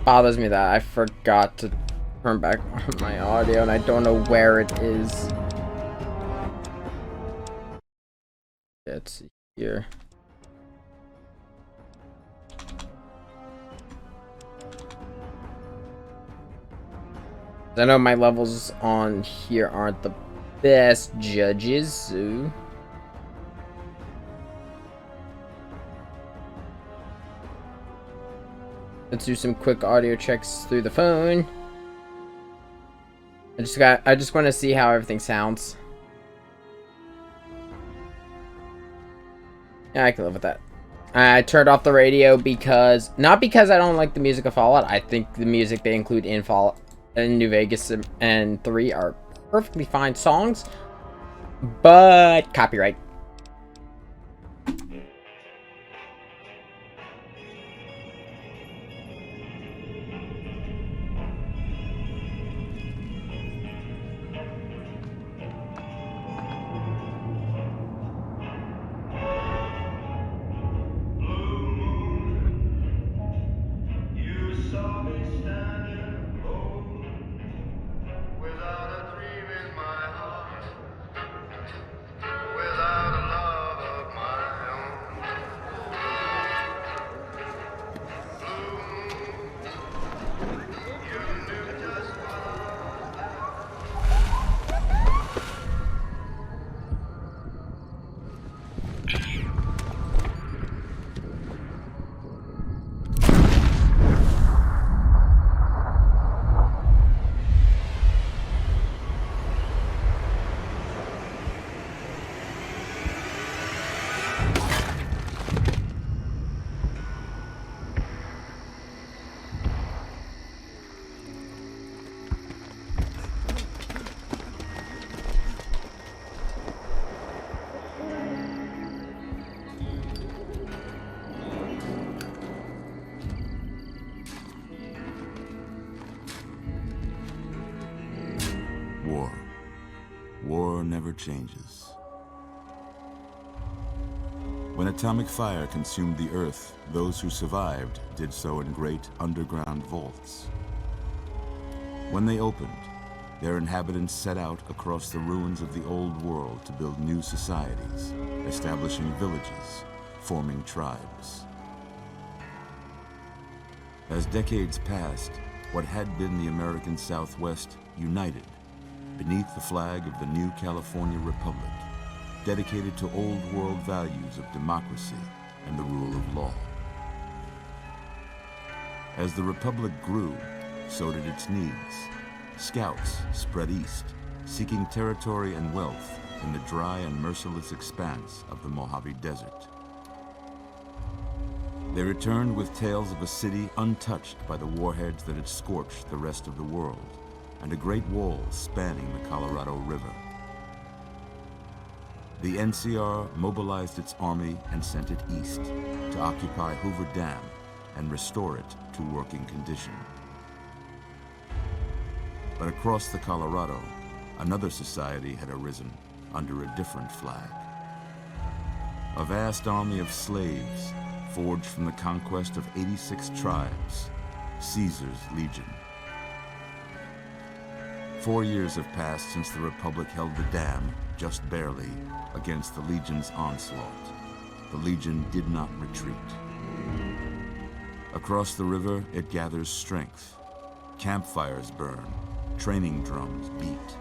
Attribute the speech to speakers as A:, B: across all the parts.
A: It bothers me that I forgot to turn back my audio and I don't know where it is. Let's see here. I know my levels on here aren't the best judges, so... Let's do some quick audio checks through the phone. I just want to see how everything sounds. Yeah, I can live with that. I turned off the radio because, not because I don't like the music of Fallout. I think the music they include in Fallout and New Vegas and 3 are perfectly fine songs, but copyright.
B: War never changes. When atomic fire consumed the Earth, those who survived did so in great underground vaults. When they opened, their inhabitants set out across the ruins of the old world to build new societies, establishing villages, forming tribes. As decades passed, what had been the American Southwest united beneath the flag of the new California Republic, dedicated to old world values of democracy and the rule of law. As the Republic grew, so did its needs. Scouts spread east, seeking territory and wealth in the dry and merciless expanse of the Mojave Desert. They returned with tales of a city untouched by the warheads that had scorched the rest of the world, and a great wall spanning the Colorado River. The NCR mobilized its army and sent it east to occupy Hoover Dam and restore it to working condition. But across the Colorado, another society had arisen under a different flag. A vast army of slaves forged from the conquest of 86 tribes, Caesar's Legion. 4 years have passed since the Republic held the dam, just barely, against the Legion's onslaught. The Legion did not retreat. Across the river, it gathers strength. Campfires burn, training drums beat.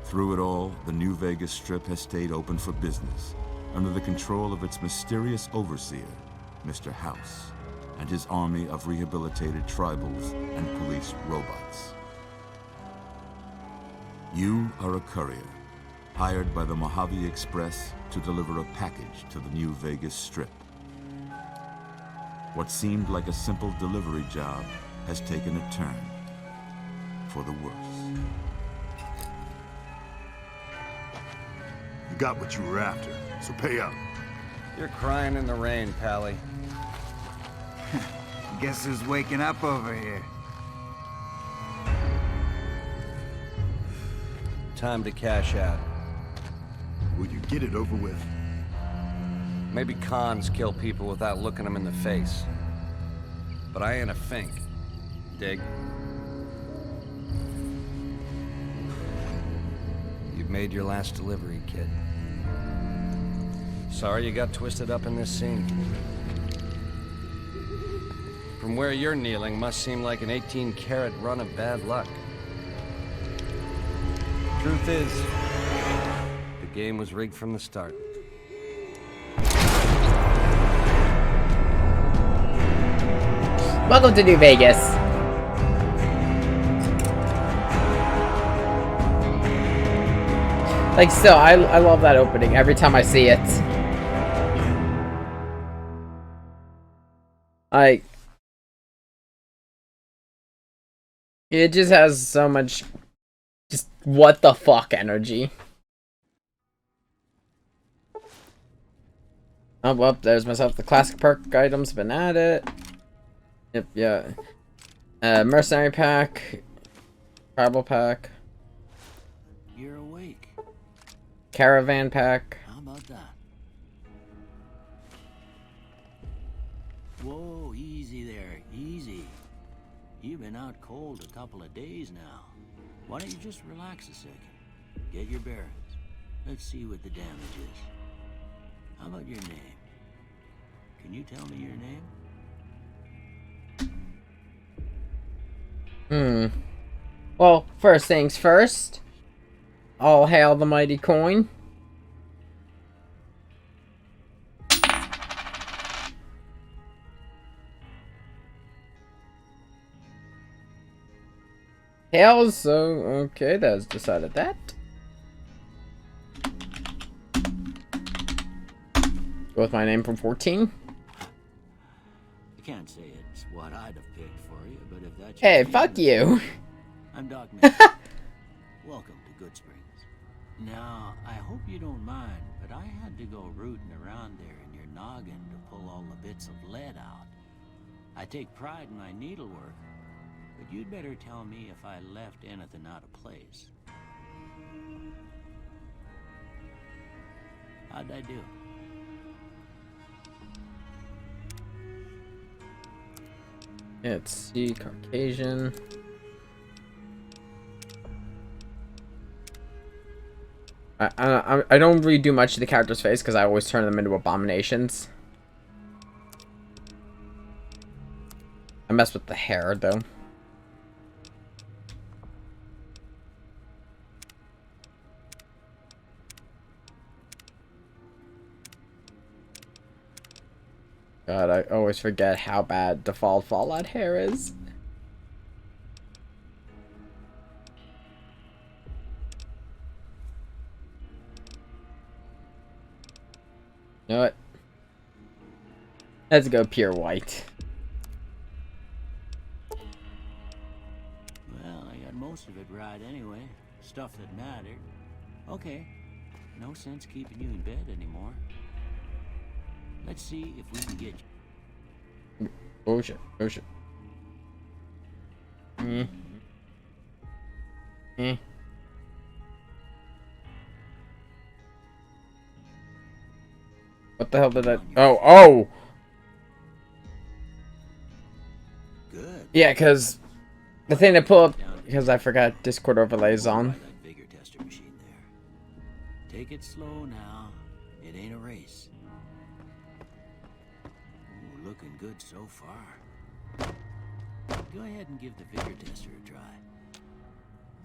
B: Through it all, the New Vegas Strip has stayed open for business, under the control of its mysterious overseer, Mr. House, and his army of rehabilitated tribals and police robots. You are a courier, hired by the Mojave Express to deliver a package to the New Vegas Strip. What seemed like a simple delivery job has taken a turn for the worse.
C: You got what you were after, so pay up.
D: You're crying in the rain, Pally.
E: Guess who's waking up over here?
D: Time to cash out.
C: Will you get it over with?
D: Maybe cons kill people without looking them in the face. but I ain't a fink. Dig? You've made your last delivery, kid. Sorry you got twisted up in this scene. From where you're kneeling must seem like an 18-carat run of bad luck. Truth is, the game was rigged from the start.
A: Welcome to New Vegas. Like, still, I love that opening every time I see it. Like, it just has so much just what the fuck energy. Oh, well, there's myself. The classic perk items been at it. Yep, yeah. Mercenary pack. Tribal pack.
F: You're awake.
A: Caravan pack.
F: How about that? Whoa, easy there, easy. You've been out cold a couple of days now. Why don't you just relax a second? Get your bearings. Let's see what the damage is. How about your name? Can you tell me your name?
A: Well, first things first. All hail the mighty coin. Hail, so okay, that's decided that. Go with my name from 14.
F: I can't say it's what I'd have picked for you, but if that's
A: Hey,
F: your name,
A: fuck you.
F: I'm Doc Mason. Welcome to Good Springs. Now, I hope you don't mind, but I had to go rooting around there in your noggin to pull all the bits of lead out. I take pride in my needlework, but you'd better tell me if I left anything out of place. How'd I do?
A: Let's see, Caucasian. I don't really do much to the character's face because I always turn them into abominations. I mess with the hair though. God, I always forget how bad default Fallout hair is. You know what? Let's go pure white.
F: Well, I got most of it right anyway. Stuff that mattered. Okay. No sense keeping you in bed anymore. Let's see if we can get you.
A: Oh shit, oh shit. What the hell did I... Oh!
F: Good.
A: Yeah, because the thing to pull up... Because I forgot Discord overlays on.
F: That vigor tester machine there. Take it slow now. It ain't a race. Ooh, looking good so far. Go ahead and give the vigor tester a try.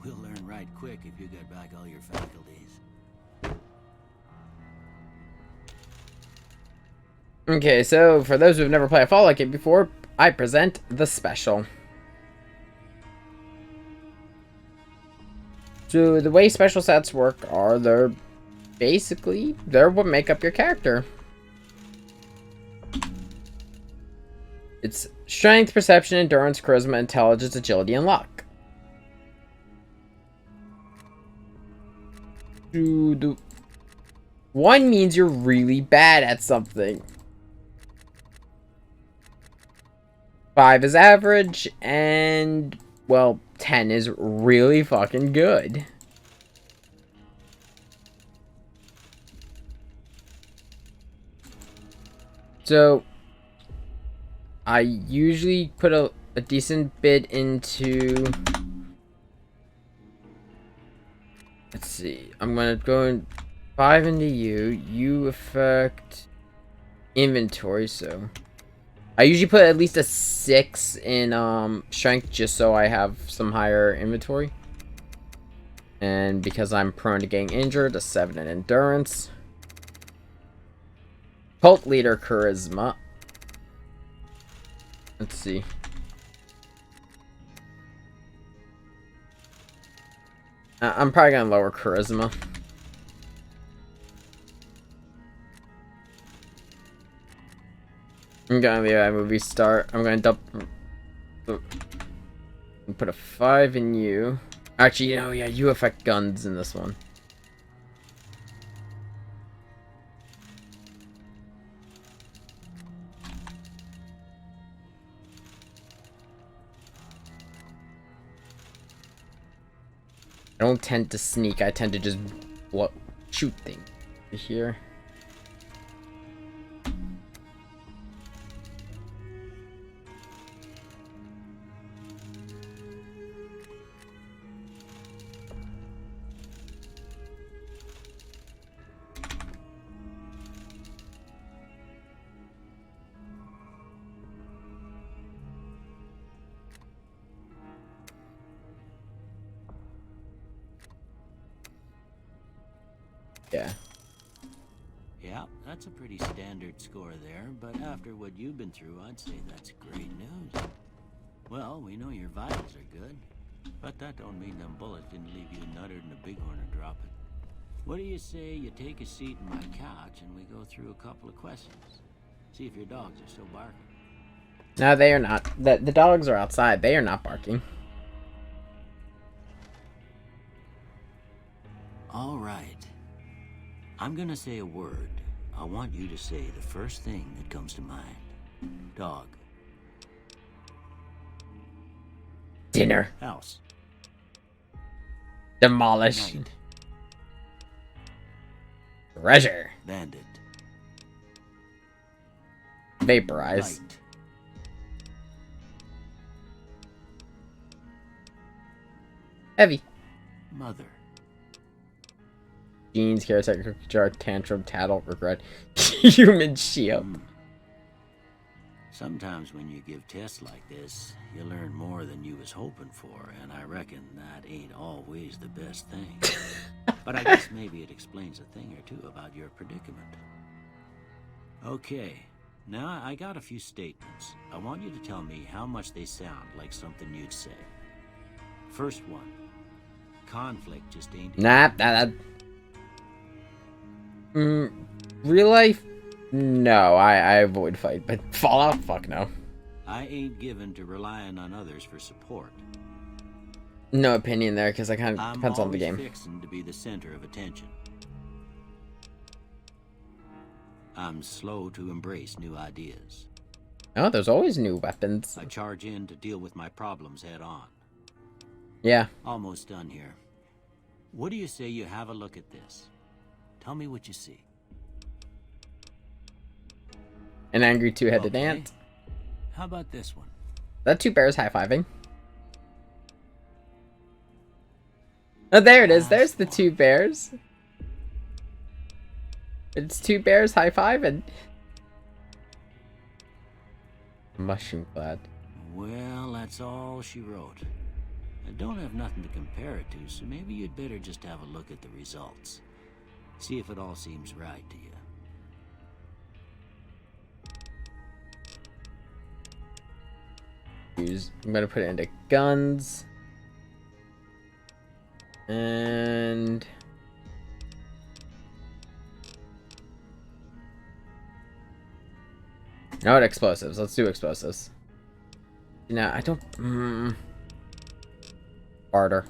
F: We'll learn right quick if you get back all your faculties.
A: Okay, so for those who've never played a Fallout game before, I present the special. So the way special sets work are they're what make up your character. It's strength, perception, endurance, charisma, intelligence, agility, and luck. One means you're really bad at something. 5 is average, and, well, 10 is really fucking good. So, I usually put a decent bit into... Let's see. I'm gonna go in 5 into you. You affect inventory, so... I usually put at least a 6 in strength just so I have some higher inventory. And because I'm prone to getting injured, a 7 in endurance. Cult leader charisma. Let's see. I'm probably gonna lower charisma. I'm gonna leave that movie start. I'm gonna put a 5 in you. Actually, you know, yeah, you affect guns in this one. I don't tend to sneak. I tend to just shoot things here. Yeah.
F: Yeah, that's a pretty standard score there, but after what you've been through, I'd say that's great news. Well, we know your vitals are good, but that don't mean them bullets didn't leave you nuttered and a bighorn to drop it. What do you say you take a seat in my couch and we go through a couple of questions? See if your dogs are still barking.
A: No, they are not. The dogs are outside. They are not barking.
F: All right. I'm gonna say a word. I want you to say the first thing that comes to mind. Dog.
A: Dinner.
F: House.
A: Demolish.
F: Night.
A: Treasure.
F: Bandit.
A: Vaporize.
F: Light.
A: Heavy.
F: Mother.
A: Jeans, caretaker, jar, tantrum, tattle, regret, human shield.
F: Sometimes when you give tests like this, you learn more than you was hoping for, and I reckon that ain't always the best thing. But I guess maybe it explains a thing or two about your predicament. Okay, now I got a few statements. I want you to tell me how much they sound like something you'd say. First one. Conflict just ain't...
A: Real life? No, I avoid fight, but Fallout? Fuck no.
F: I ain't given to relying on others for support.
A: No opinion there, because it kind of depends on the game.
F: I'm fixing to be the center of attention. I'm slow to embrace new ideas.
A: Oh, there's always new weapons.
F: I charge in to deal with my problems head on.
A: Yeah.
F: Almost done here. What do you say you have a look at this? Tell me what you see.
A: An angry two-headed ant.
F: How about this one?
A: That two bears high-fiving. Oh, there it is. There's the two bears. It's two bears high-fiving. Mushroom clad.
F: Well, that's all she wrote. I don't have nothing to compare it to, so maybe you'd better just have a look at the results. See if it all seems right to you.
A: I'm gonna put it into guns. And... no, explosives. Let's do explosives. No, I don't... barter.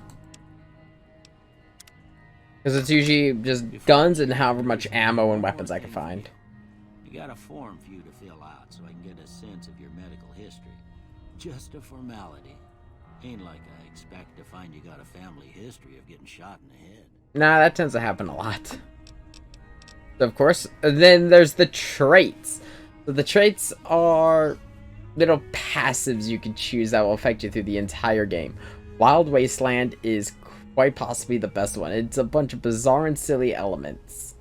A: Because it's usually just guns and however much ammo and weapons I can find.
F: I got a form for you to fill out so I can get a sense of your medical history. Just a formality. Ain't like I expect to find you got a family history of getting shot in the head.
A: Nah, that tends to happen a lot. Of course. And then there's the traits. So the traits are little passives you can choose that will affect you through the entire game. Wild Wasteland is quite possibly the best one. It's a bunch of bizarre and silly elements.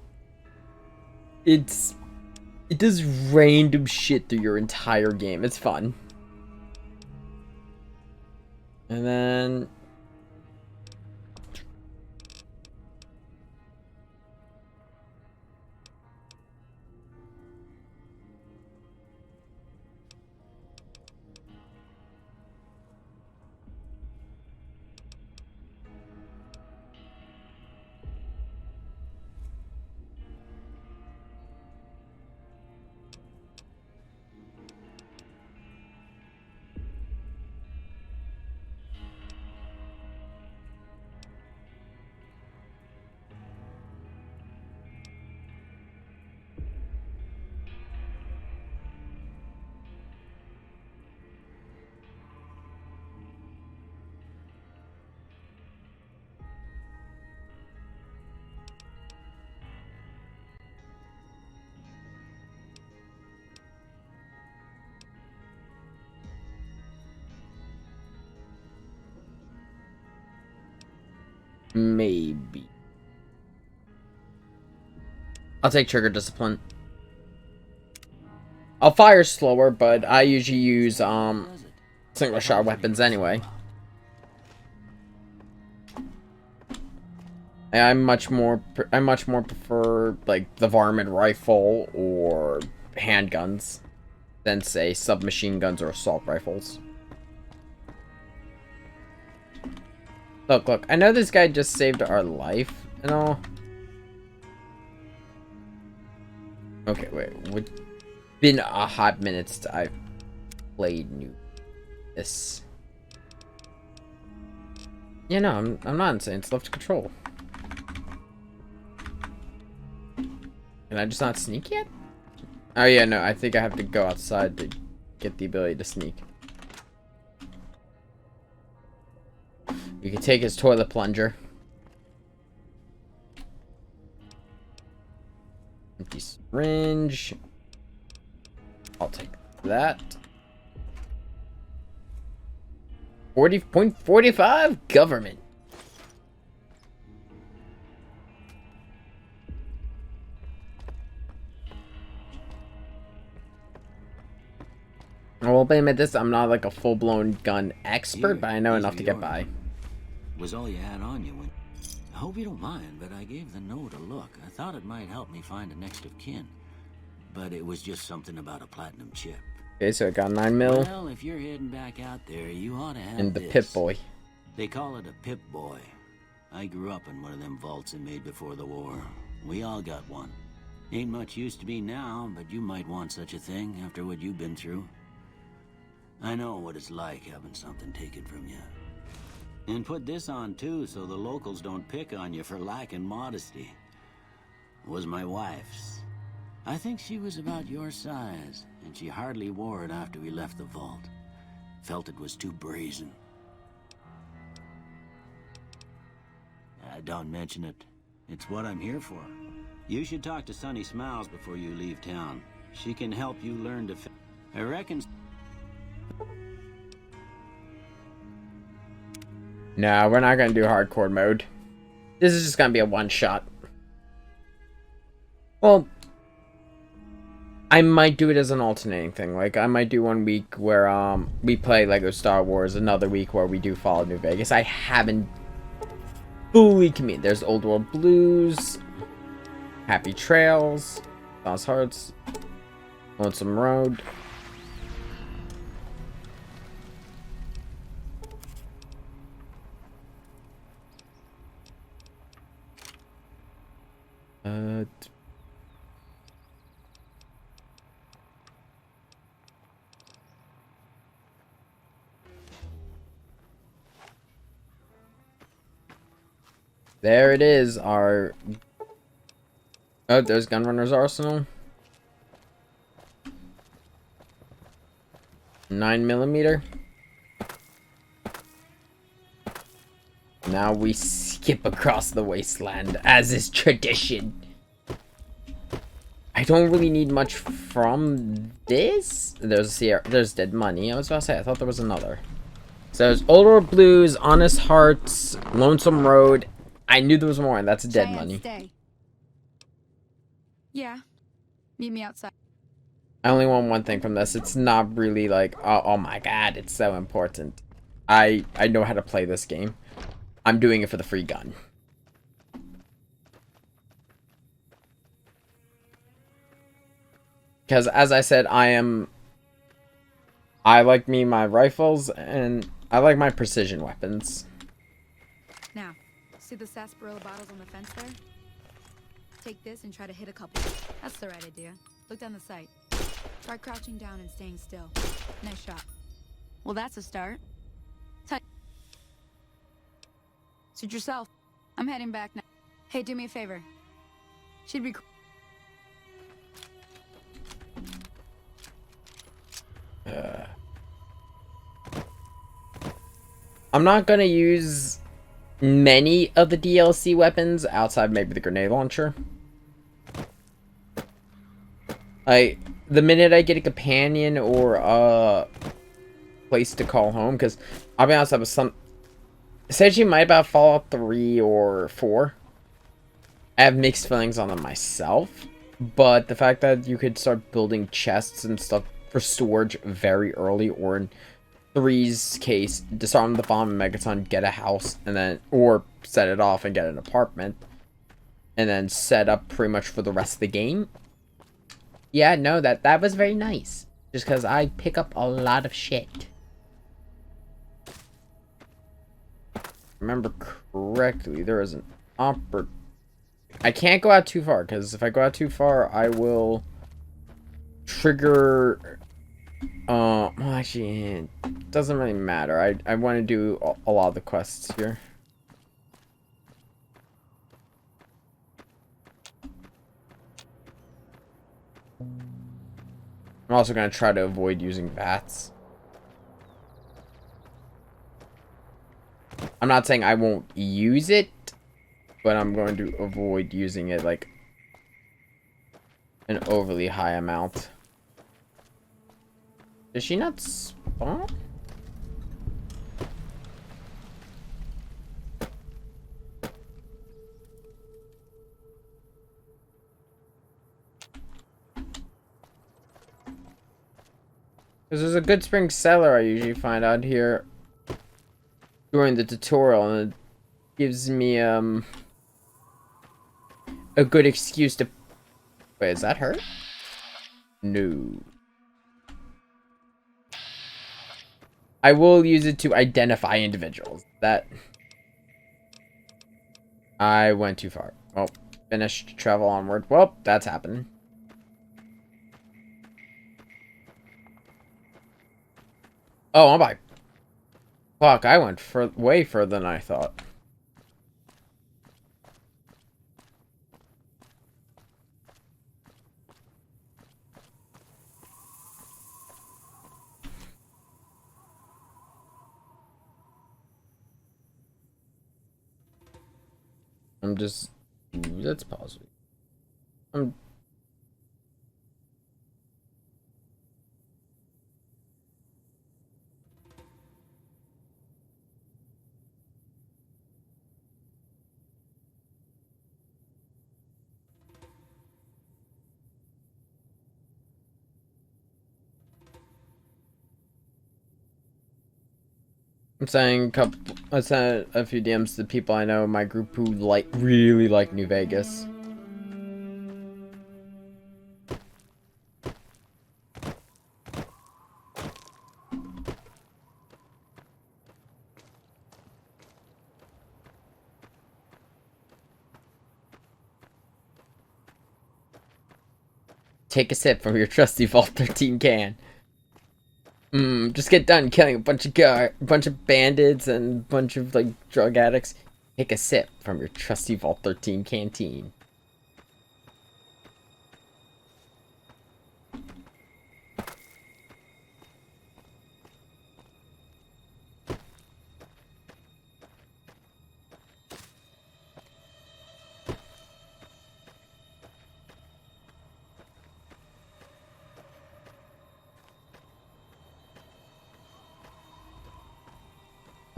A: It does random shit through your entire game. It's fun. And then maybe I'll take trigger discipline. I'll fire slower, but I usually use single shot weapons anyway. I much more prefer like the varmint rifle or handguns than say submachine guns or assault rifles. Look, I know this guy just saved our life and all. Okay, wait, it's been a hot minute since I've played this. Yeah, no, I'm not insane. It's left control. Can I just not sneak yet? Oh yeah, no, I think I have to go outside to get the ability to sneak. You can take his toilet plunger. Empty syringe. I'll take that. 40.45 government. I will admit this, I'm not like a full-blown gun expert, but I know enough to get by.
F: Was all you had on you when... I hope you don't mind, but I gave the note a look. I thought it might help me find a next of kin. But it was just something about a platinum chip.
A: Okay, so it got 9 mil.
F: Well, if you're heading back out there, you ought to have
A: And the
F: this.
A: Pip-Boy.
F: They call it a Pip-Boy. I grew up in one of them vaults they made before the war. We all got one. Ain't much use to me now, but you might want such a thing after what you've been through. I know what it's like having something taken from you. And put this on too, so the locals don't pick on you for lacking modesty. It was my wife's. I think she was about your size, and she hardly wore it after we left the vault. Felt it was too brazen. Don't mention it. It's what I'm here for. You should talk to Sunny Smiles before you leave town. She can help you learn to... I reckon...
A: No, we're not gonna do hardcore mode. This is just gonna be a one-shot. Well, I might do it as an alternating thing. Like, I might do 1 week where we play Lego Star Wars, another week where we do Fallout New Vegas. I haven't fully committed. There's Old World Blues, Happy Trails, Lost Hearts, Lonesome Road. There it is, our... Oh, there's Gunrunner's Arsenal. 9mm. Now we skip across the wasteland, as is tradition. I don't really need much from this. There's Dead Money. I was about to say, I thought there was another. So there's Old World Blues, Honest Hearts, Lonesome Road. I knew there was more, and that's Dead
G: Cheyenne,
A: Money.
G: Stay. Yeah. Meet me outside.
A: I only want one thing from this. It's not really like, oh my god, it's so important. I know how to play this game. I'm doing it for the free gun. Because, as I said, I like my rifles, and I like my precision weapons.
G: Now, see the sarsaparilla bottles on the fence there? Take this and try to hit a couple. That's the right idea. Look down the sight. Try crouching down and staying still. Nice shot. Well, that's a start. Suit yourself. I'm heading back now. Hey, do me a favor. Should be cool.
A: I'm not gonna use many of the DLC weapons outside maybe the grenade launcher. The minute I get a companion or a place to call home, because I'll be honest, I was essentially might about Fallout 3 or 4. I have mixed feelings on them myself, but the fact that you could start building chests and stuff for storage very early, or in 3's case, disarm the bomb in Megaton, get a house, and then, or set it off and get an apartment, and then set up pretty much for the rest of the game. Yeah, no, that was very nice. Just because I pick up a lot of shit. Remember correctly, there is an I can't go out too far, because if I go out too far, I will trigger... well, actually, it doesn't really matter. I want to do a lot of the quests here. I'm also going to try to avoid using bats. I'm not saying I won't use it, but I'm going to avoid using it like an overly high amount. Does she not spawn? Because there's a Good Spring cellar I usually find out here during the tutorial, and it gives me a good excuse to... Wait, is that her? No. I will use it to identify individuals. That... I went too far. Oh, finished travel onward. Well, that's happening. Oh, I'm by... Fuck, I went way further than I thought. I'm just... Let's pause. I'm saying I sent a few DMs to people I know in my group who really like New Vegas. Take a sip from your trusty Vault 13 can. Just get done killing a bunch of bandits and a bunch of like drug addicts. Take a sip from your trusty Vault 13 canteen.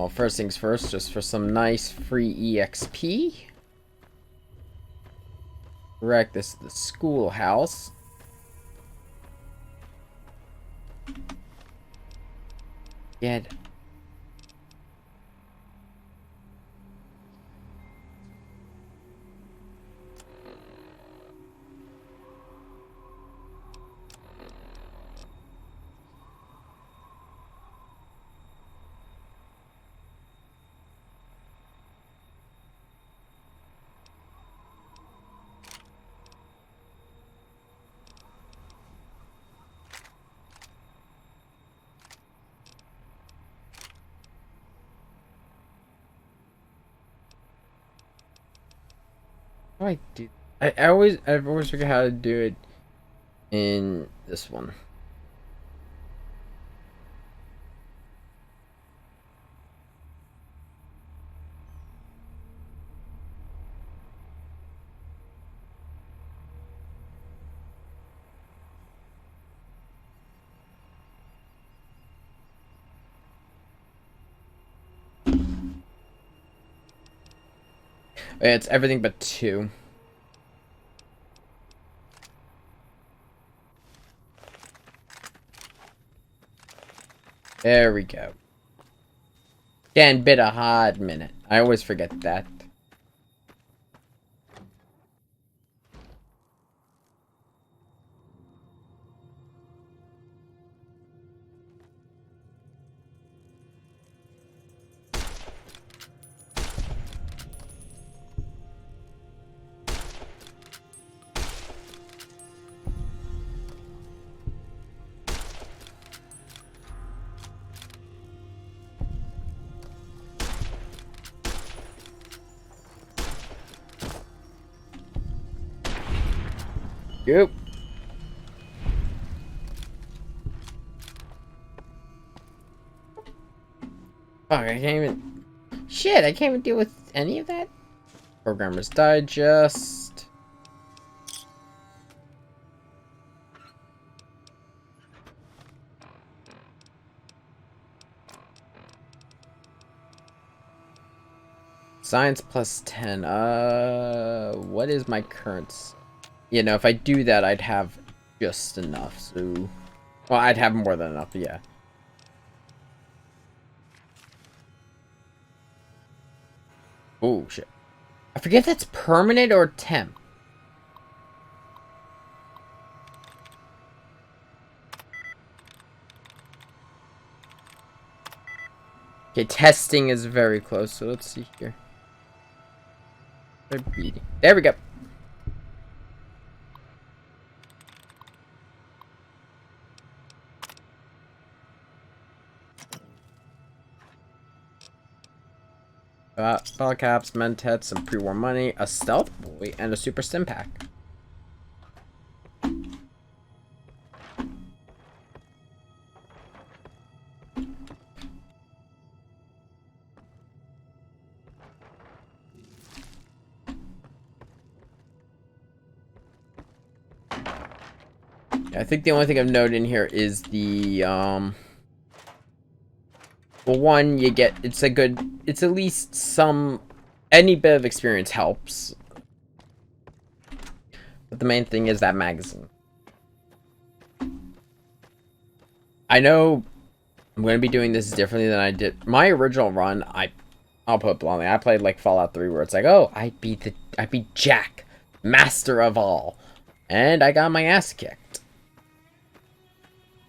A: Well, first things first, just for some nice free EXP. Correct, this is the schoolhouse. Get. How do I do? I've always forget how to do it in this one. It's everything but 2. There we go. Again, bit a hard minute. I always forget that. Yep. Fuck, I can't even... Shit, I can't even deal with any of that? Programmer's Digest. Science plus 10. What is my current... You know, if I do that, I'd have just enough, so... Well, I'd have more than enough, yeah. Oh, shit. I forget if that's permanent or temp. Okay, testing is very close, so let's see here. There we go. Ball caps, mentets, some pre-war money, a stealth boy, and a super stim pack. I think the only thing I've noted in here is the, well, one, you get, it's at least some, any bit of experience helps. But the main thing is that magazine. I know I'm going to be doing this differently than I did. My original run, I'll put it bluntly, I played like Fallout 3 where it's like, oh, I beat Jack, master of all. And I got my ass kicked.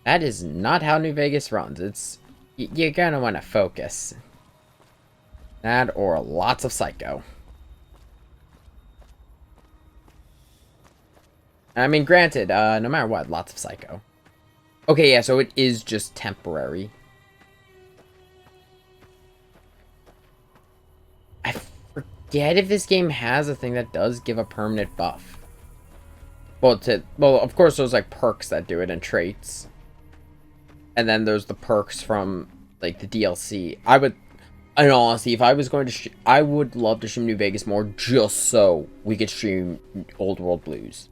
A: That is not how New Vegas runs. It's... You're gonna want to focus. That or lots of Psycho. I mean, granted, no matter what, lots of Psycho. Okay, yeah, so it is just temporary. I forget if this game has a thing that does give a permanent buff. Well, of course, there's like perks that do it and traits. And then there's the perks from, like, the DLC. In all honesty, if I was going to I would love to stream New Vegas more just so we could stream Old World Blues.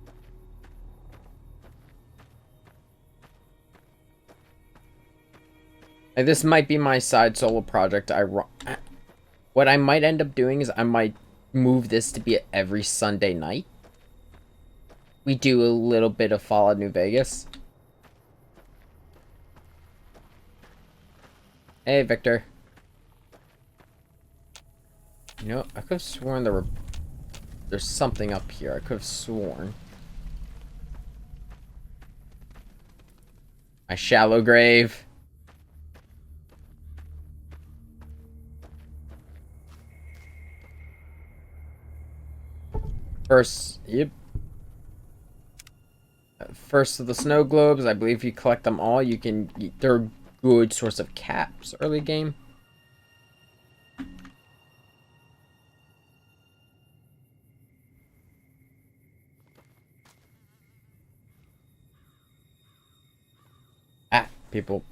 A: Like, this might be my side solo project. What I might end up doing is I might move this to be every Sunday night. We do a little bit of Fallout New Vegas. Hey, Victor. You know, I could have sworn there's something up here. I could have sworn. My shallow grave. First, yep. First of the snow globes. I believe if you collect them all, you can. They're a good source of caps early game. People.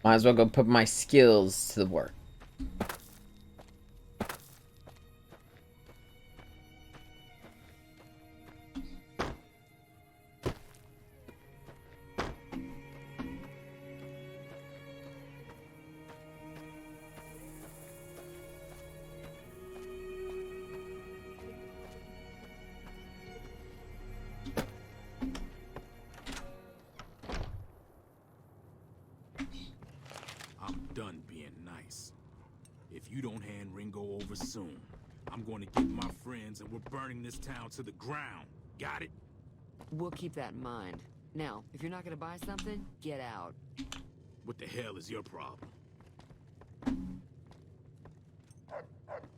A: Might as well go put my skills to the work.
H: Done being nice. If you don't hand Ringo over soon, I'm going to get my friends and we're burning this town to the ground. Got it?
I: We'll keep that in mind. Now, if you're not going to buy something, get out.
H: What the hell is your problem?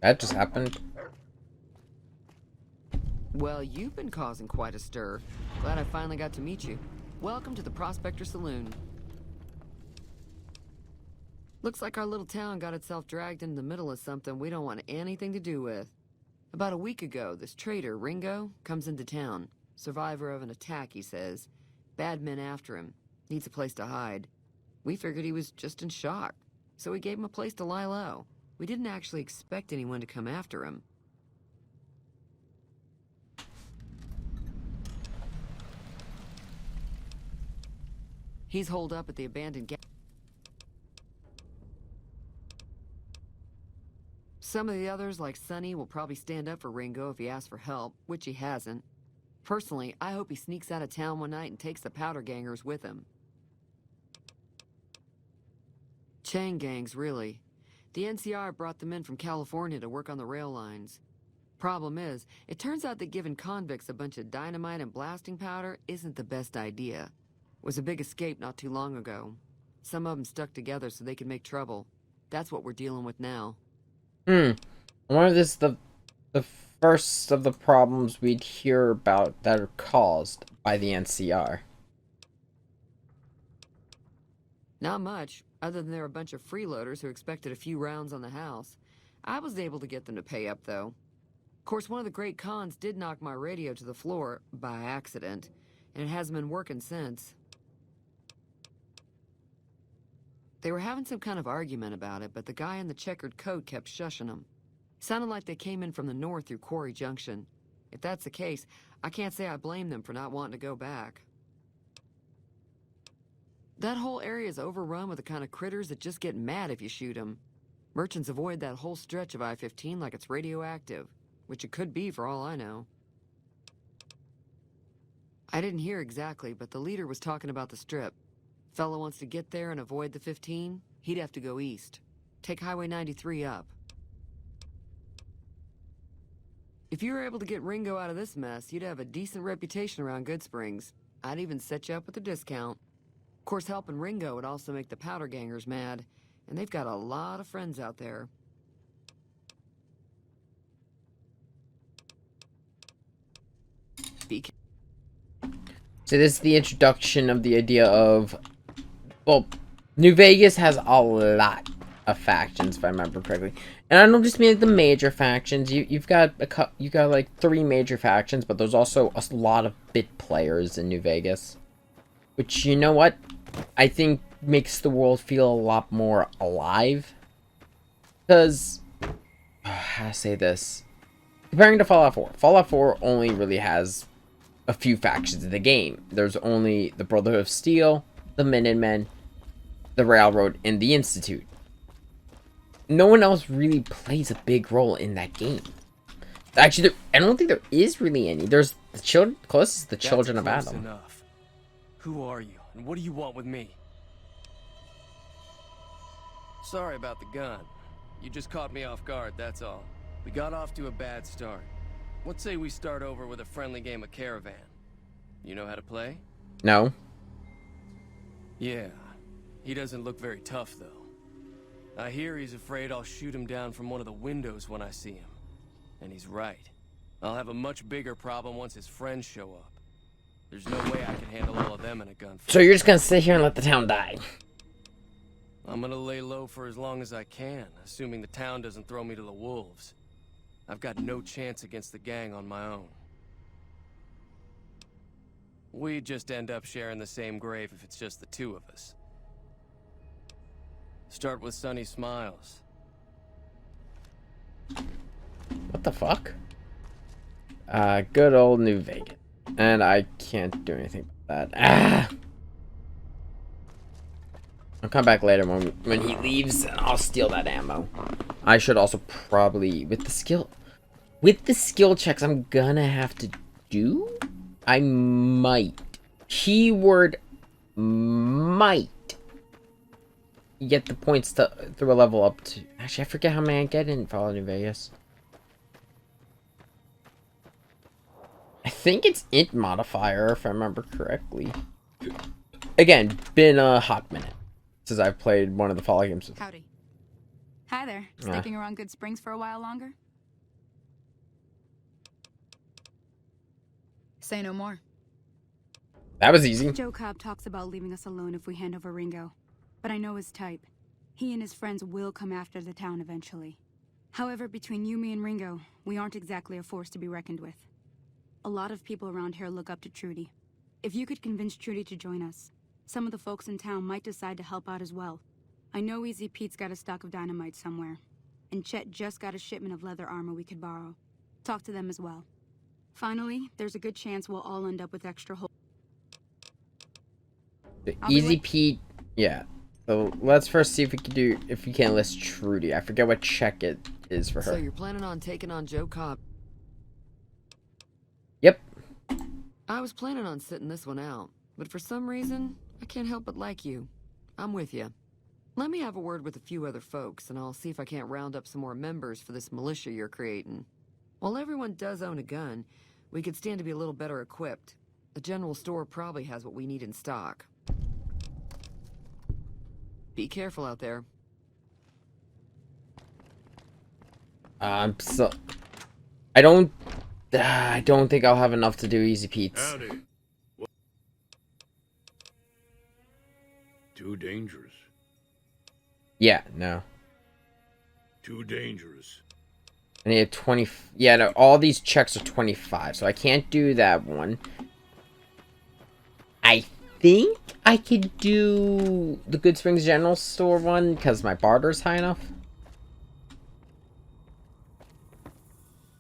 A: That just happened.
I: Well, you've been causing quite a stir. Glad I finally got to meet you. Welcome to the Prospector Saloon. Looks like our little town got itself dragged into the middle of something we don't want anything to do with. About a week ago, this traitor, Ringo, comes into town. Survivor of an attack, he says. Bad men after him. Needs a place to hide. We figured he was just in shock, so we gave him a place to lie low. We didn't actually expect anyone to come after him. He's holed up at the abandoned gas. Some of the others, like Sonny, will probably stand up for Ringo if he asks for help, which he hasn't. Personally, I hope he sneaks out of town one night and takes the powder gangers with him. Chain gangs, really. The NCR brought them in from California to work on the rail lines. Problem is, it turns out that giving convicts a bunch of dynamite and blasting powder isn't the best idea. Was a big escape not too long ago. Some of them stuck together so they could make trouble. That's what we're dealing with now.
A: I wonder if this is the first of the problems we'd hear about that are caused by the NCR.
I: Not much, other than they're a bunch of freeloaders who expected a few rounds on the house. I was able to get them to pay up, though. Of course, one of the great cons did knock my radio to the floor, by accident, and it hasn't been working since. They were having some kind of argument about it, but the guy in the checkered coat kept shushing them. Sounded like they came in from the north through Quarry Junction. If that's the case, I can't say I blame them for not wanting to go back. That whole area is overrun with the kind of critters that just get mad if you shoot them. Merchants avoid that whole stretch of I-15 like it's radioactive, which it could be for all I know. I didn't hear exactly, but the leader was talking about the Strip. Fella wants to get there and avoid the 15, he'd have to go east. Take Highway 93 up. If you were able to get Ringo out of this mess, you'd have a decent reputation around Goodsprings. I'd even set you up with a discount. Of course, helping Ringo would also make the powder gangers mad, and they've got a lot of friends out there. Be
A: So this is the introduction of the idea of, well, New Vegas has a lot of factions, if I remember correctly, and I don't just mean like the major factions. You've got like 3 major factions, but there's also a lot of bit players in New Vegas, which, you know what, I think makes the world feel a lot more alive. Because, how to say this, comparing to Fallout 4, Fallout 4 only really has a few factions in the game. There's only the Brotherhood of Steel, the Minutemen, the Railroad, and the Institute. No one else really plays a big role in that game. Actually, I don't think there is really any. There's the children, closest to the Children of
J: That's
A: Adam.
J: close enough. Who are you, and what do you want with me? Sorry about the gun. You just caught me off guard, that's all. We got off to a bad start. Let's say we start over with a friendly game of Caravan. You know how to play?
A: No.
J: Yeah. He doesn't look very tough, though. I hear he's afraid I'll shoot him down from one of the windows when I see him. And he's right. I'll have a much bigger problem once his friends show up. There's no way I can handle all of them in a gunfight.
A: So you're just gonna sit here and let the town die?
J: I'm gonna lay low for as long as I can, assuming the town doesn't throw me to the wolves. I've got no chance against the gang on my own. We'd just end up sharing the same grave if it's just the 2 of us. Start with Sunny Smiles.
A: What the fuck? Good old New Vegas. And I can't do anything about that. I'll come back later when he leaves, and I'll steal that ammo. I should also probably, with the skill checks I'm gonna have to do, I might, keyword might, get the points through a level up to, actually I forget how many I get in Fallout New Vegas. I think it's int modifier, if I remember correctly. Again, been a hot minute since I've played one of the Fallout games.
G: Howdy. Hi there. Sticking around Good Springs for a while longer? Say no more.
A: That was easy.
G: Joe Cobb talks about leaving us alone if we hand over Ringo. But I know his type. He and his friends will come after the town eventually. However, between you, me, and Ringo, we aren't exactly a force to be reckoned with. A lot of people around here look up to Trudy. If you could convince Trudy to join us, some of the folks in town might decide to help out as well. I know Easy Pete's got a stock of dynamite somewhere, and Chet just got a shipment of leather armor we could borrow. Talk to them as well. Finally, there's a good chance we'll all end up with extra holes.
A: Easy Pete, yeah. So let's first see if we can enlist Trudy. I forget what check it is for her.
I: So you're planning on taking on Joe Cobb?
A: Yep.
I: I was planning on sitting this one out, but for some reason, I can't help but like you. I'm with you. Let me have a word with a few other folks, and I'll see if I can't round up some more members for this militia you're creating. While everyone does own a gun, we could stand to be a little better equipped. The general store probably has what we need in stock. Be careful out there.
A: I don't think I'll have enough to do Easy Pete's.
C: Howdy. Too dangerous.
A: Yeah, no.
C: Too dangerous.
A: I need a 20. Yeah, no, all these checks are 25, so I can't do that one. I think I could do the Good Springs General Store one because my barter's high enough.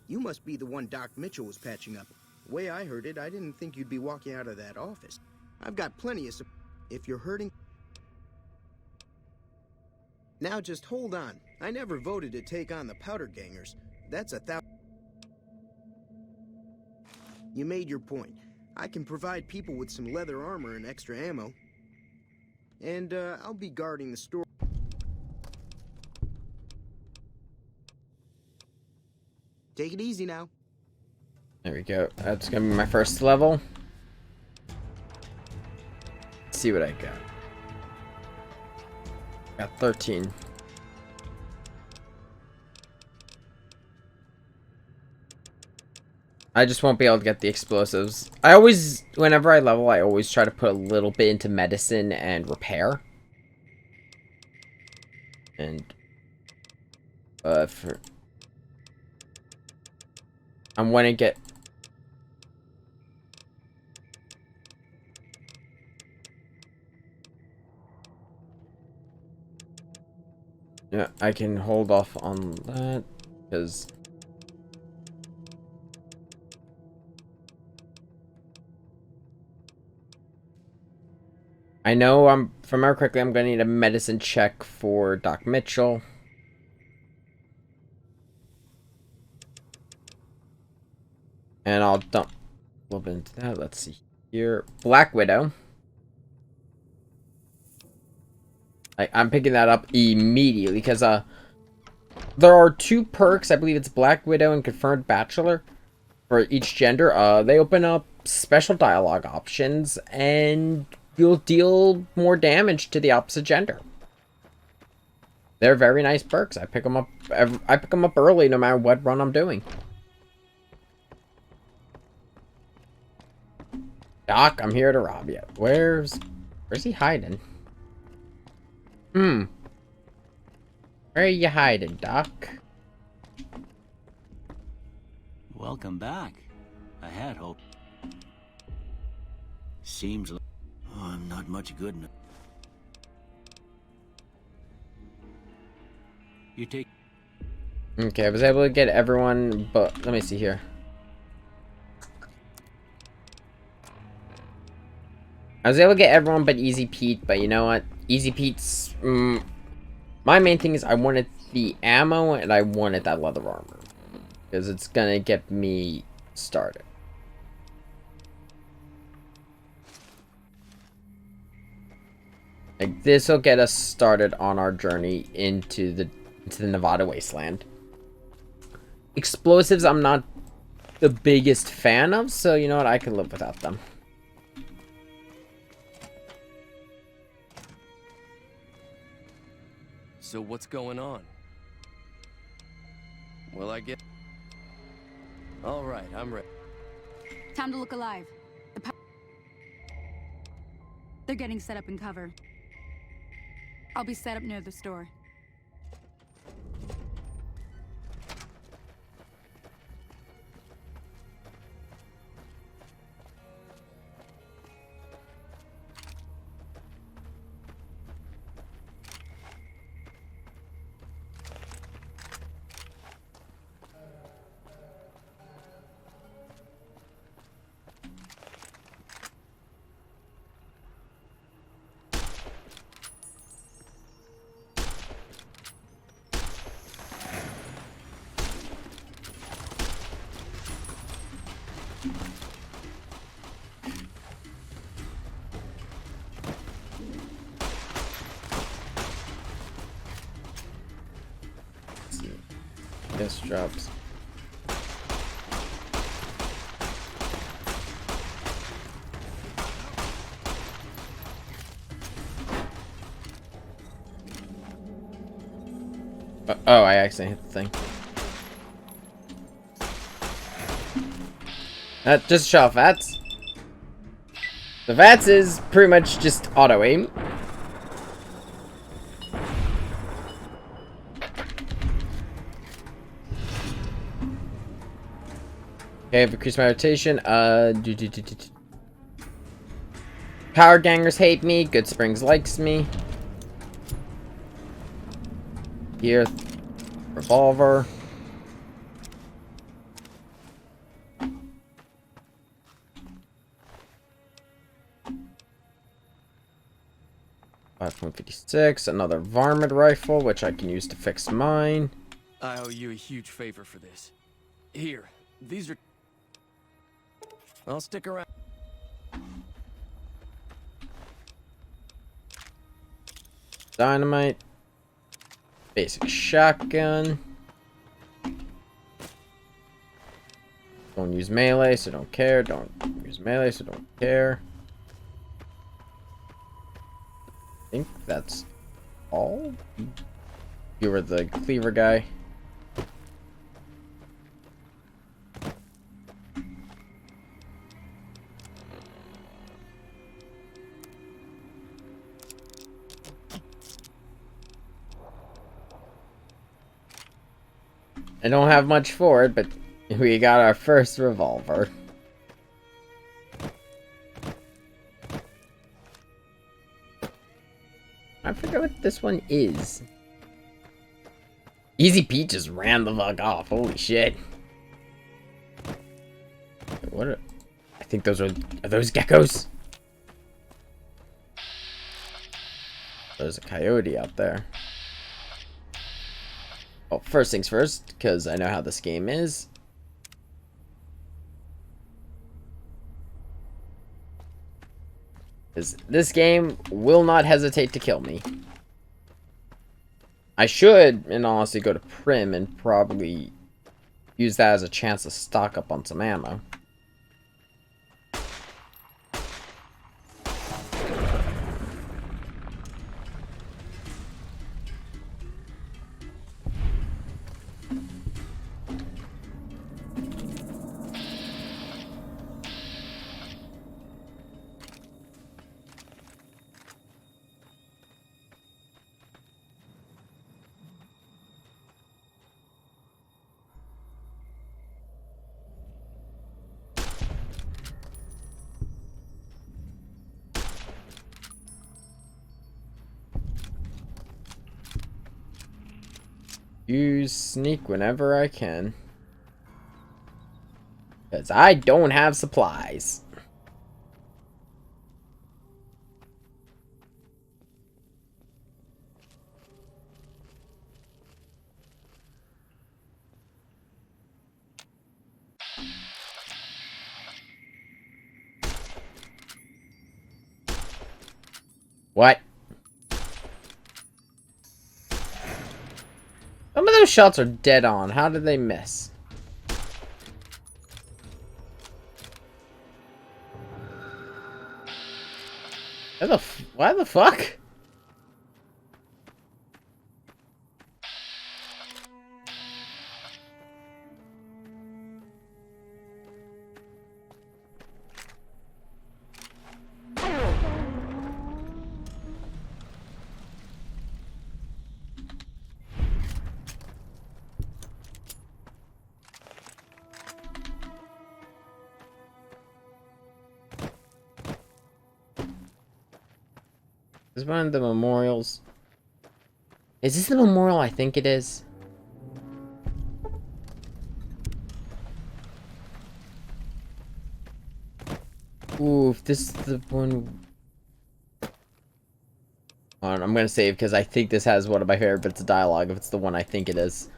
K: You must be the one Doc Mitchell was patching up. The way I heard it, I didn't think you'd be walking out of that office. I've got plenty of... If you're hurting... Now just hold on. I never voted to take on the powder gangers. That's 1,000. You made your point. I can provide people with some leather armor and extra ammo. And, I'll be guarding the store. Take it easy now.
A: There we go. That's gonna be my first level. Let's see what I got. Got 13. I just won't be able to get the explosives. I always, whenever I level, I always try to put a little bit into medicine and repair. And, I want to get... Yeah, I can hold off on that, because... I know if I remember correctly, I'm going to need a medicine check for Doc Mitchell. And I'll dump a little bit into that. Let's see here. Black Widow. I'm picking that up immediately because there are 2 perks. I believe it's Black Widow and Confirmed Bachelor for each gender. They open up special dialogue options and you'll deal more damage to the opposite gender. They're very nice perks. I pick them up early no matter what run I'm doing. Doc, I'm here to rob you. Where's he hiding? Where are you hiding, Doc?
F: Welcome back. I had hope. Seems like... Oh, I'm not much good enough. You take...
A: Okay, I was able to get everyone, but... Let me see here. I was able to get everyone but Easy Pete, but you know what? Easy Pete's... my main thing is I wanted the ammo and I wanted that leather armor. Because it's gonna get me started. Like, this will get us started on our journey into the Nevada wasteland. Explosives I'm not the biggest fan of, so you know what? I can live without them.
J: So what's going on? Will I get... All right, I'm ready.
G: Time to look alive. They're getting set up in cover. I'll be set up near the store.
A: This drops. Oh, I accidentally hit the thing. Just shot VATS. The VATS is pretty much just auto aim. Okay, I've increased my rotation. Power gangers hate me. Good Springs likes me. Here, revolver. 5.56, another varmint rifle, which I can use to fix mine.
J: I owe you a huge favor for this. Here, these are... I'll stick around.
A: Dynamite. Basic shotgun. Don't use melee, so don't care. Don't use melee, so don't care. I think that's all. You were the cleaver guy. I don't have much for it, but we got our first revolver. I forget what this one is. Easy Pete just ran the fuck off. Holy shit. What are... I think those are those geckos? There's a coyote out there. Oh, first things first, because I know how this game is. This game will not hesitate to kill me. I should, in honesty, go to Prim and probably use that as a chance to stock up on some ammo. Use sneak whenever I can. Because I don't have supplies. What? Some of those shots are dead on. How did they miss? Why the fuck? Is one of the memorials? Is this the memorial I think it is? Ooh, if this is the one... Hold on, I'm gonna save because I think this has one of my favorite bits of dialogue if it's the one I think it is.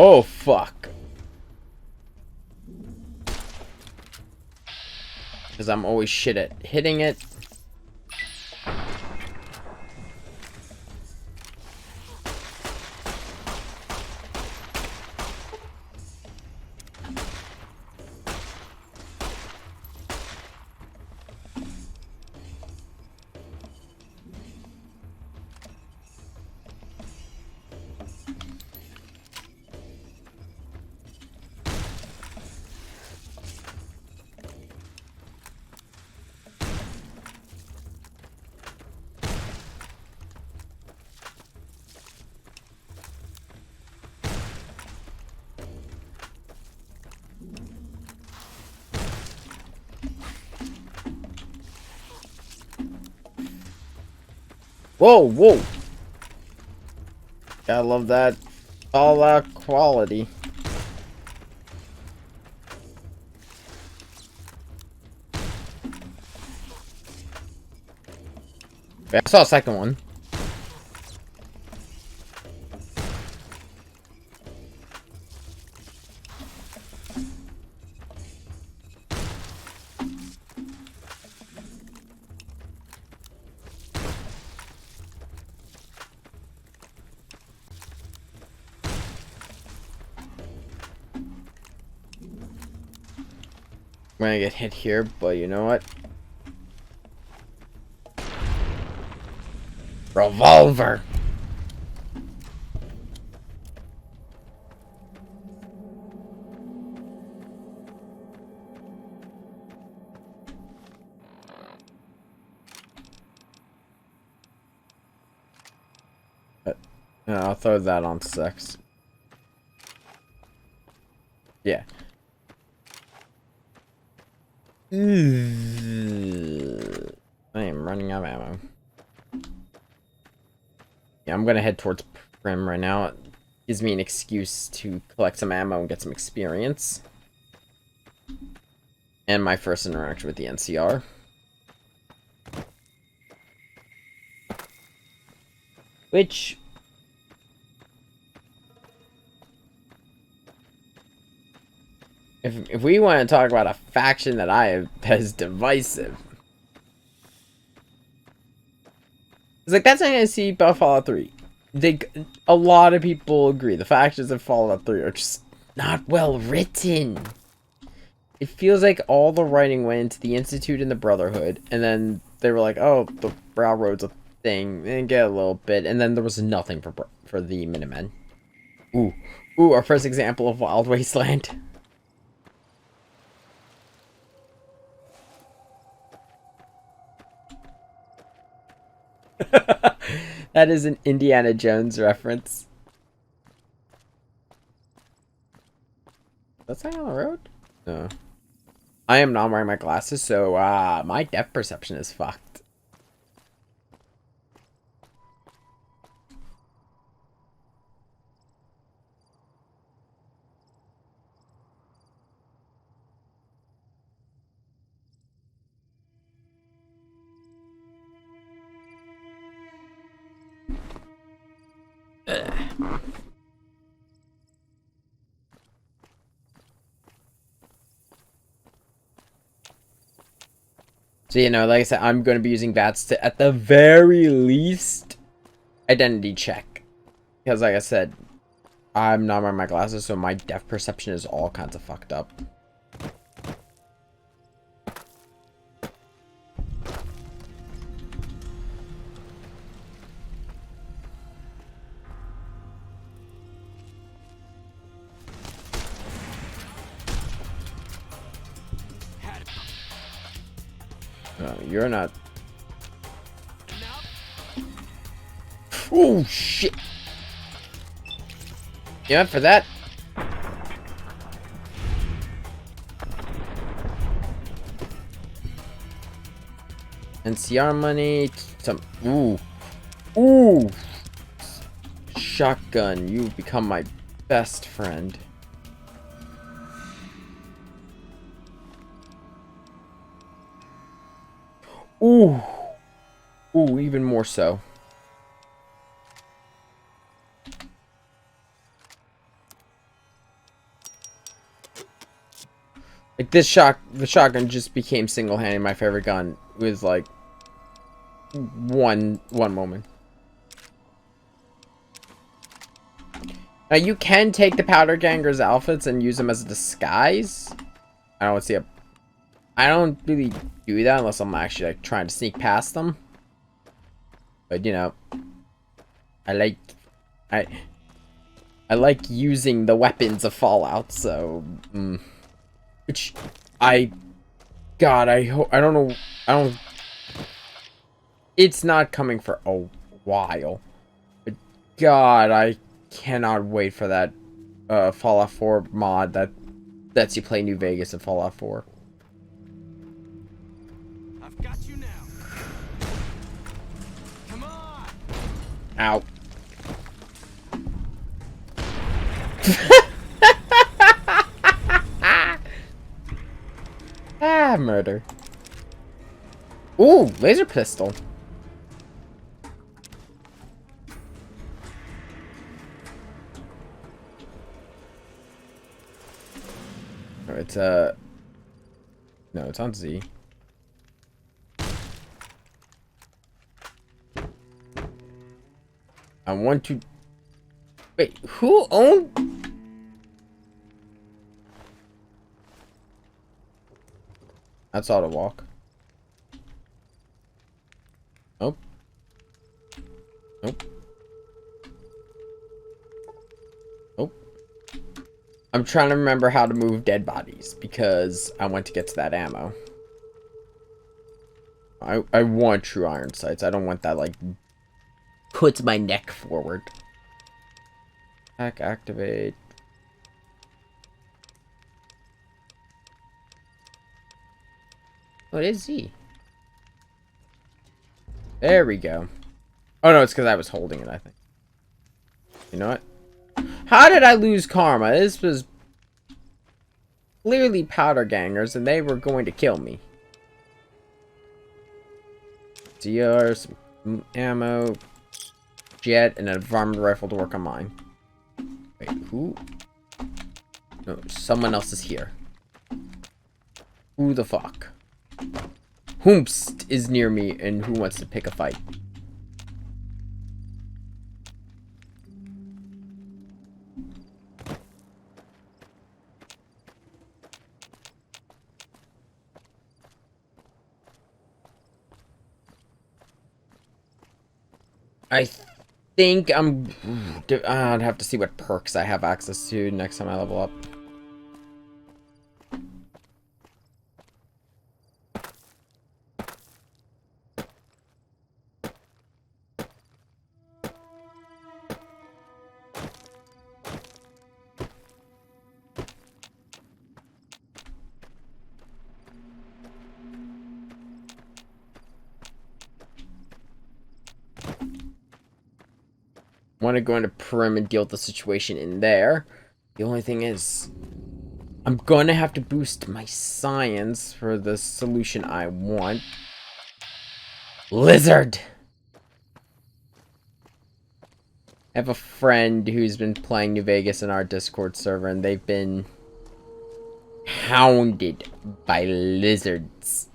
A: Oh, fuck. Because I'm always shit at hitting it. Whoa, whoa. Gotta love that Fallout quality. I saw a second one. I'm gonna get hit here, but you know what? Revolver. I'll throw that on 6. Yeah. I am running out of ammo. Yeah, I'm gonna head towards Prim right now. It gives me an excuse to collect some ammo and get some experience. And my first interaction with the NCR. Which... If we want to talk about a faction that that is divisive, it's like that's not gonna see about Fallout 3. A lot of people agree the factions of Fallout 3 are just not well written. It feels like all the writing went into the Institute and the Brotherhood, and then they were like, "Oh, the Railroad's a thing," and get a little bit, and then there was nothing for the Minutemen. Ooh, our first example of Wild Wasteland. That is an Indiana Jones reference. That's not on the road? No. I am not wearing my glasses, so my depth perception is fucked. So, you know, like I said, I'm going to be using VATS to, at the very least, identity check. Because, like I said, I'm not wearing my glasses, so my depth perception is all kinds of fucked up. No, you're not. Oh, shit. Yeah, for that. NCR money. Some. Ooh. Shotgun. You've become my best friend. Ooh, even more so. Like the shotgun just became single-handed my favorite gun with like one moment. Now you can take the powder gangers' outfits and use them as a disguise. I don't really do that unless I'm actually like trying to sneak past them. But you know, I like using the weapons of Fallout, so which I don't know. It's not coming for a while. But God, I cannot wait for that Fallout 4 mod that lets you play New Vegas in Fallout 4.
J: I've got you now. Come on.
A: Ow. Ah, murder. Ooh, laser pistol. Oh, it's no, it's on Z. I want to. Wait, who owned? That's auto walk. Nope. Nope. Nope. I'm trying to remember how to move dead bodies because I want to get to that ammo. I want true iron sights. I don't want that, like, puts my neck forward. Attack, activate. What is Z? There we go. Oh no, it's because I was holding it, I think. You know what? How did I lose karma? This was clearly powder gangers and they were going to kill me. CR, some ammo, jet, and a varmint rifle to work on mine. Wait, who? No, someone else is here. Who the fuck? Whomst is near me and who wants to pick a fight? I think I'd have to see what perks I have access to next time I level up. Want to go into Prim and deal with the situation in there. The only thing is, I'm going to have to boost my science for the solution I want. Lizard! I have a friend who's been playing New Vegas in our Discord server, and they've been hounded by lizards.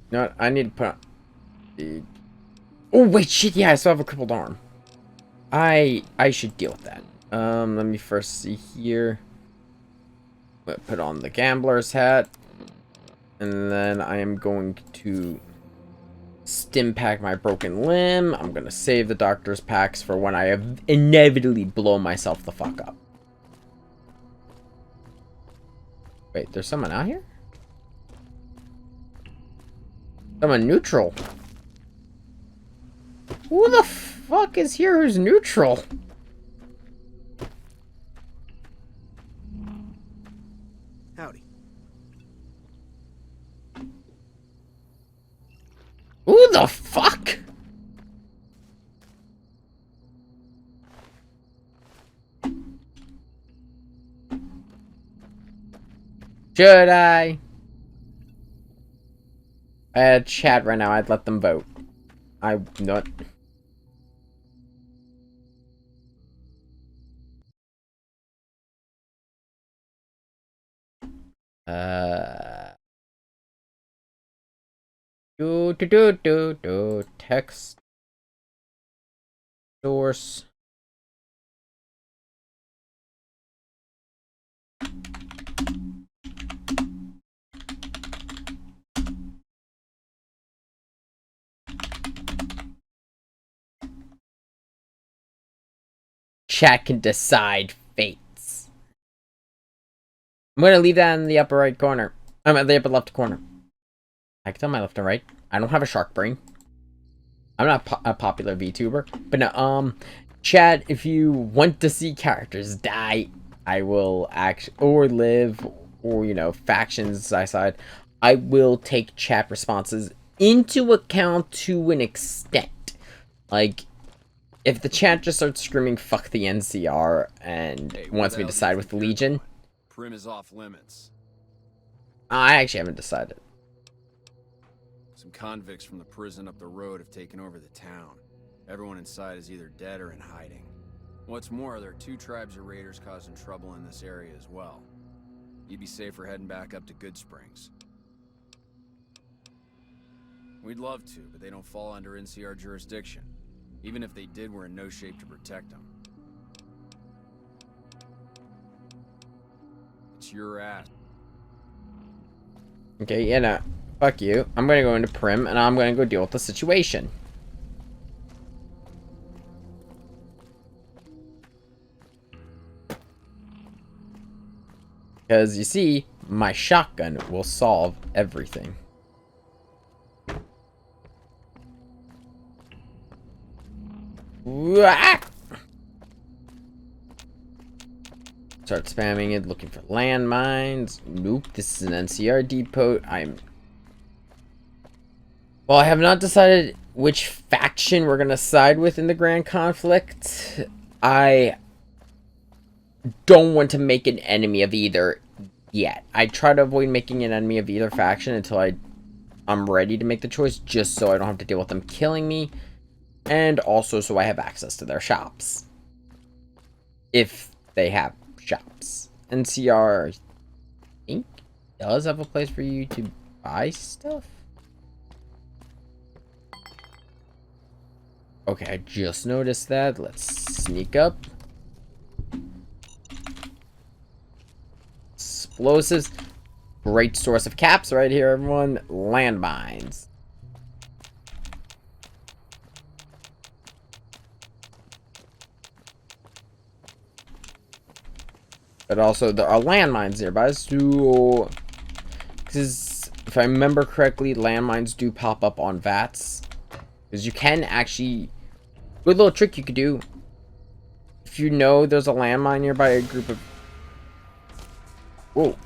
A: You know what? I need to put on... Oh, wait, shit, yeah, I still have a crippled arm. I should deal with that. Let me first see here. Put on the gambler's hat. And then I am going to stim pack my broken limb. I'm going to save the doctor's packs for when I inevitably blow myself the fuck up. Wait, there's someone out here? Someone neutral. Who the fuck is here who's neutral?
K: Howdy.
A: Who the fuck? Should I? I had a chat right now. I'd let them vote. I'm not. Text source. Chat can decide fates. I'm gonna leave that in the upper right corner. I'm at the upper left corner. I can tell my left and right. I don't have a shark brain. I'm not a popular VTuber. But no, Chad, if you want to see characters die, I will or live, or, you know, factions side, I will take chat responses into account to an extent. Like, if the chat just starts screaming "fuck the NCR" and wants me to side with the Legion,
D: Prim is off limits.
A: I actually haven't decided.
D: Some convicts from the prison up the road have taken over the town. Everyone inside is either dead or in hiding. What's more, there are 2 tribes of raiders causing trouble in this area as well. You'd be safer heading back up to Good Springs. We'd love to, but they don't fall under NCR jurisdiction. Even if they did, we're in no shape to protect them. It's your ass.
A: Okay, yeah, no. Fuck you. I'm gonna go into Prim, and I'm gonna go deal with the situation. Because, you see, my shotgun will solve everything. Start spamming it, looking for landmines. Nope, this is an NCR depot. Well, I have not decided which faction we're gonna side with in the grand conflict. I don't want to make an enemy of either yet. I try to avoid making an enemy of either faction until I'm ready to make the choice, just so I don't have to deal with them killing me, and also so I have access to their shops. If they have shops. NCR, I think, does have a place for you to buy stuff. Okay, I just noticed that. Let's sneak up. Explosives. Great source of caps right here, everyone. Landmines. But also, there are landmines nearby, so... Because, if I remember correctly, landmines do pop up on VATS. Because you can actually... Good little trick you could do. If you know there's a landmine nearby a group of... Whoa.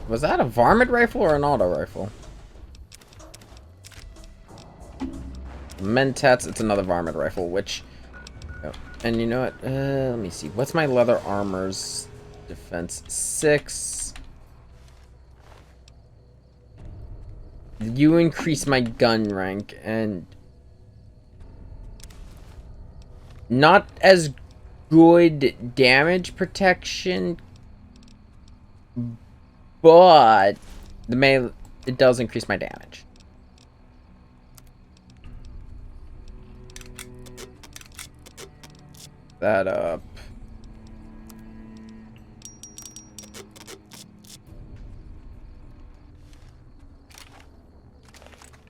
A: Was that a varmint rifle or an auto rifle? Mentats, it's another varmint rifle, which... Oh, and you know what? Let me see. What's my leather armor's defense? 6. You increase my gun rank, and... Not as good damage protection, but it does increase my damage. That up.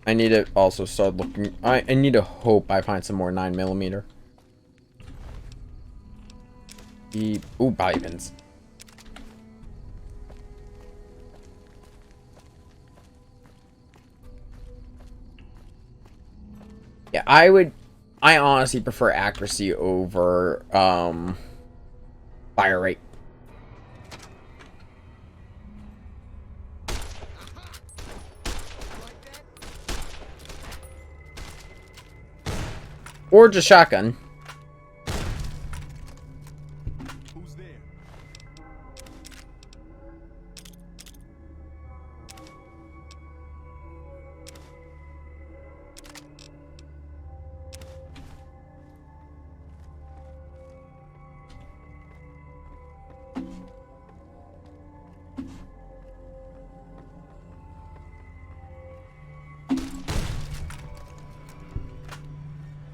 A: I need to also start looking. I need to hope I find some more 9mm. Ooh, bobby pins. Yeah, I honestly prefer accuracy over fire rate. Or just shotgun.
C: Who's there?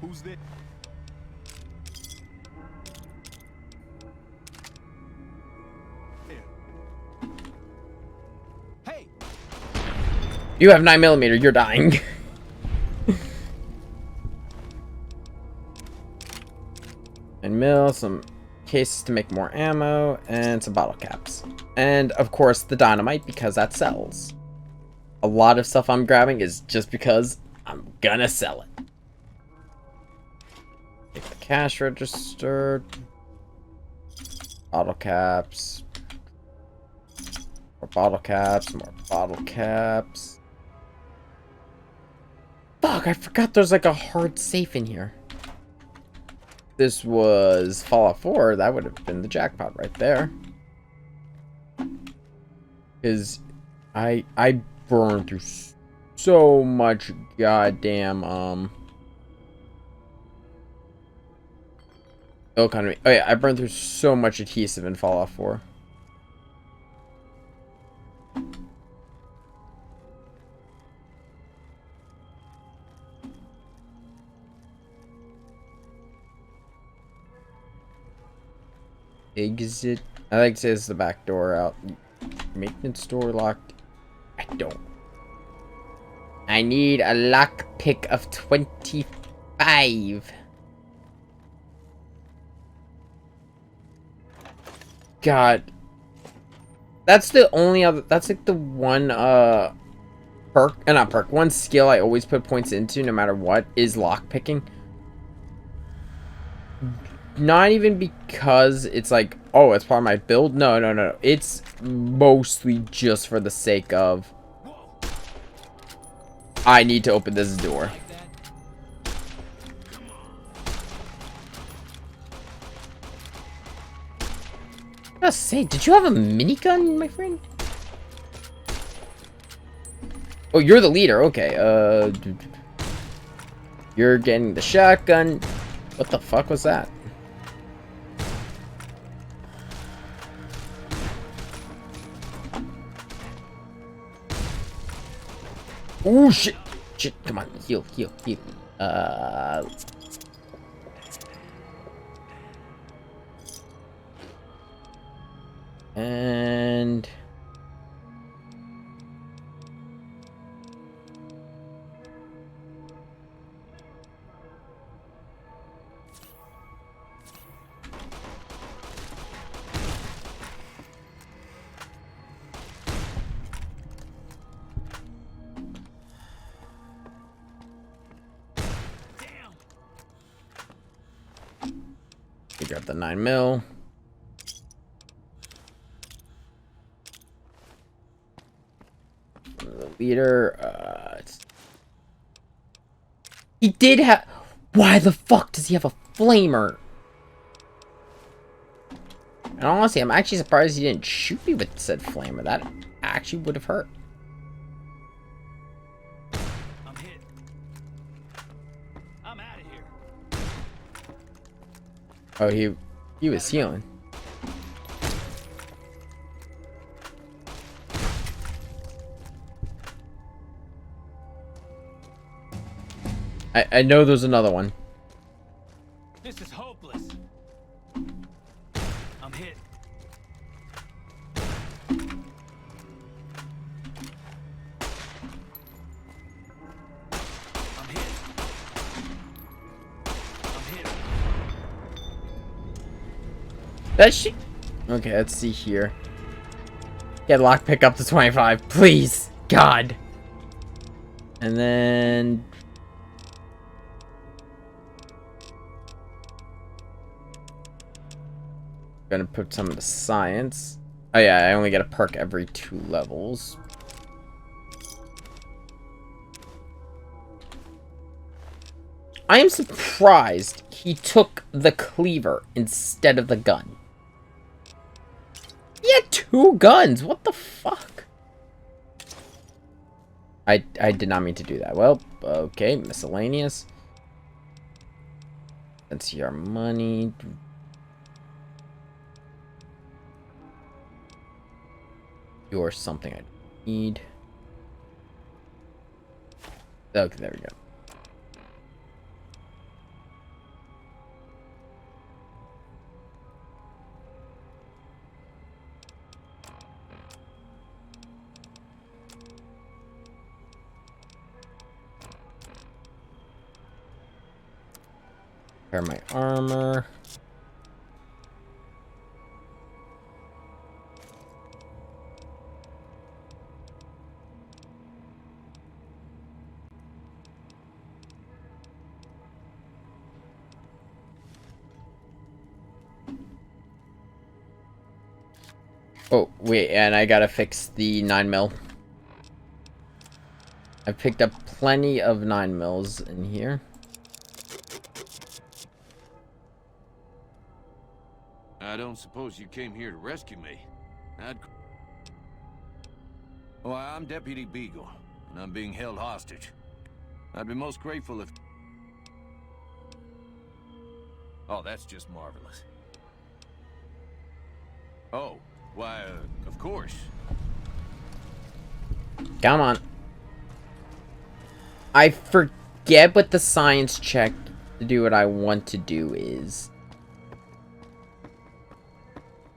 C: Who's there?
A: You have 9mm, you're dying. And some cases to make more ammo, and some bottle caps. And, of course, the dynamite, because that sells. A lot of stuff I'm grabbing is just because I'm gonna sell it. Take the cash register. Bottle caps. More bottle caps, more bottle caps. Fuck, I forgot there's like a hard safe in here. This was Fallout 4, that would have been the jackpot right there. Because I burned through so much goddamn economy. Oh yeah, I burned through so much adhesive in Fallout 4. Exit. I like to say this is the back door out. Maintenance door locked. I don't. I need a lockpick of 25. God. That's the only other, that's like the one perk, not perk, one skill I always put points into no matter what is lockpicking. Not even because it's like, oh, it's part of my build. No. It's mostly just for the sake of I need to open this door. I gotta say, did you have a minigun, my friend? Oh, you're the leader. Okay. You're getting the shotgun. What the fuck was that? Oh shit! Shit! Come on, heal. And you grab the 9mm. The leader, he did have. Why the fuck does he have a flamer? And honestly, I'm actually surprised he didn't shoot me with said flamer. That actually would have hurt.
F: I'm hit. I'm out of here.
A: Oh, he was healing. I know there's another one.
F: This is hopeless. I'm hit. I'm hit. I'm hit.
A: That shit. Okay, let's see here. Get lockpick up to 25, please. God. And then gonna put some of the science. Oh yeah, I only get a perk every 2 levels. I am surprised he took the cleaver instead of the gun. He had 2 guns. What the fuck? I did not mean to do that. Well, okay, miscellaneous. Let's see our money. You're something I need. Okay, there we go. Repair my armor. Oh, wait, and I gotta fix the 9mm. I picked up plenty of 9mm in here.
L: I don't suppose you came here to rescue me. Well, I'm Deputy Beagle, and I'm being held hostage. I'd be most grateful if... Oh, that's just marvelous. Oh, why, of course.
A: Come on. I forget what the science check to do what I want to do is.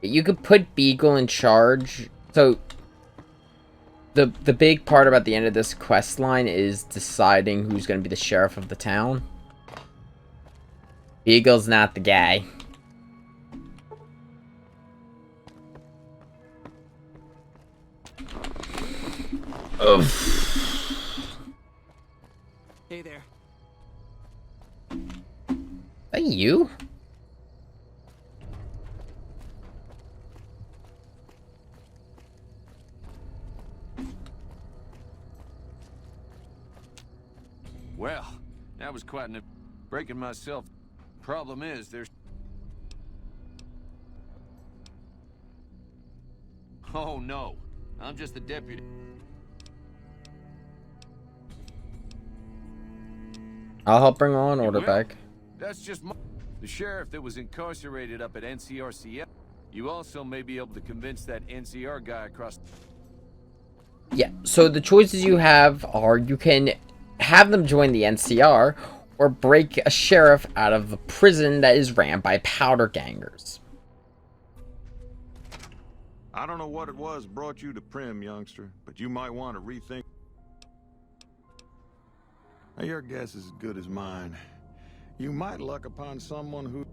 A: You could put Beagle in charge. So the big part about the end of this quest line is deciding who's going to be the sheriff of the town. Beagle's not the guy. Ugh.
J: Hey there.
A: Are you?
L: Well, that was quite an... breaking myself. Problem is, there's... Oh, no. I'm just the deputy.
A: I'll help bring law and order
L: will?
A: back.
L: That's just the sheriff that was incarcerated up at NCRCF. You also may be able to convince that NCR guy across...
A: Yeah, so the choices you have are you can have them join the NCR or break a sheriff out of the prison that is ran by powder gangers.
C: I don't know what it was brought you to Prim, youngster, but you might want to rethink. Now, your guess is as good as mine. You might luck upon someone who...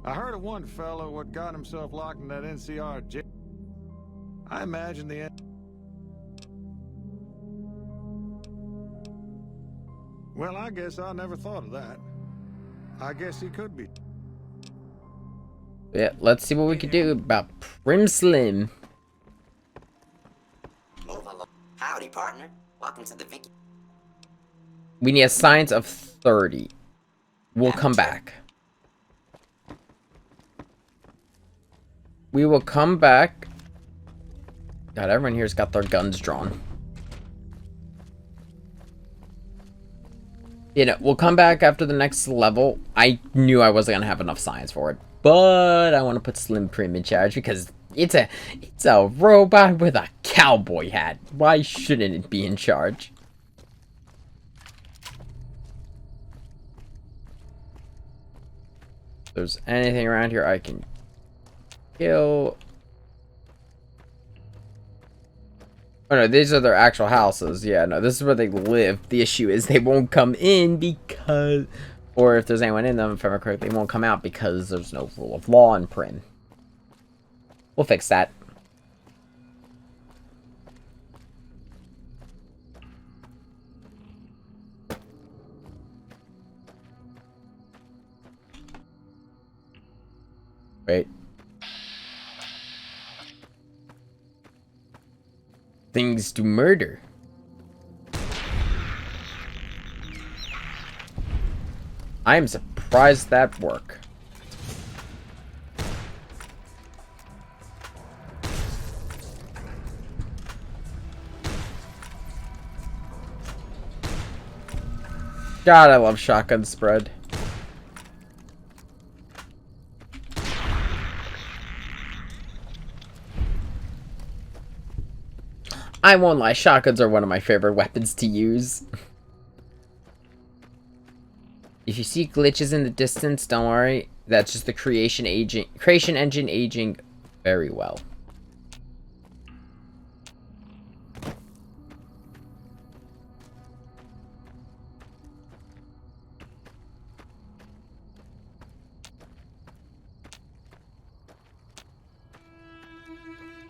C: I heard of one fellow what got himself locked in that NCR jail. I imagine the... Well, I guess I never thought of that. I guess he could be.
A: Yeah, let's see what we can do about Prim Slim.
M: Howdy, partner. Welcome to the Vicky.
A: We need a science of 30. We'll come back. We will come back. God, everyone here's got their guns drawn. You know, we'll come back after the next level. I knew I wasn't gonna have enough science for it, but I want to put Slim Prim in charge because it's a robot with a cowboy hat. Why shouldn't it be in charge? If there's anything around here I can kill. Oh no, these are their actual houses. Yeah, no, this is where they live. The issue is they won't come in because... Or if there's anyone in them, if I remember correctly, they won't come out because there's no rule of law in Prim. We'll fix that. Wait. Things to murder. I am surprised that worked. God, I love shotgun spread. I won't lie, shotguns are one of my favorite weapons to use. If you see glitches in the distance, don't worry. That's just the creation engine aging very well.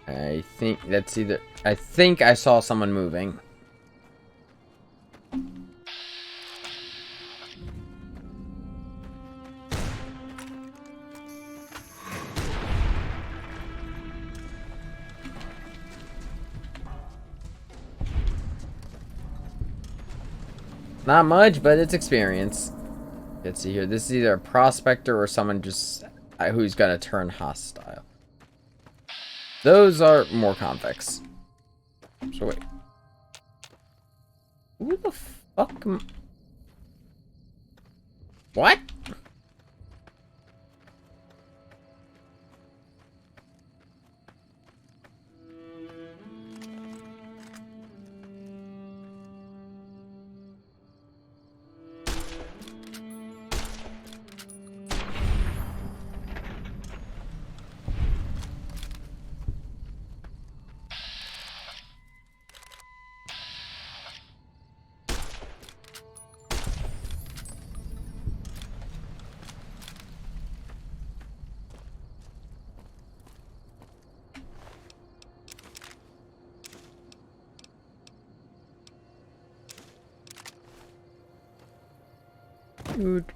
A: I think that's either... I think I saw someone moving. Not much, but it's experience. Let's see here. This is either a prospector or someone just who's gonna turn hostile. Those are more convicts. So wait. Who the fuck What?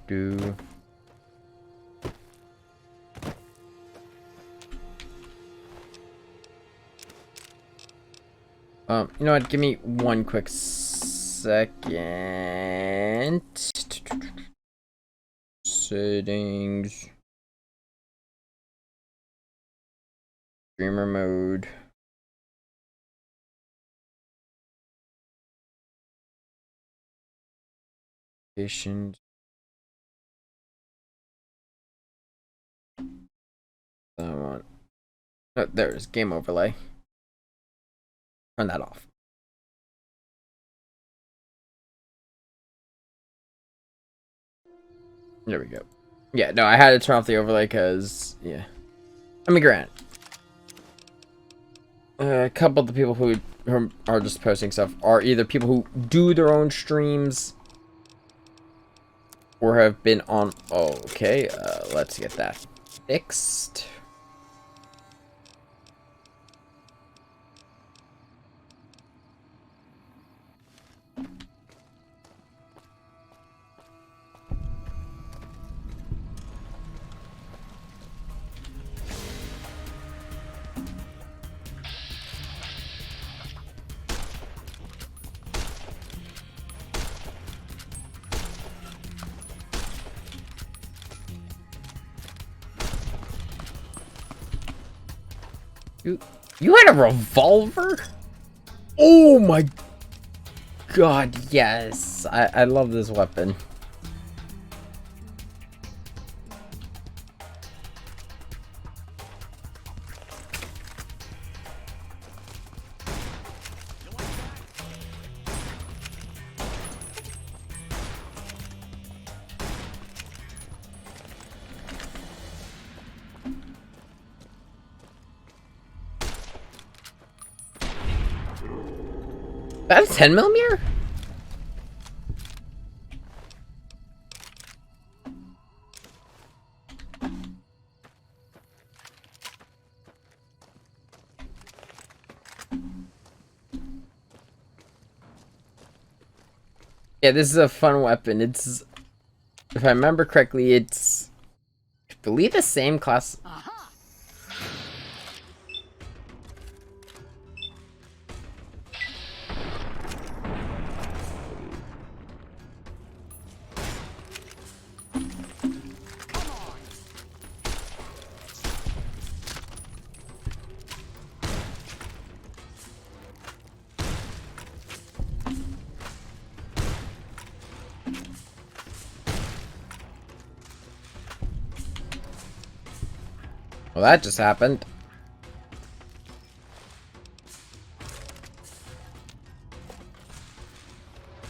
A: Do. You know what? Give me one quick second. Settings. Streamer mode. Patient. Oh, there's game overlay. Turn that off. There we go. Yeah, no, I had to turn off the overlay because, yeah. I mean, grant. A couple of the people who are just posting stuff are either people who do their own streams or have been on... Okay, let's get that fixed. You had a revolver? Oh my god, yes. I love this weapon. That's 10mm? Yeah, this is a fun weapon. It's, if I remember correctly, it's, I believe, the same class. Well, that just happened.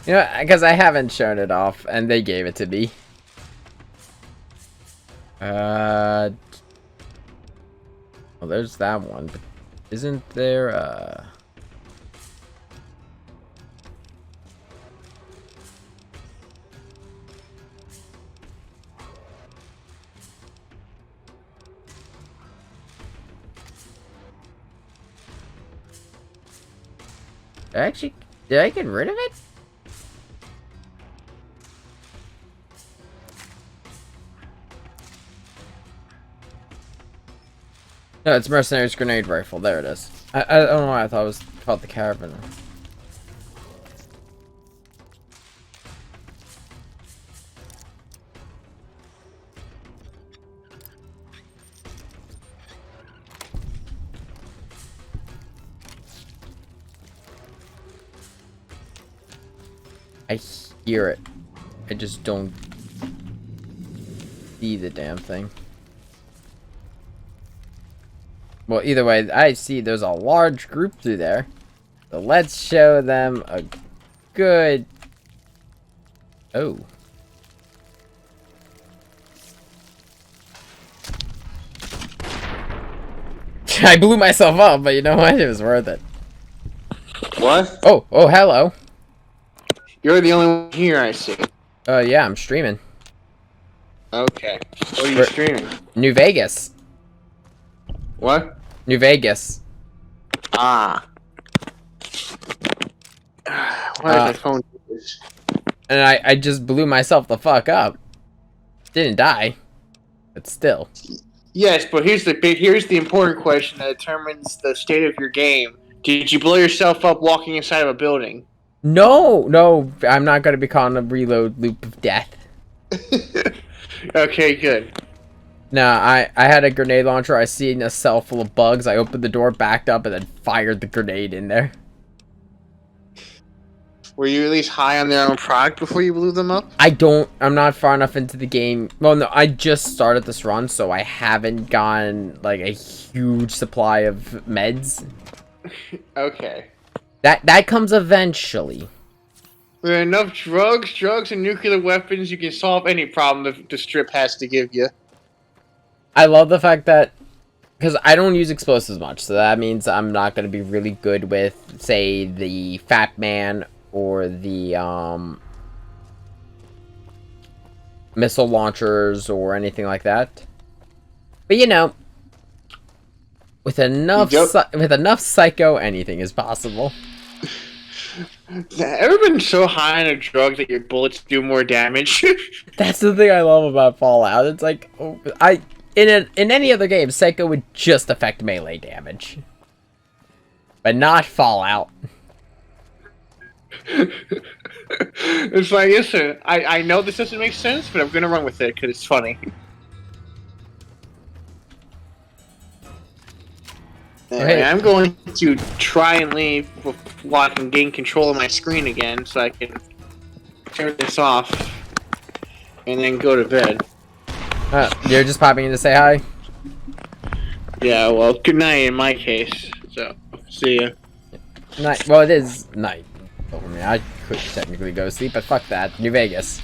A: You know, because I haven't shown it off, and they gave it to me. Well, there's that one, but isn't there, Did I get rid of it? No, it's Mercenary's grenade rifle. There it is. I don't know why I thought it was called the Caravan. I hear it. I just don't see the damn thing. Well, either way, I see there's a large group through there. So let's show them a good... Oh. I blew myself up, but you know what? It was worth it.
N: What?
A: Oh, hello.
N: You're the only one here, I see.
A: Yeah, I'm streaming.
N: Okay. What are you streaming?
A: New Vegas.
N: What?
A: New Vegas.
N: Ah. Why is my phone do this?
A: And I just blew myself the fuck up. Didn't die. But still.
N: Yes, but here's the important question that determines the state of your game. Did you blow yourself up walking inside of a building?
A: No, I'm not gonna be caught in a reload loop of death.
N: Okay, good.
A: Nah, I had a grenade launcher. I seen a cell full of bugs. I opened the door, backed up, and then fired the grenade in there.
N: Were you at least high on their own product before you blew them up?
A: I'm not far enough into the game. Well, no, I just started this run, so I haven't gotten, like, a huge supply of meds.
N: Okay.
A: That comes eventually.
N: With enough drugs, and nuclear weapons, you can solve any problem the strip has to give you.
A: I love the fact that, because I don't use explosives much, so that means I'm not going to be really good with, say, the Fat Man or the missile launchers or anything like that. But you know, with enough psycho, anything is possible.
N: Ever been so high on a drug that your bullets do more damage?
A: That's the thing I love about Fallout. It's like, in any other game, Psycho would just affect melee damage, but not Fallout.
N: It's like, listen, I know this doesn't make sense, but I'm gonna run with it because it's funny. Anyway, I'm going to try and leave before I can gain control of my screen again, so I can turn this off and then go to bed.
A: You're just popping in to say hi?
N: Yeah, well, good night in my case. So, see ya.
A: Night. Well, it is night. I mean, I could technically go to sleep, but fuck that. New Vegas.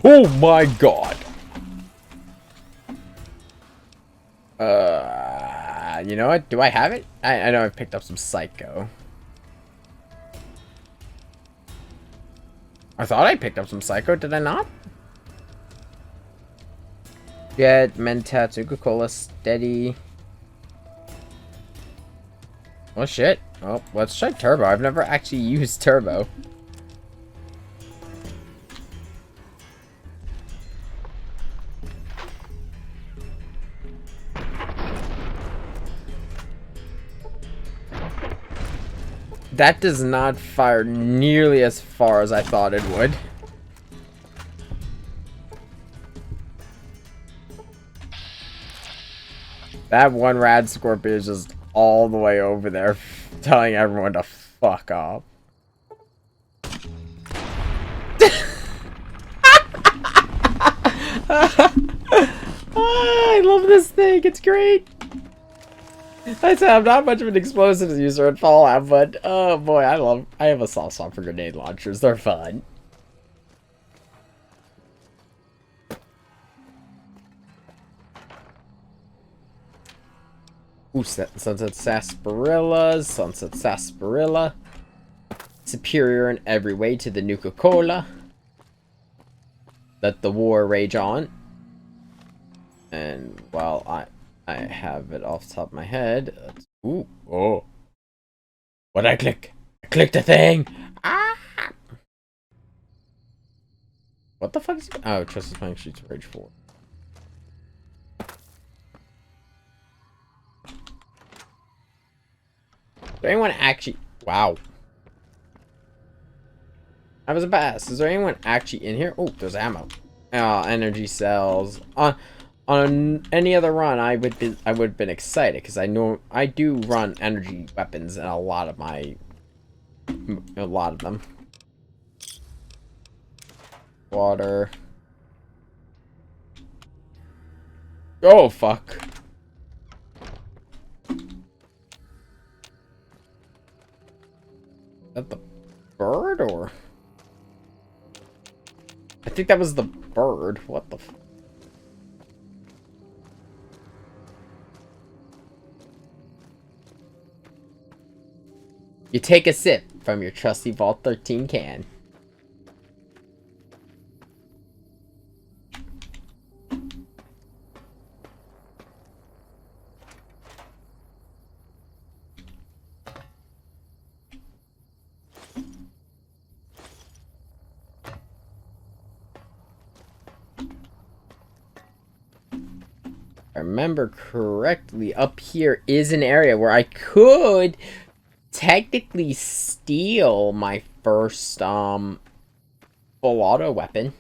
A: Oh my god. You know what? Do I have it? I know I picked up some Psycho. I thought I picked up some Psycho, did I not? Get Mentat, Coca-Cola, Steady. Oh shit. Oh, let's try Turbo. I've never actually used Turbo. That does not fire nearly as far as I thought it would. That one rad scorpion is just all the way over there telling everyone to fuck off. I love this thing. It's great. I said I'm not much of an explosives user in Fallout, but oh boy, I have a soft spot for grenade launchers. They're fun. Ooh, Sunset Sarsaparilla, Sunset Sarsaparilla. Superior in every way to the Nuka-Cola. Let the war rage on. And while I have it off the top of my head. Ooh, oh. What'd I click? I clicked a thing! Ah! What the fuck is it? Oh, Trust is playing Streets of Rage 4. Is there anyone actually... Wow. I was a bass. Is there anyone actually in here? Oh, there's ammo. Energy cells. On any other run, I would have been excited because I know I do run energy weapons in a lot of them. Water. Oh fuck. Is that the bird or? I think that was the bird. What the? You take a sip from your trusty Vault 13 can. I remember correctly, up here is an area where I could technically steal my first full auto weapon.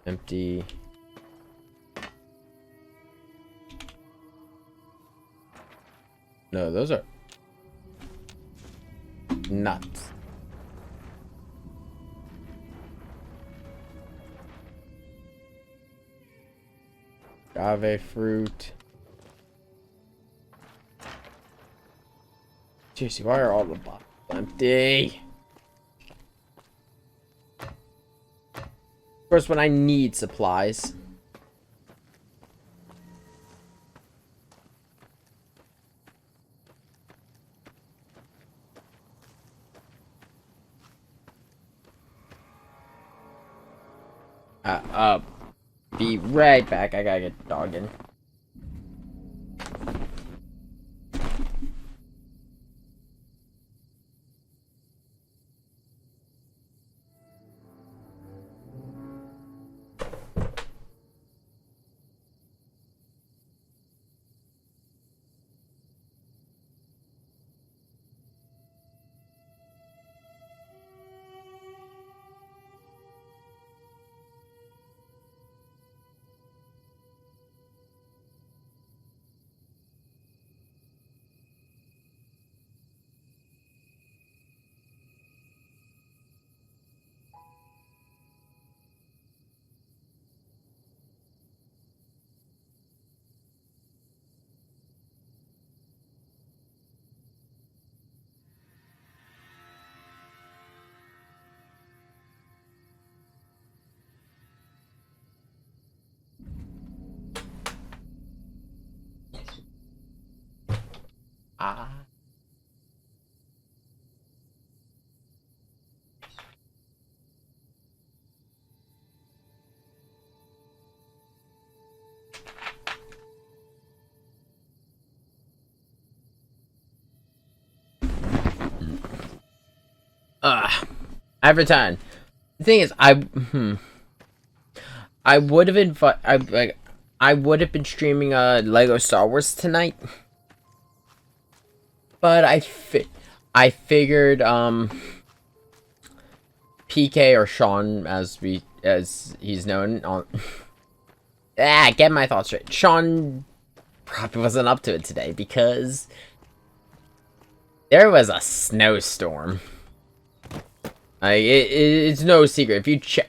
A: Empty. No, those are nuts. Agave fruit. Seriously, why are all the bottles empty? Of course, when I need supplies. Be right back. I gotta get the dog in. Ah. Every time. The thing is, I would have I would have been streaming Lego Star Wars tonight, but I figured PK or Sean as he's known on get my thoughts straight. Sean probably wasn't up to it today because there was a snowstorm. It's no secret because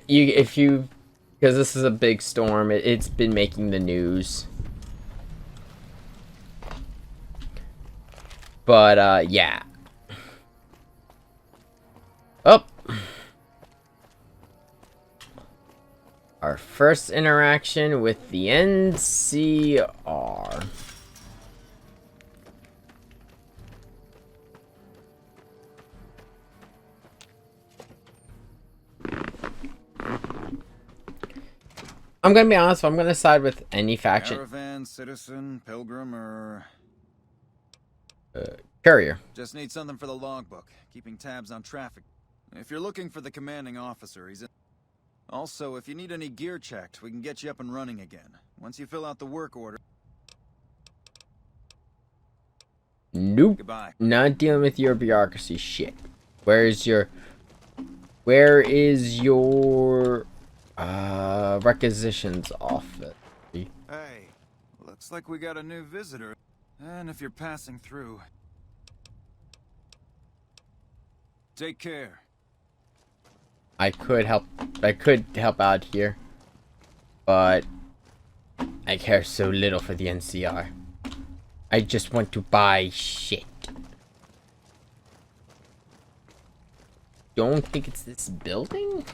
A: this is a big storm. It's been making the news. But yeah. Oh. Our first interaction with the NCR. I'm gonna be honest, I'm gonna side with any faction.
C: Caravan, citizen, pilgrim, or...
A: Courier.
C: Just need something for the logbook, keeping tabs on traffic. If you're looking for the commanding officer, he's in... Also, if you need any gear checked, we can get you up and running again. Once you fill out the work order...
A: Nope.
C: Goodbye.
A: Not dealing with your bureaucracy shit. Where is your requisitions office?
C: Hey, looks like we got a new visitor. And if you're passing through... Take care.
A: I could help out here, but I care so little for the NCR. I just want to buy shit. Don't think it's this building?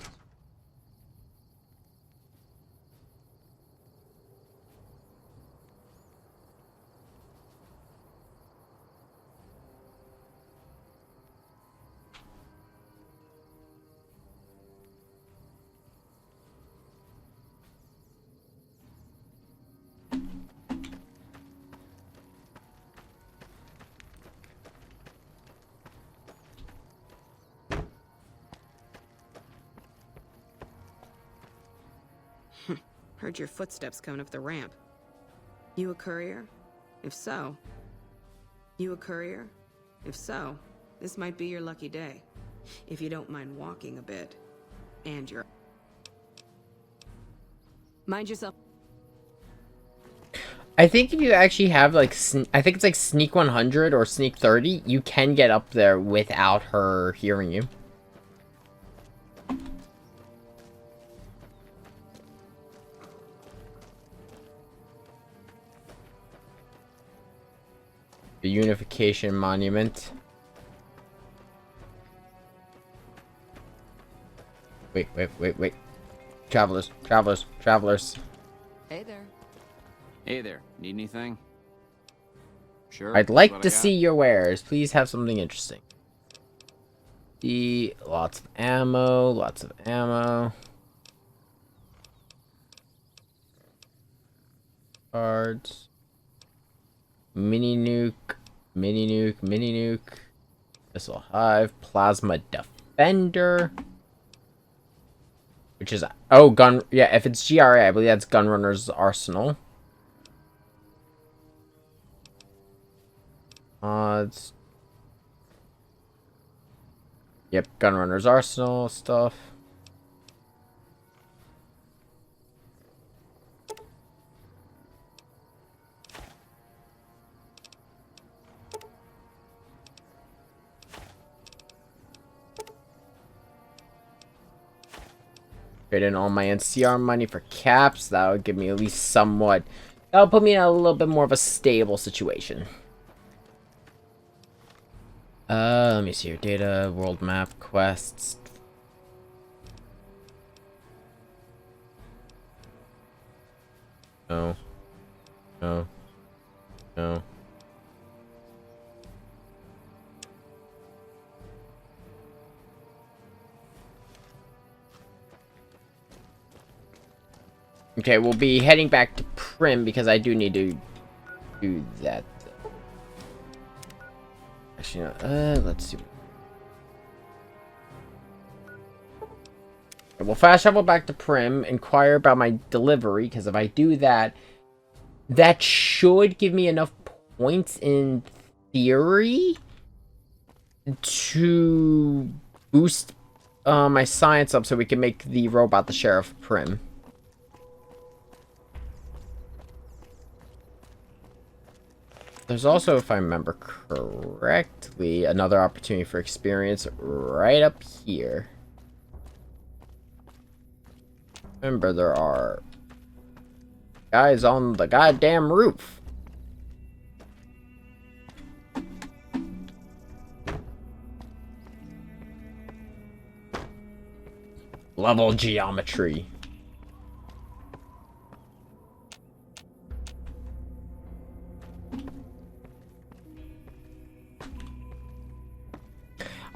O: Heard your footsteps coming up the ramp. You a courier? If so... You a courier? If so, this might be your lucky day. If you don't mind walking a bit. And you're... Mind yourself.
A: I think if you actually have like, I think it's like sneak 100 or sneak 30, you can get up there without her hearing you. The Unification Monument. Wait. Travelers.
I: Hey there.
D: Hey there. Need anything? Sure.
A: I'd like to see your wares. Please have something interesting. Lots of ammo. Cards. Mini nuke. Missile hive. Plasma defender. Which is, oh, gun, yeah, if it's GRA, I believe that's Gunrunner's Arsenal. Mods. Yep, Gunrunner's Arsenal stuff. Trade in all my NCR money for caps. That would give me at least somewhat. That would put me in a little bit more of a stable situation. Let me see your data, world map, quests. No. Okay, we'll be heading back to Prim because I do need to do that. Actually, no, let's see. We'll fast travel back to Prim, inquire about my delivery, because if I do that, that should give me enough points in theory to boost my science up so we can make the robot the Sheriff of Prim. There's also, if I remember correctly, another opportunity for experience right up here. Remember, there are guys on the goddamn roof. Level geometry.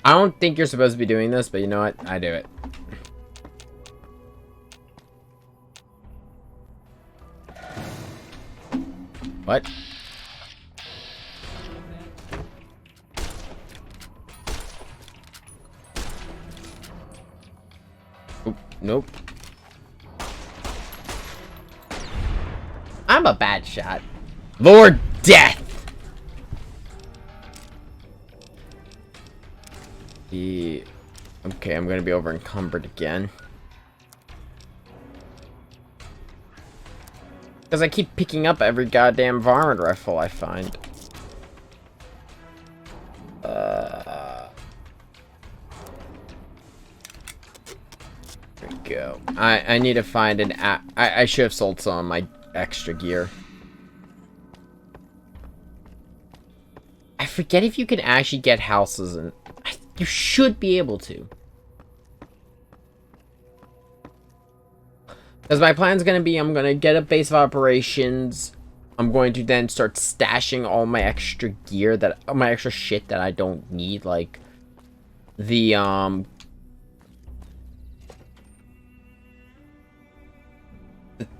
A: I don't think you're supposed to be doing this, but you know what? I do it. What? Oop, nope. I'm a bad shot. Lord Death! Okay, I'm gonna be over encumbered again. Because I keep picking up every goddamn varmint rifle I find. There we go. I need to find an I should have sold some of my extra gear. I forget if you can actually get houses, and you should be able to. Because my plan's going to be, I'm going to get a base of operations. I'm going to then start stashing all my extra gear, my extra shit that I don't need, like the,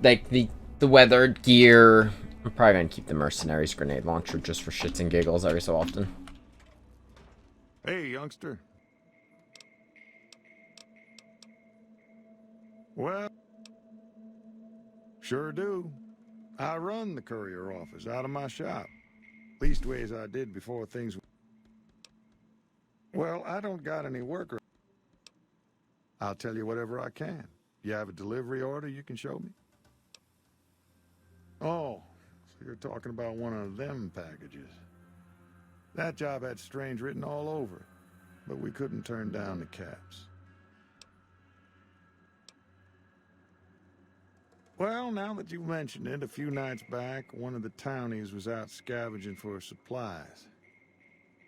A: the weathered gear. I'm probably going to keep the mercenaries grenade launcher just for shits and giggles every so often.
C: Hey, youngster. Well, sure do. I run the courier office out of my shop. Leastways I did before things... Well, I don't got any worker. I'll tell you whatever I can. You have a delivery order you can show me? Oh, so you're talking about one of them packages. That job had strange written all over it, but we couldn't turn down the caps. Well, now that you mention it, a few nights back, one of the townies was out scavenging for supplies.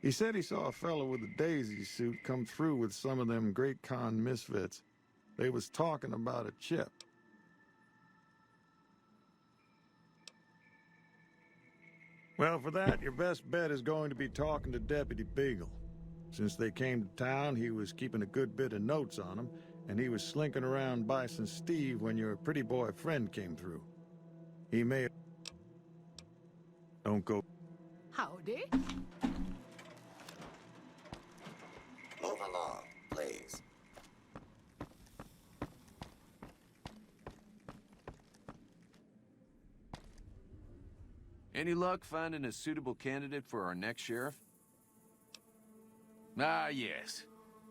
C: He said he saw a fellow with a daisy suit come through with some of them Great Khan misfits. They was talking about a chip. Well, for that, your best bet is going to be talking to Deputy Beagle. Since they came to town, he was keeping a good bit of notes on them, and he was slinking around Bison Steve when your pretty boy friend came through. He may have... Don't go...
M: Howdy. Move along, please.
L: Any luck finding a suitable candidate for our next sheriff? Ah, yes.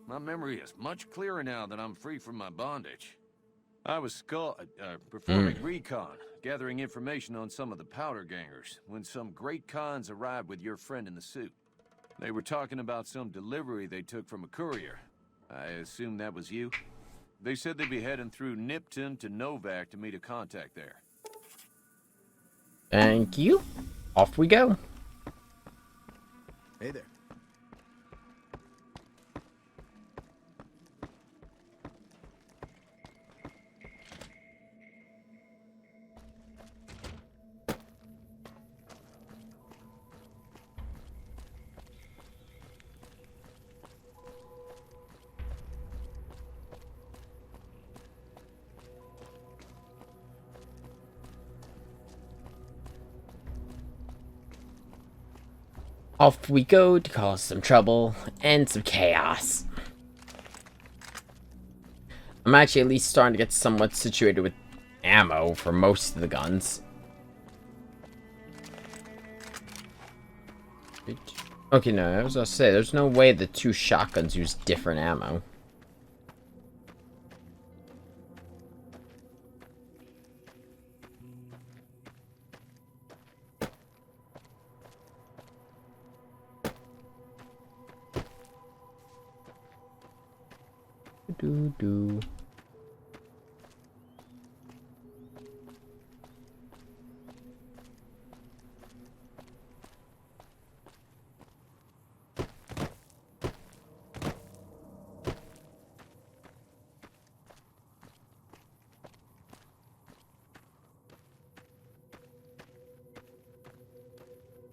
L: My memory is much clearer now that I'm free from my bondage. I was performing recon, gathering information on some of the powder gangers, when some great cons arrived with your friend in the suit. They were talking about some delivery they took from a courier. I assume that was you? They said they'd be heading through Nipton to Novak to meet a contact there.
A: Thank you. Off we go.
K: Hey there.
A: Off we go to cause some trouble and some chaos. I'm actually at least starting to get somewhat situated with ammo for most of the guns. Okay, no, I was gonna say, there's no way the two shotguns use different ammo. Do.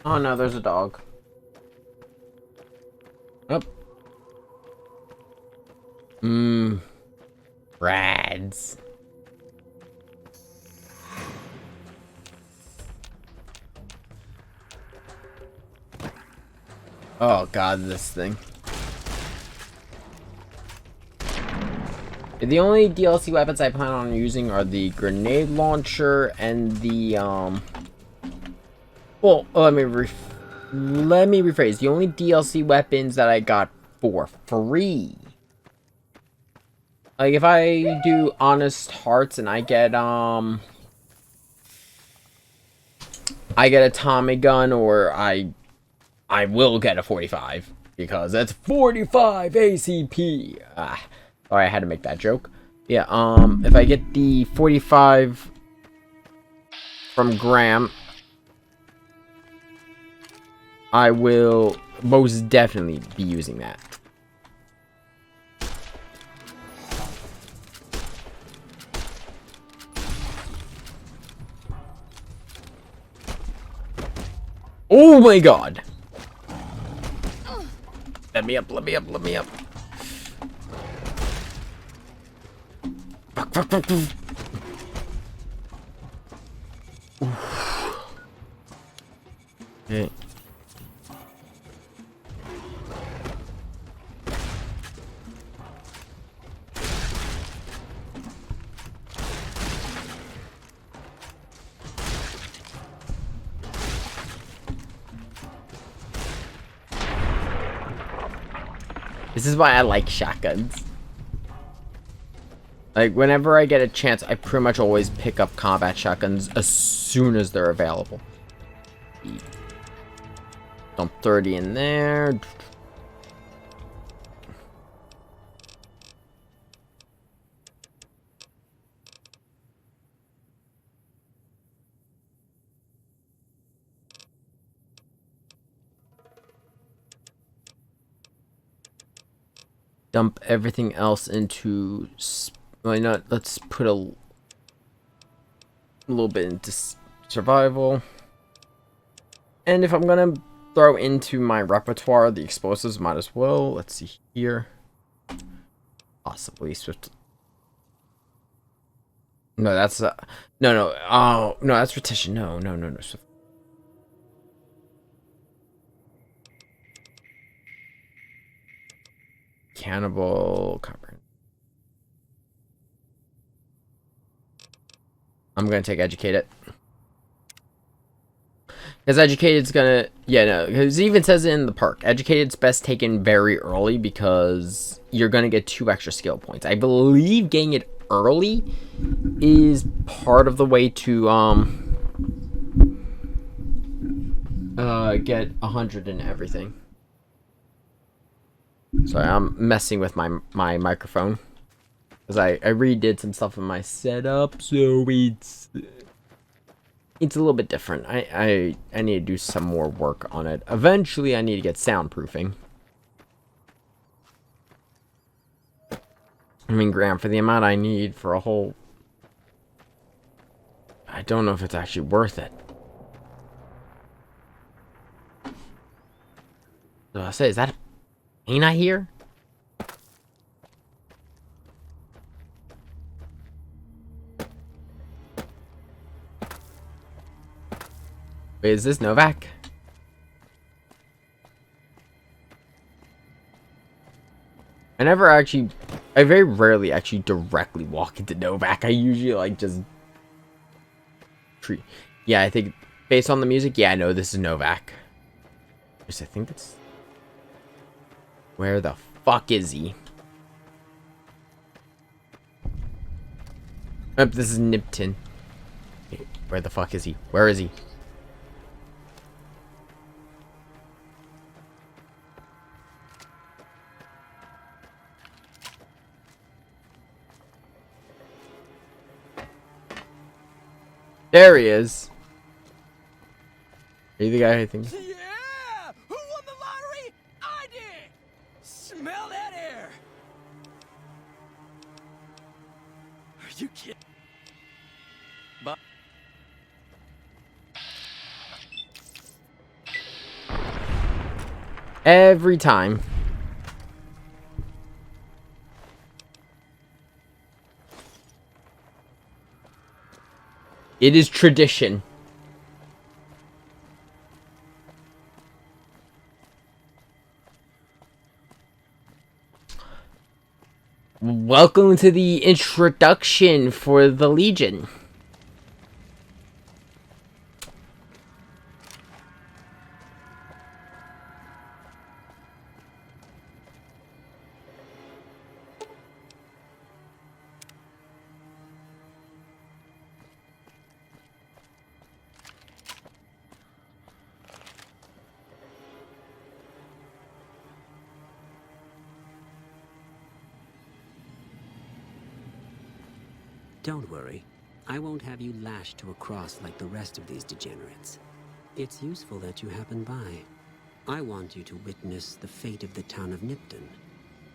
A: Oh no, there's a dog. Oh. Rads. Oh god, this thing. The only DLC weapons I plan on using are the grenade launcher and the well, let me rephrase. The only DLC weapons that I got for free. Like if I do Honest Hearts and I get a Tommy gun, or I will get a 45 because that's 45 ACP. Sorry, I had to make that joke. Yeah, if I get the 45 from Graham, I will most definitely be using that. Oh my god! Let me up, let me up, let me up. Fuck, fuck, fuck, fuck. Okay. This is why I like shotguns. Like, whenever I get a chance, I pretty much always pick up combat shotguns as soon as they're available. Dump 30 in there. Dump everything else into... Why not? Let's put a little bit into survival. And if I'm gonna throw into my repertoire the explosives, might as well. Let's see here. Possibly swift. No, that's no. Oh no, that's rotation. No. Swift. Cannibal copper. I'm gonna take Educated. Because Educated's gonna... Yeah, no. Because it even says it in the perk. Educated's best taken very early because you're gonna get 2 extra skill points. I believe getting it early is part of the way to get 100 and everything. Sorry, I'm messing with my microphone. Because I redid some stuff in my setup, so it's a little bit different. I need to do some more work on it. Eventually, I need to get soundproofing. I mean, Graham, for the amount I need for a whole... I don't know if it's actually worth it. So I say, is that... Ain't I here? Wait, is this Novak? I very rarely actually directly walk into Novak. I usually like just... Yeah, I think based on the music, yeah, I know this is Novak. I think it's... Where the fuck is he? Oh, this is Nipton. Where the fuck is he? Where is he? There he is. Are you the guy who thinks?
J: Yeah! Who won the lottery? I did! Smell that air! Are you kidding? But
A: Every time. It is tradition. Welcome to the introduction for the Legion.
P: Don't worry. I won't have you lashed to a cross like the rest of these degenerates. It's useful that you happen by. I want you to witness the fate of the town of Nipton,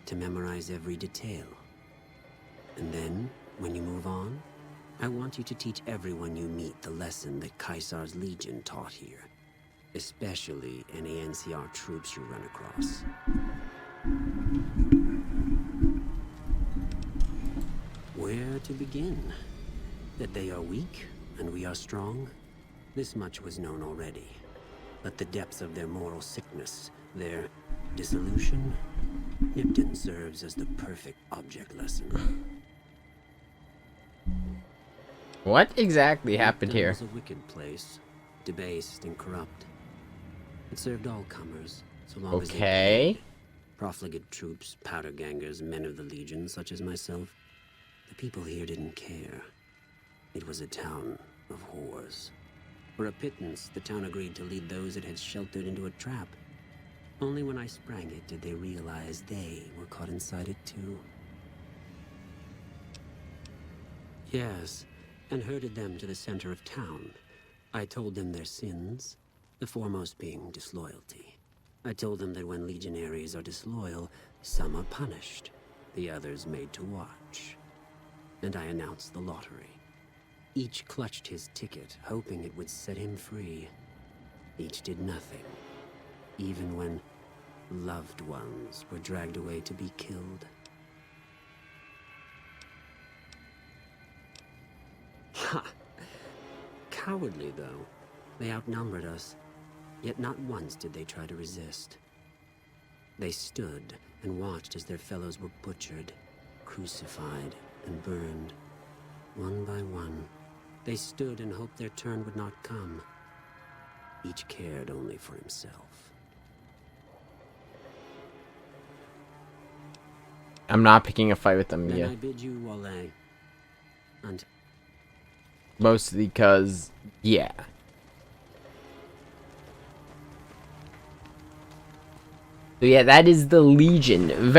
P: to memorize every detail. And then, when you move on, I want you to teach everyone you meet the lesson that Caesar's Legion taught here. Especially any NCR troops you run across. Where to begin? That they are weak, and we are strong? This much was known already. But the depths of their moral sickness, their dissolution, Nipton serves as the perfect object lesson.
A: What exactly happened here?
P: It was a wicked place, debased and corrupt. It served all comers, so long as they paid. Profligate troops, powder gangers, men of the Legion, such as myself. The people here didn't care. It was a town of whores. For a pittance, the town agreed to lead those it had sheltered into a trap. Only when I sprang it did they realize they were caught inside it too. Yes, and herded them to the center of town. I told them their sins, the foremost being disloyalty. I told them that when legionaries are disloyal, some are punished, the others made to watch. And I announced the lottery. Each clutched his ticket, hoping it would set him free. Each did nothing, even when loved ones were dragged away to be killed. Ha! Cowardly, though. They outnumbered us, yet not once did they try to resist. They stood and watched as their fellows were butchered, crucified, and burned. One by one, they stood and hoped their turn would not come. Each cared only for himself.
A: I'm not picking a fight with them
P: Then
A: yet.
P: I bid you Wale. And
A: Mostly because, yeah. So yeah, that is the Legion.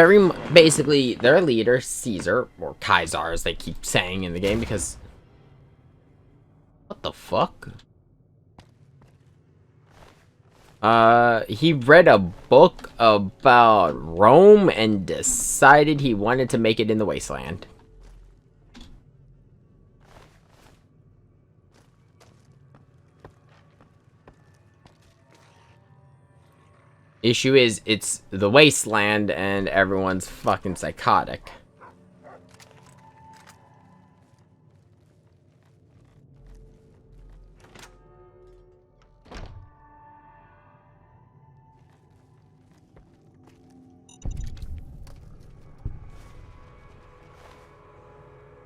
A: Basically, their leader, Caesar, or Caesar as they keep saying in the game, because... What the fuck? He read a book about Rome and decided he wanted to make it in the wasteland. Issue is, it's the wasteland and everyone's fucking psychotic.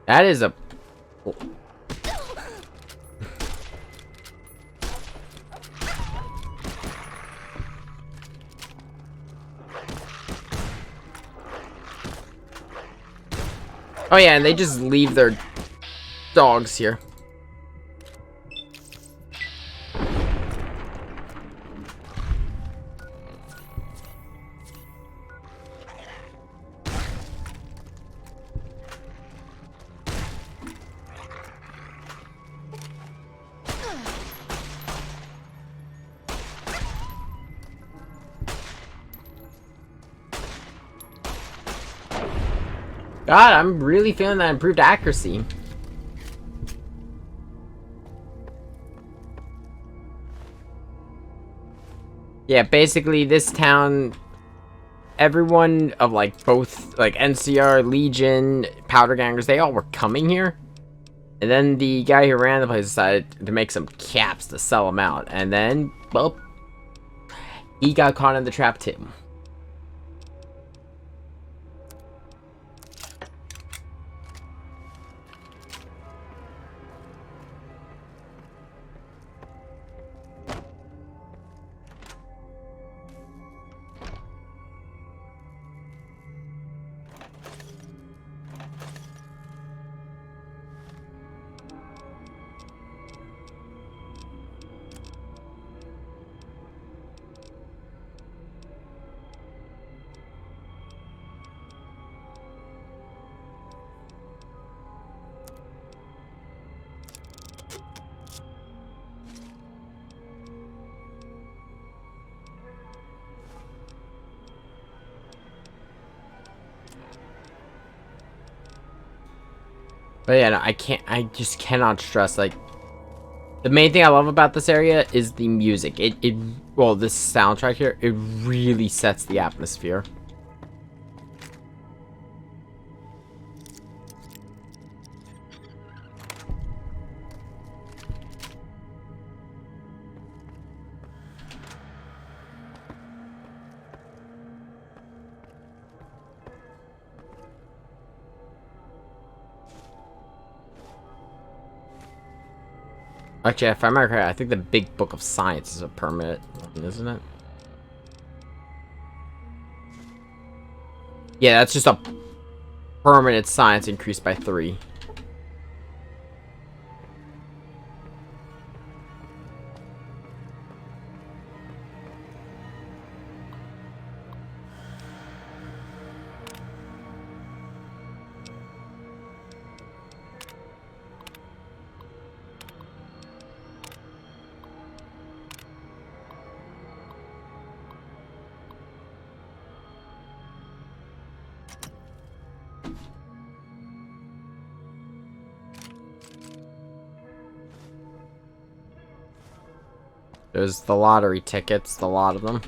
A: That is a... Oh yeah, and they just leave their dogs here. God, I'm really feeling that improved accuracy. Yeah, basically this town, everyone of like both like NCR, Legion, Powder Gangers, they all were coming here. And then the guy who ran the place decided to make some caps to sell them out. And then, well, he got caught in the trap too. But yeah, no, I just cannot stress, like, the main thing I love about this area is the music. Well, this soundtrack here, it really sets the atmosphere. Actually, if I remember correctly, I think the Big Book of Science is a permanent one, isn't it? Yeah, that's just a permanent science increased by 3. There's the lottery tickets, a lot of them.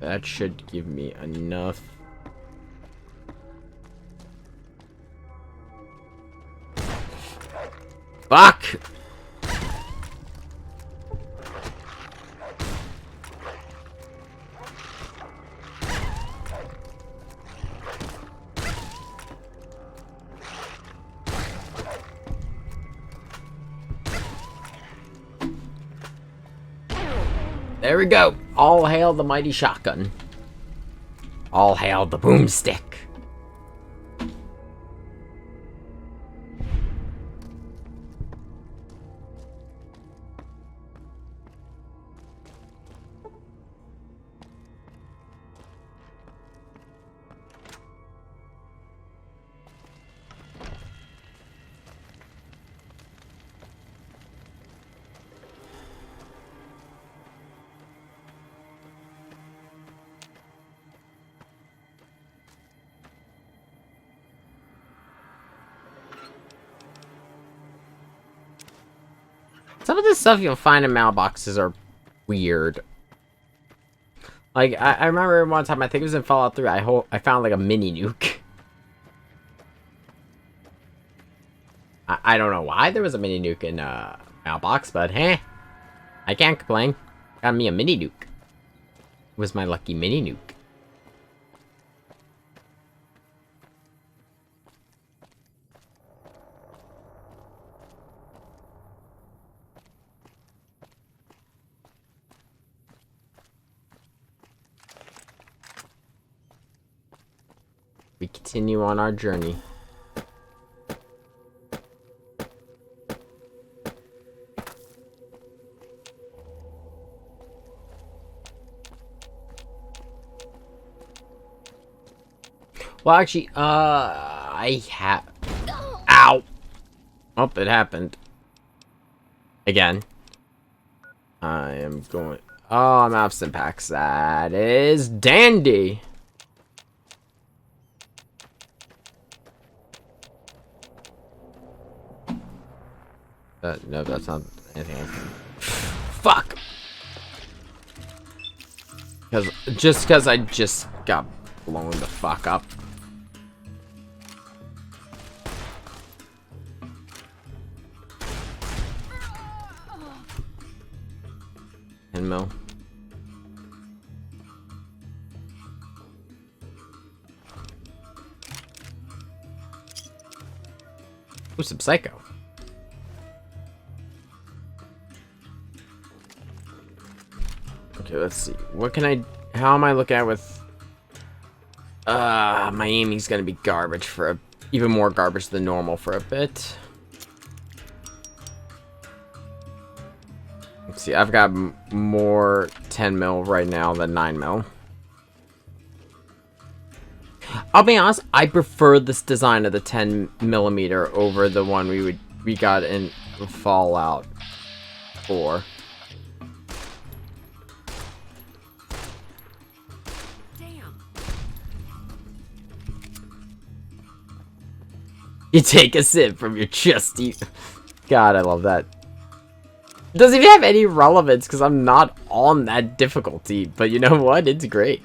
A: That should give me enough. Fuck! There we go. All hail the mighty shotgun. All hail the boomstick. Some of the stuff you'll find in mailboxes are weird. Like, I remember one time, I think it was in Fallout 3, I found like a mini nuke. I don't know why there was a mini nuke in a mailbox, but hey, I can't complain. Got me a mini nuke. It was my lucky mini nuke. We continue on our journey. Well, actually, I have... Ow! Oh, it happened. Again. I am going... Oh, I'm out of stim packs. That is dandy. No, that's not anything I can... Fuck! Because I just got blown the fuck up. And Mil. Ooh, some Psycho. Okay, let's see. What can I... How am I looking at with... my aiming's gonna be garbage for a... Even more garbage than normal for a bit. Let's see, I've got more 10 mil right now than 9 mil. I'll be honest, I prefer this design of the 10 millimeter over the one we got in Fallout 4. You take a sip from your chest. God, I love that. It doesn't even have any relevance because I'm not on that difficulty. But you know what? It's great.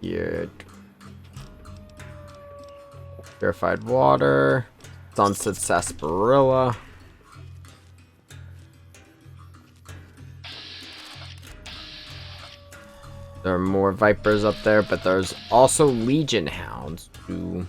A: Here. Purified water. Sunset sarsaparilla. There are more vipers up there, but there's also Legion hounds too.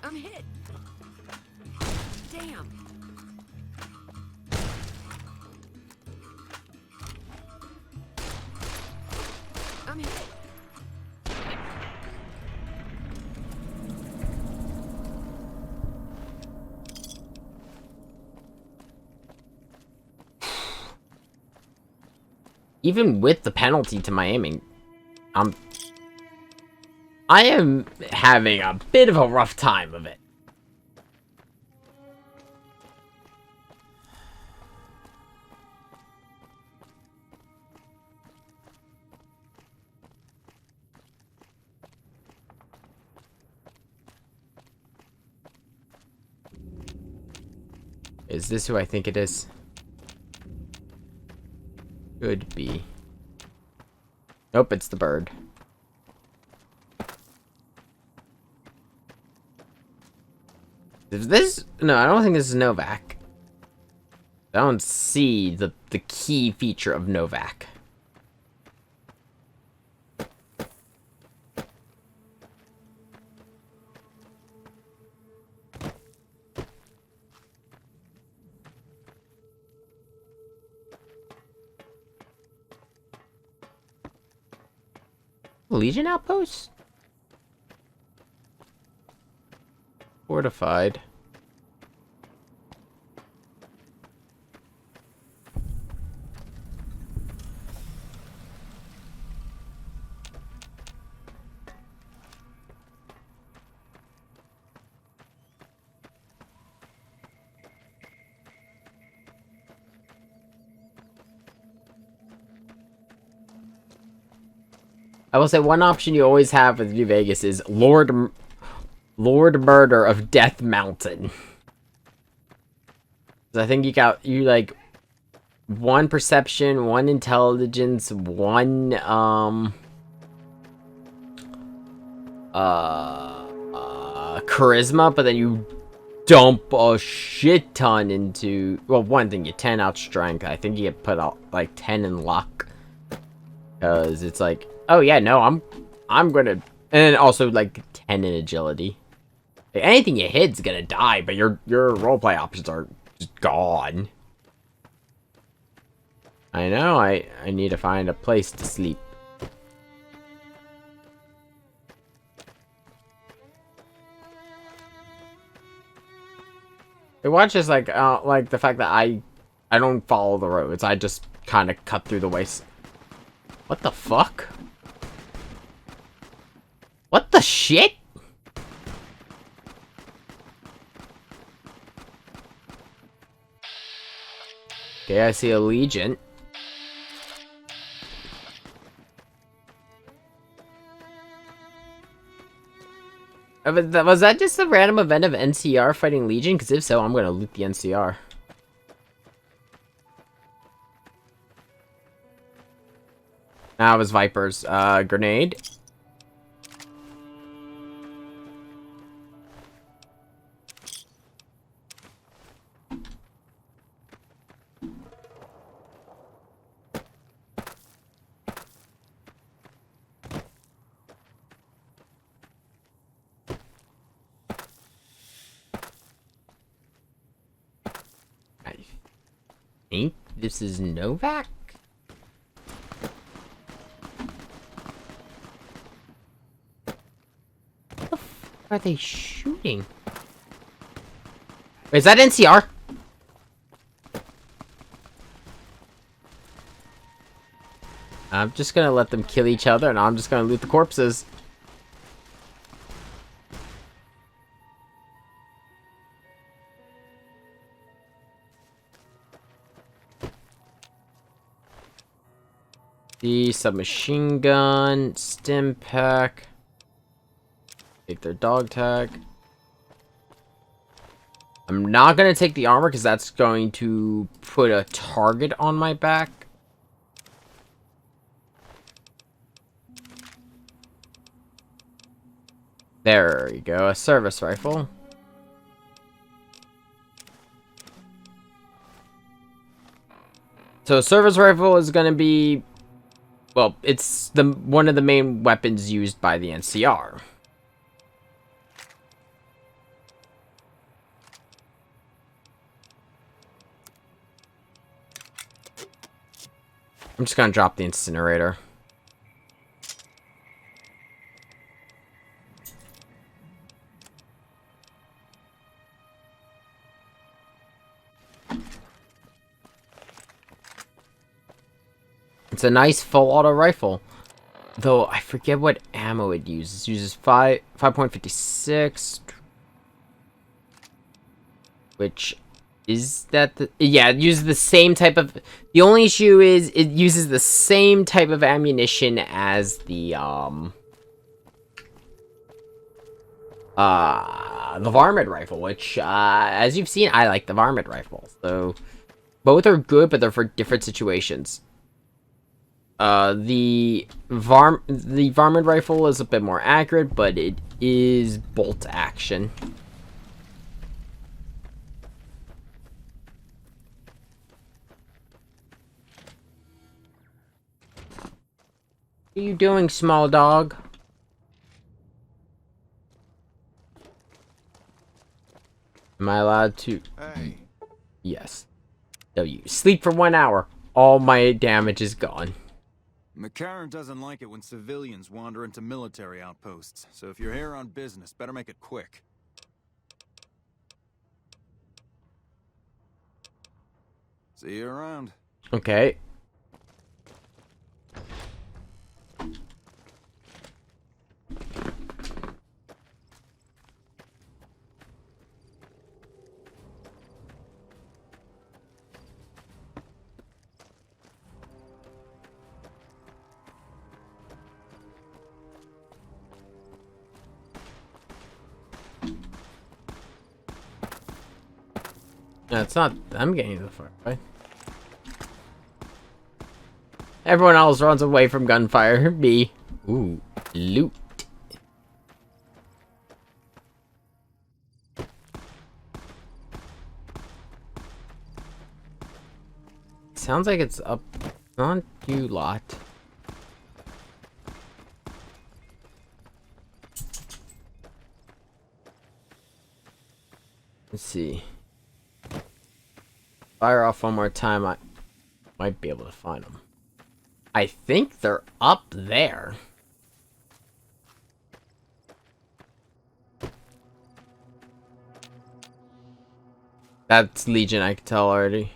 I: I'm hit. Damn. I'm hit.
A: Even with the penalty to my aiming, I am having a bit of a rough time of it. Is this who I think it is? Could be. Nope, it's the bird. Is this... No, I don't think this is Novak. I don't see the key feature of Novak. Legion outpost? Fortified. I will say one option you always have with New Vegas is Lord Murder of Death Mountain. I think you like 1 perception, 1 intelligence, 1 charisma, but then you dump a shit ton into, well, one thing, you 10 out strength. I think you get put out like 10 in luck. Cause it's like, oh yeah, no, I'm gonna, and then also like 10 in agility. Like, anything you hit's gonna die, but your roleplay options are just gone. I know, I need to find a place to sleep. It was just like the fact that I don't follow the roads. I just kind of cut through the waste. What the fuck? What the shit? Okay, I see a Legion. Was that just a random event of NCR fighting Legion? Because if so, I'm gonna loot the NCR. Nah, it was Vipers. Grenade. I think this is Novak? What the f are they shooting? Wait, is that NCR? I'm just gonna let them kill each other and I'm just gonna loot the corpses. The submachine gun, stim pack. Take their dog tag. I'm not gonna take the armor because that's going to put a target on my back. There you go, a service rifle. So a service rifle is gonna be, well, it's one of the main weapons used by the NCR. I'm just gonna drop the incinerator. It's a nice full auto rifle. Though I forget what ammo it uses. It uses 5.56. Which is that the, yeah, it uses the same type of, the only issue is it uses the same type of ammunition as the varmint rifle, which as you've seen, I like the varmint rifle. So both are good, but they're for different situations. The varmint rifle is a bit more accurate, but it is bolt action. What are you doing, small dog? Am I allowed to?
C: Hey.
A: Yes. So you sleep for 1 hour. All my damage is gone.
Q: McCarran doesn't like it when civilians wander into military outposts, so if you're here on business, better make it quick. See you around.
A: Okay. No, it's not. I'm getting the far away. Everyone else runs away from gunfire. Me. Ooh, loot. Sounds like it's up on you lot. Let's see. Fire off one more time, I might be able to find them. I think they're up there. That's Legion, I can tell already.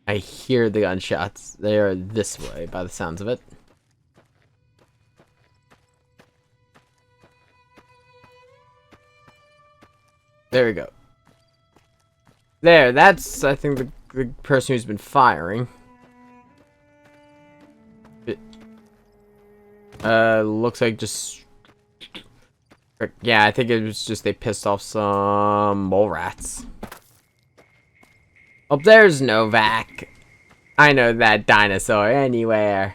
A: I hear the gunshots. They are this way, by the sounds of it. There we go. There, that's, I think, the person who's been firing. Looks like just... Yeah, I think it was just they pissed off some mole rats. Oh, there's Novak. I know that dinosaur anywhere.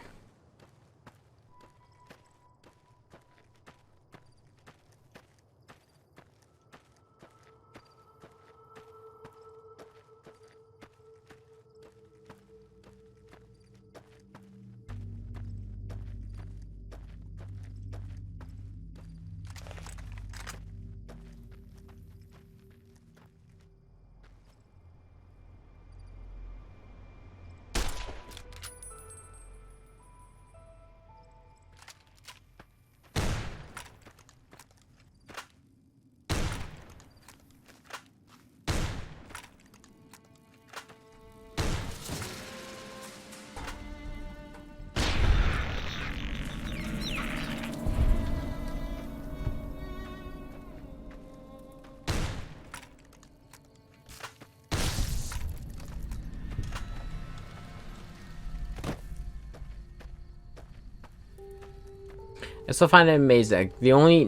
A: I still find it amazing. The only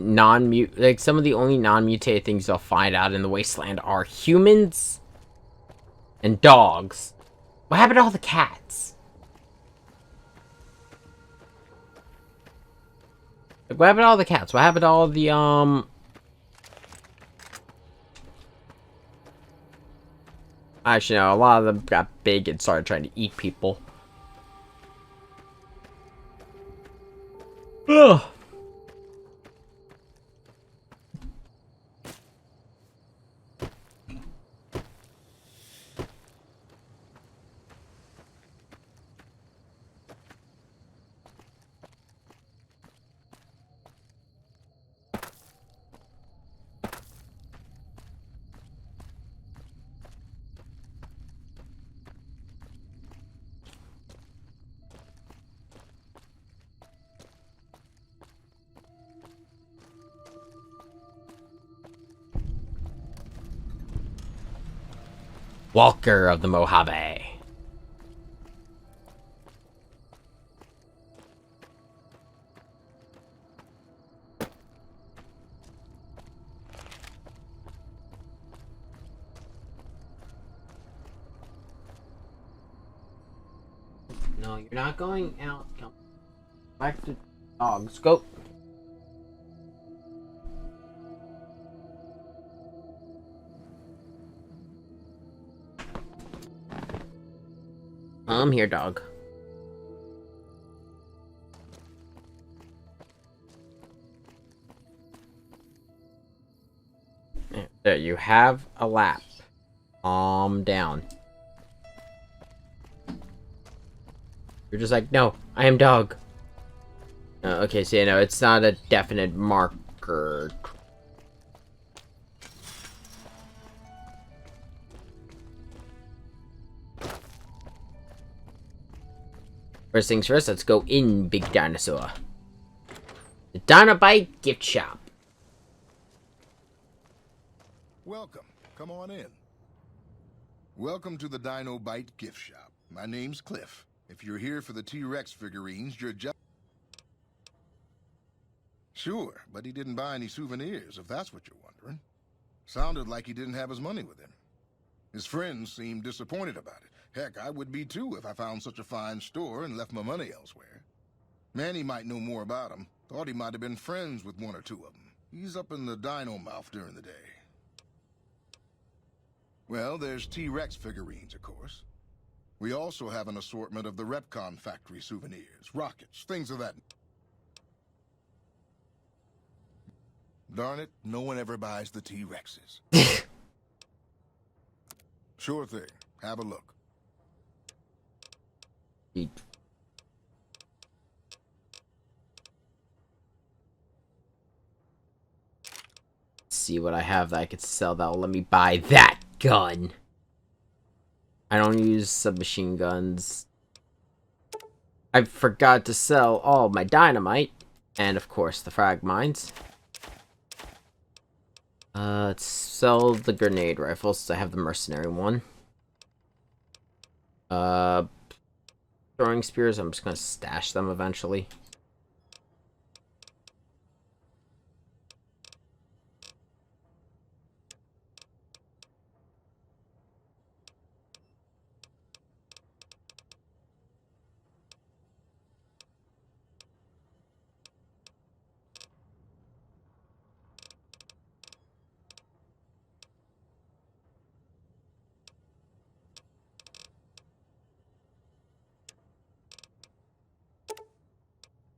A: some of the only non-mutated things you'll find out in the Wasteland are humans and dogs. What happened to all the cats? Like, what happened to all the cats? What happened to all the Actually, no, a lot of them got big and started trying to eat people. Ugh. Walker of the Mojave. No, you're not going out. Come back to dogs. Go. I'm here, dog. There, you have a lap. Calm down. You're just like, no, I am dog. Okay, so you know, it's not a definite marker. First things first, let's go in, big dinosaur. The Dinobite gift shop.
R: Welcome. Come on in. Welcome to the Dinobite gift shop. My name's Cliff. If you're here for the T-Rex figurines, you're just... Sure, but he didn't buy any souvenirs, if that's what you're wondering. Sounded like he didn't have his money with him. His friends seemed disappointed about it. Heck, I would be too if I found such a fine store and left my money elsewhere. Manny might know more about him. Thought he might have been friends with one or two of them. He's up in the dino mouth during the day. Well, there's T-Rex figurines, of course. We also have an assortment of the Repcon factory souvenirs, rockets, things of that. Darn it, no one ever buys the T-Rexes. Sure thing. Have a look.
A: See what I have that I could sell that will let me buy that gun. I don't use submachine guns. I forgot to sell all my dynamite. And of course the frag mines. Let's sell the grenade rifles since I have the mercenary one. Throwing spears, I'm just gonna stash them eventually.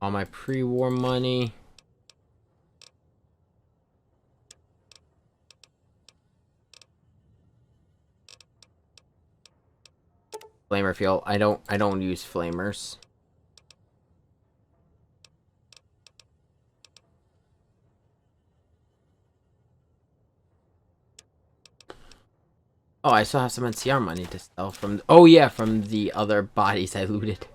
A: All my pre-war money. Flamer fuel. I don't use flamers. Oh, I still have some NCR money to sell from. Oh yeah, from the other bodies I looted.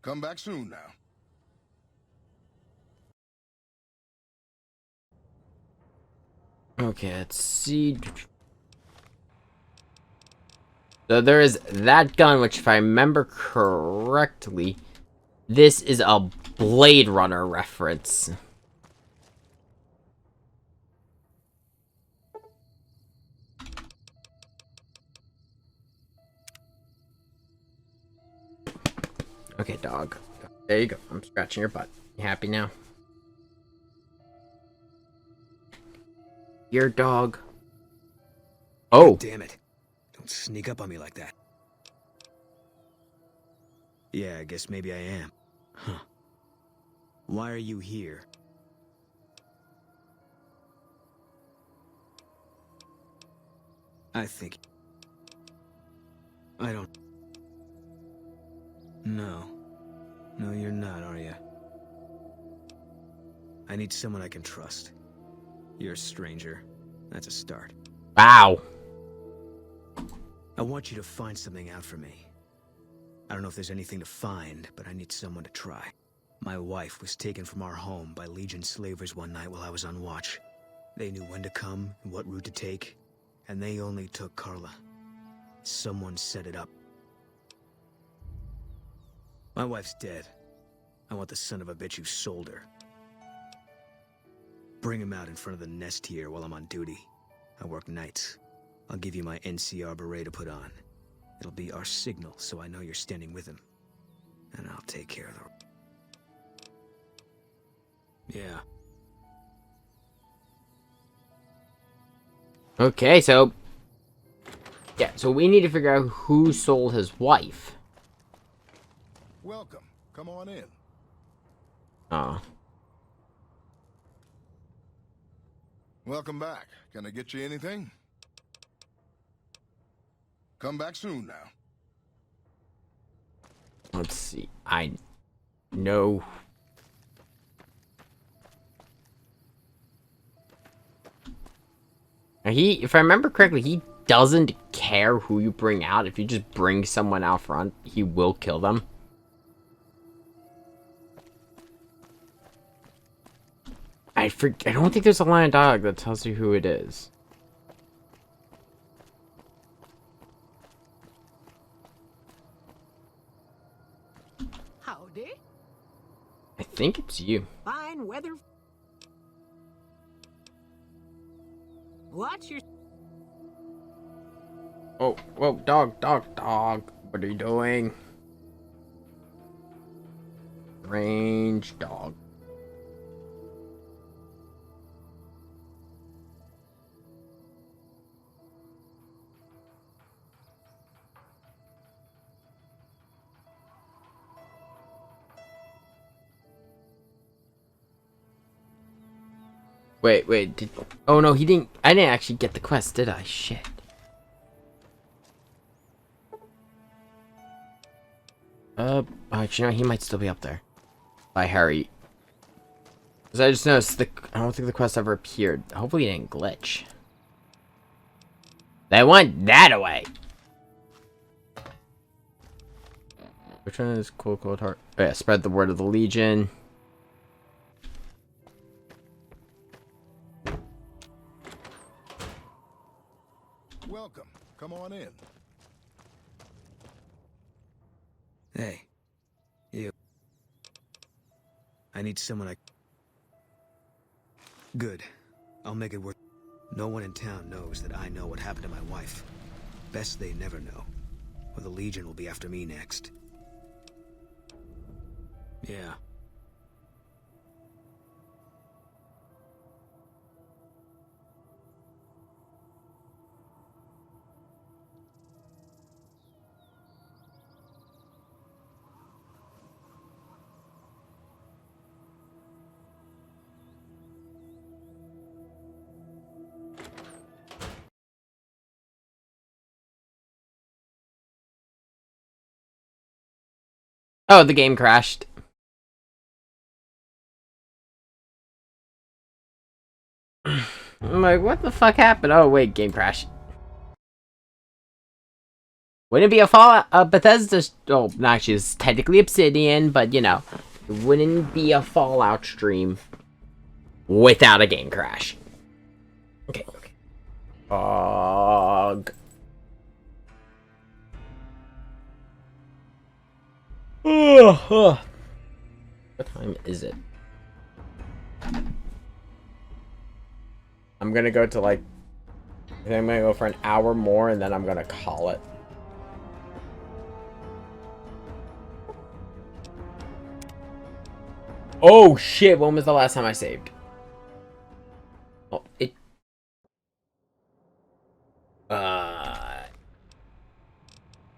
R: Come back soon now.
A: Okay, let's see. So there is that gun, which if I remember correctly, this is a Blade Runner reference. Okay, dog. There you go. I'm scratching your butt. You happy now? Your dog. Oh.
S: God damn it. Don't sneak up on me like that. Yeah, I guess maybe I am. Huh. Why are you here? I think... I don't... No. No, you're not, are you? I need someone I can trust. You're a stranger. That's a start.
A: Wow.
S: I want you to find something out for me. I don't know if there's anything to find, but I need someone to try. My wife was taken from our home by Legion slavers one night while I was on watch. They knew when to come and what route to take, and they only took Carla. Someone set it up. My wife's dead. I want the son of a bitch who sold her. Bring him out in front of the nest here while I'm on duty. I work nights. I'll give you my NCR beret to put on. It'll be our signal, so I know you're standing with him. And I'll take care of the... Yeah.
A: Okay, so... Yeah, so we need to figure out who sold his wife.
R: Welcome. Come on in.
A: Oh.
R: Welcome back. Can I get you anything? Come back soon now.
A: Let's see. I know. Now if I remember correctly, he doesn't care who you bring out. If you just bring someone out front, he will kill them. I don't think there's a line of dialogue that tells you who it is.
M: Howdy.
A: I think it's you.
M: Fine weather. Watch your...
A: Oh, whoa, dog. What are you doing? Range dog. Wait, oh no, he didn't. I didn't actually get the quest, did I? Shit. Actually, no, he might still be up there. By Harry. Because I just noticed I don't think the quest ever appeared. Hopefully it didn't glitch. They want that away! Which one is cool heart? Oh yeah, spread the word of the Legion.
R: Welcome. Come on in.
S: Hey. You. I need someone Good. I'll make it work. No one in town knows that I know what happened to my wife. Best they never know. Or the Legion will be after me next. Yeah.
A: Oh, the game crashed. I'm like, what the fuck happened? Oh, wait, game crashed. Wouldn't it be a Fallout? Bethesda. Oh, no, actually, it's technically Obsidian, but you know, it wouldn't be a Fallout stream without a game crash. Okay. What time is it? I'm gonna go to I think I'm gonna go for an hour more and then I'm gonna call it. Oh shit, when was the last time I saved? Oh, it...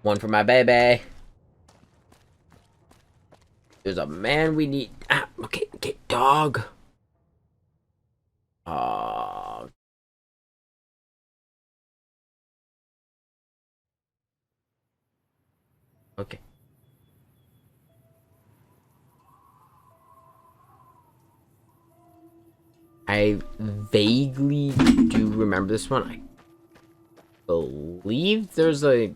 A: One for my baby. There's a man we need... Ah, okay, dog. Okay. I vaguely do remember this one. I believe there's a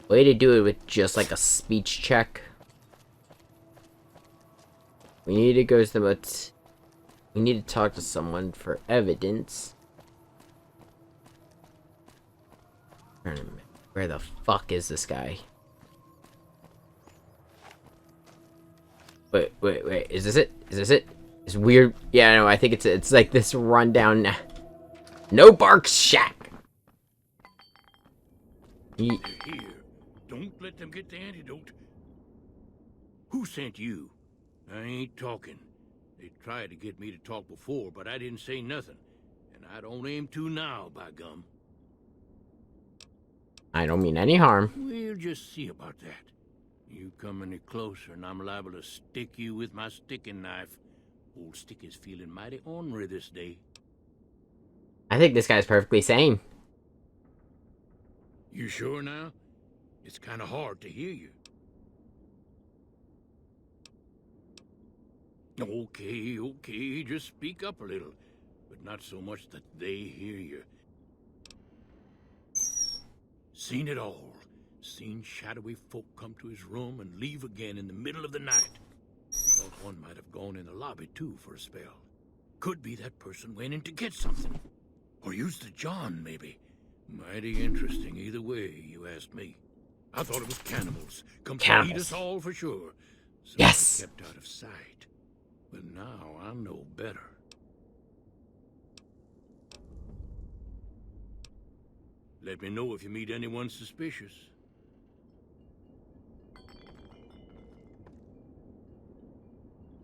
A: way to do it with just like a speech check. We need to go to the... We need to talk to someone for evidence. Where the fuck is this guy? Wait. Is this it? It's weird. Yeah, no, I think it's like this rundown. No Barks Shack.
H: They're here. Don't let them get the antidote. Who sent you? I ain't talking. They tried to get me to talk before, but I didn't say nothing. And I don't aim to now, by gum.
A: I don't mean any harm.
H: We'll just see about that. You come any closer and I'm liable to stick you with my sticking knife. Old Sticky's feeling mighty ornery this day.
A: I think this guy's perfectly sane.
H: You sure now? It's kind of hard to hear you. Okay, just speak up a little. But not so much that they hear you. Seen it all. Seen shadowy folk come to his room and leave again in the middle of the night. Thought one might have gone in the lobby too for a spell. Could be that person went in to get something. Or used the John, maybe. Mighty interesting either way, you asked me. I thought it was cannibals. Come to eat us all for sure. So
A: yes.
H: I kept out of sight. But now I know better. Let me know if you meet anyone suspicious.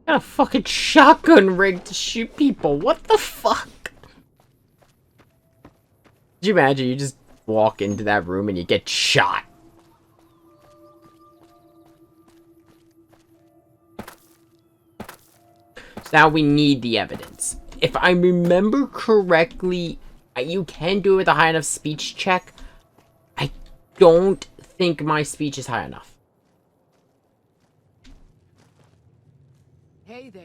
A: Got a fucking shotgun rig to shoot people. What the fuck? Could you imagine you just walk into that room and you get shot? So now we need the evidence. If I remember correctly, you can do it with a high enough speech check. I don't think my speech is high enough.
M: Hey there.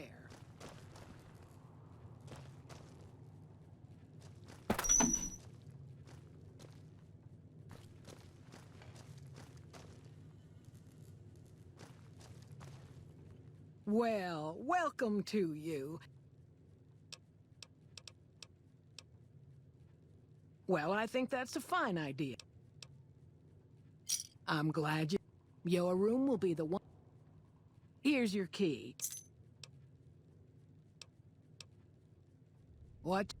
M: Well, welcome to you. Well, I think that's a fine idea. I'm glad your room will be the one. Here's your key. What?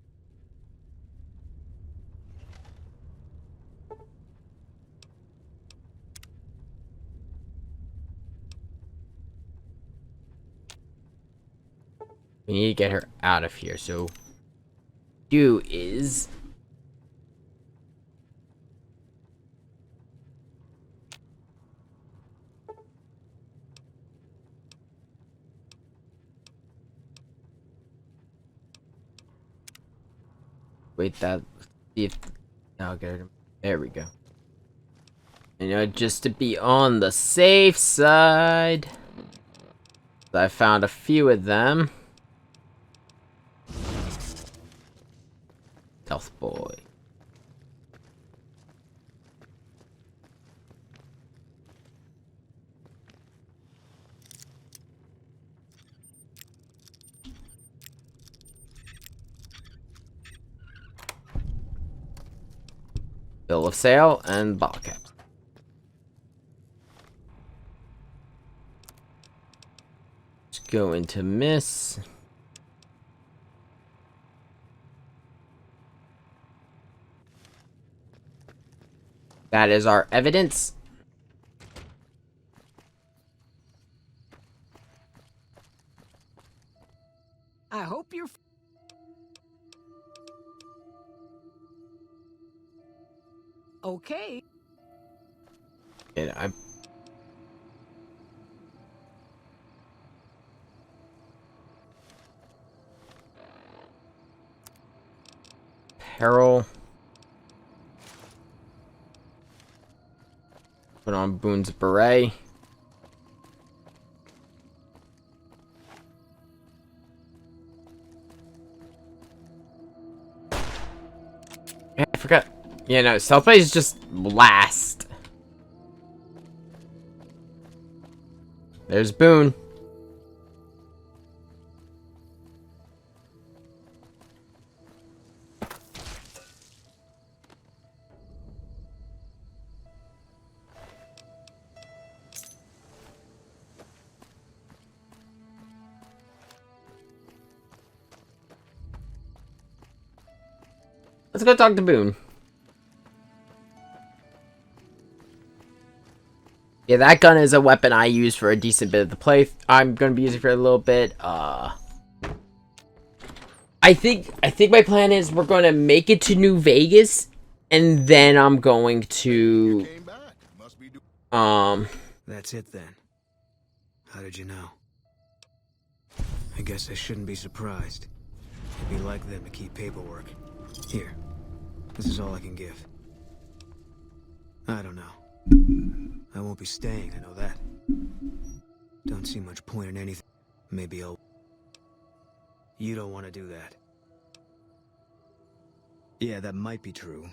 A: We need to get her out of here, so do is wait that see if I'll get her. There we go. You know, just to be on the safe side. I found a few of them. Stealth boy. Bill of sale and bottle cap. Let's go into miss. That is our evidence.
M: I hope you're... Okay.
A: And I Peril. Put on Boone's beret. Yeah, I forgot. Yeah, no, stealth play is just last. There's Boone. Let's go talk to Boone. Yeah, that gun is a weapon I use for a decent bit of the play. I'm gonna be using it for a little bit. I think my plan is we're gonna make it to New Vegas, and then I'm going to
S: That's it then. How did you know? I guess I shouldn't be surprised. It'd be like them to keep paperwork. Here. This is all I can give. I don't know. I won't be staying, I know that. Don't see much point in anything. Maybe I'll... You don't want to do that. Yeah, that might be true.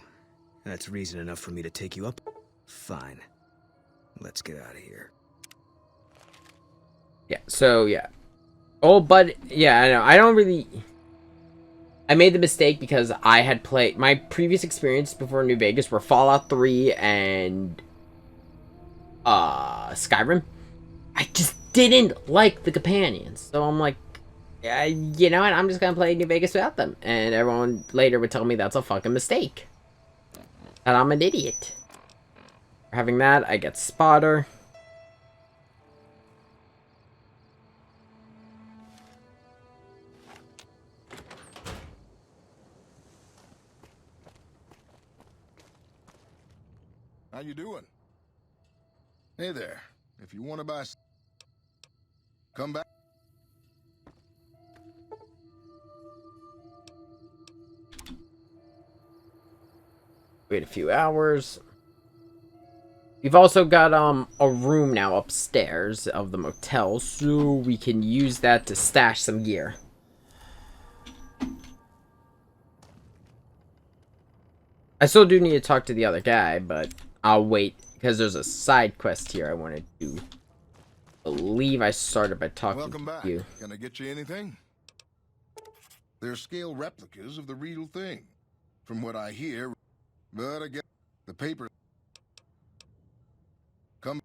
S: That's reason enough for me to take you up. Fine. Let's get out of here.
A: Yeah, so, yeah. Oh, but, yeah, I know. I don't really... I made the mistake because I had played my previous experience before New Vegas were Fallout 3 and Skyrim. I just didn't like the companions, so I'm like, you know what? I'm just gonna play New Vegas without them. And everyone later would tell me that's a fucking mistake, and I'm an idiot. For having that, I get Spotter.
R: How you doing? Hey there. If you want to buy, come back.
A: Wait a few hours. We've also got a room now upstairs of the motel, so we can use that to stash some gear. I still do need to talk to the other guy, but I'll wait because there's a side quest here I want to do. I believe I started by talking
R: Welcome
A: to
R: back.
A: you.
R: Can I get you anything? They're scale replicas of the real thing, from what I hear. But I guess the paper. Come.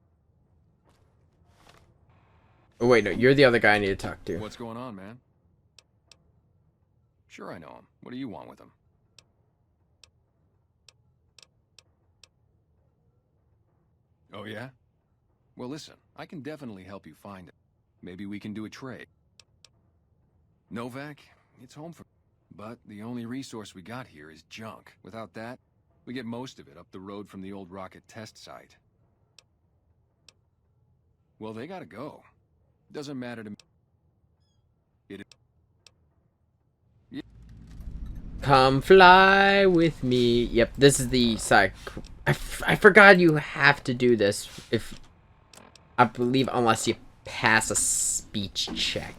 A: Oh wait, no, you're the other guy I need to talk to.
D: What's going on, man? Sure, I know him. What do you want with him? Oh, yeah? Well, listen, I can definitely help you find it. Maybe we can do a trade. Novak, it's home for... But the only resource we got here is junk. Without that, we get most of it up the road from the old rocket test site. Well, they gotta go. Doesn't matter to me.
A: Come fly with me. Yep, this is the side. I forgot you have to do this if... I believe unless you pass a speech check.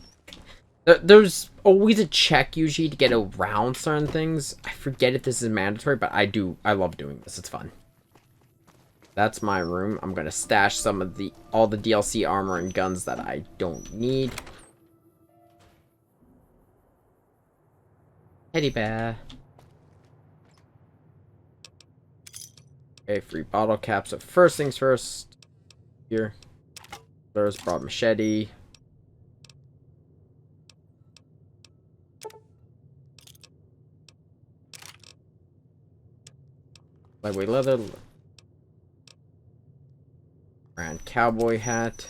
A: There's always a check usually to get around certain things. I forget if this is mandatory, but I love doing this. It's fun. That's my room. I'm gonna stash some of all the DLC armor and guns that I don't need. Teddy bear. Okay, free bottle caps. So first things first. Here. There's brought machete. Lightweight leather. Brand cowboy hat.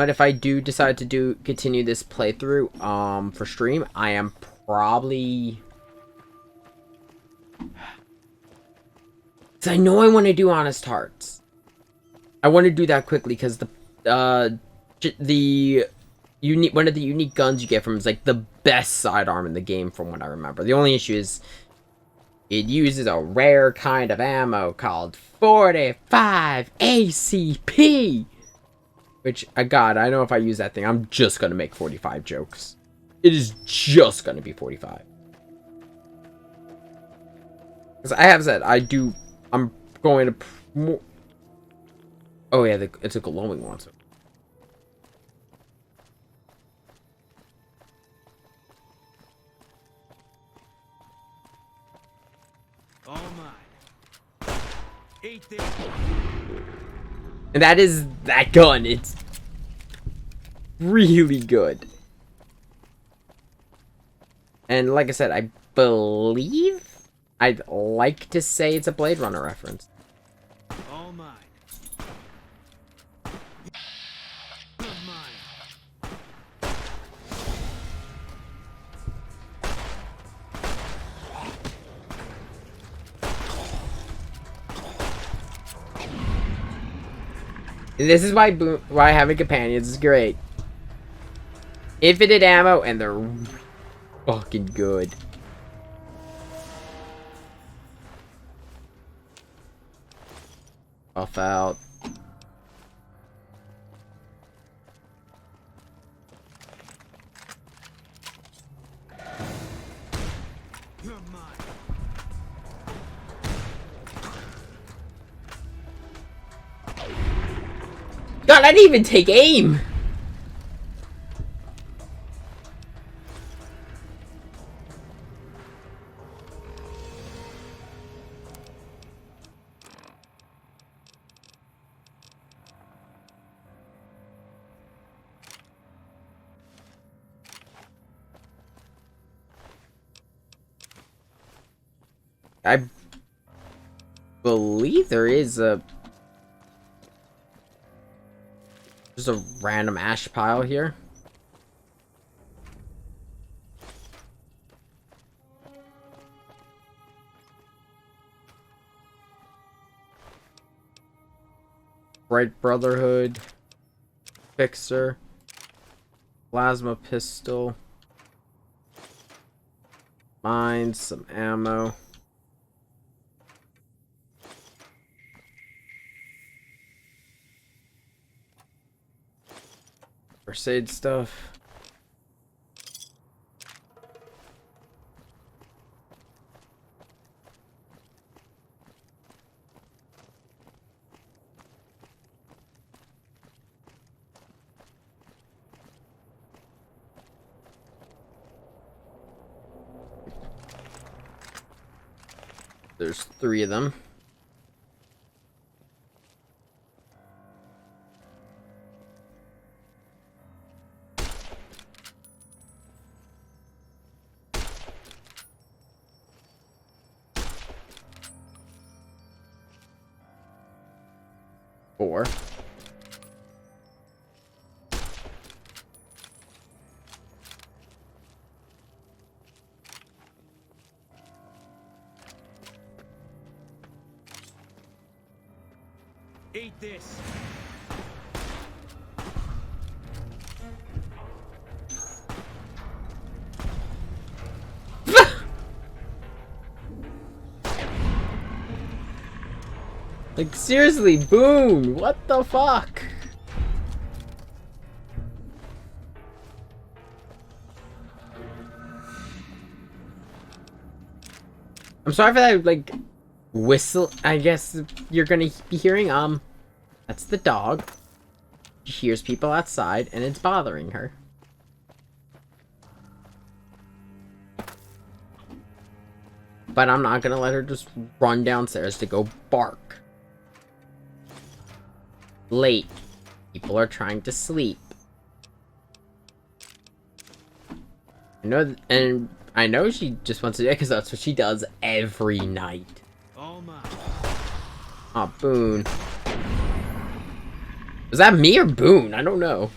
A: If I do decide to continue this playthrough, for stream, I am probably... Cause I know I want to do Honest Hearts. I want to do that quickly because one of the unique guns you get from is like the best sidearm in the game from what I remember. The only issue is it uses a rare kind of ammo called 45 ACP. Which, God, I know if I use that thing, I'm just gonna make 45 jokes. It is just gonna be 45. Because I have said, I'm going to... Oh yeah, it's a glowing one. So.
F: Oh my. Eat this.
A: And that is that gun. It's really good. And like I said, I believe I'd like to say it's a Blade Runner reference.
F: All mine.
A: And this is why having companions is great. Infinite ammo, and they're fucking good. Buff out. God, I didn't even take aim! I believe there is a... There's a random ash pile here. Bright Brotherhood. Fixer. Plasma pistol. Mines, some ammo. First aid stuff. There's 3 of them. Four.
S: Eat this.
A: Like, seriously, Boone, what the fuck? I'm sorry for that, like, whistle, I guess you're gonna be hearing, that's the dog. She hears people outside, and it's bothering her. But I'm not gonna let her just run downstairs to go bark. Late. People are trying to sleep. I know she just wants to do it because that's what she does every night. Oh, Boone. Was that me or Boone? I don't know.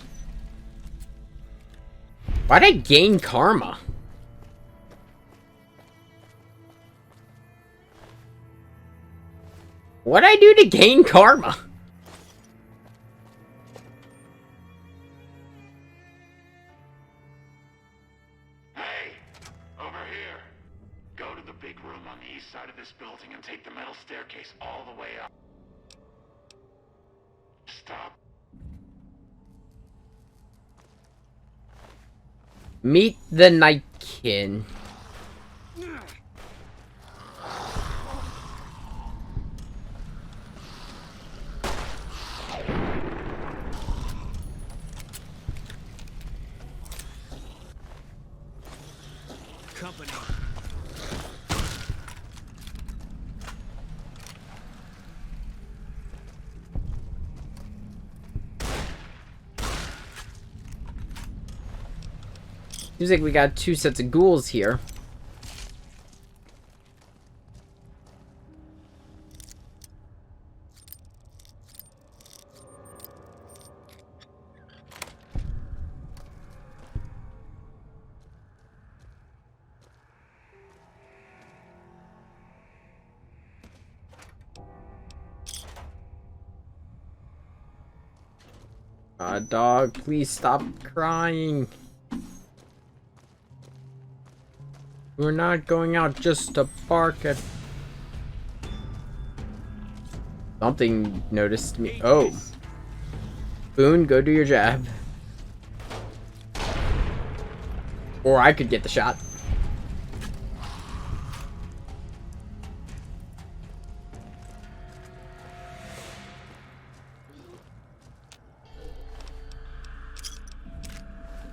A: Why'd I gain karma? What'd I do to gain karma?
T: Hey, over here. Go to the big room on the east side of this building and take the metal staircase all the way up. Stop.
A: Meet the Nightkin.
S: Company.
A: Seems like we got 2 sets of ghouls here. Dog, please stop crying. We're not going out just to bark at... Something noticed me. Oh. Boone, go do your jab. Or I could get the shot.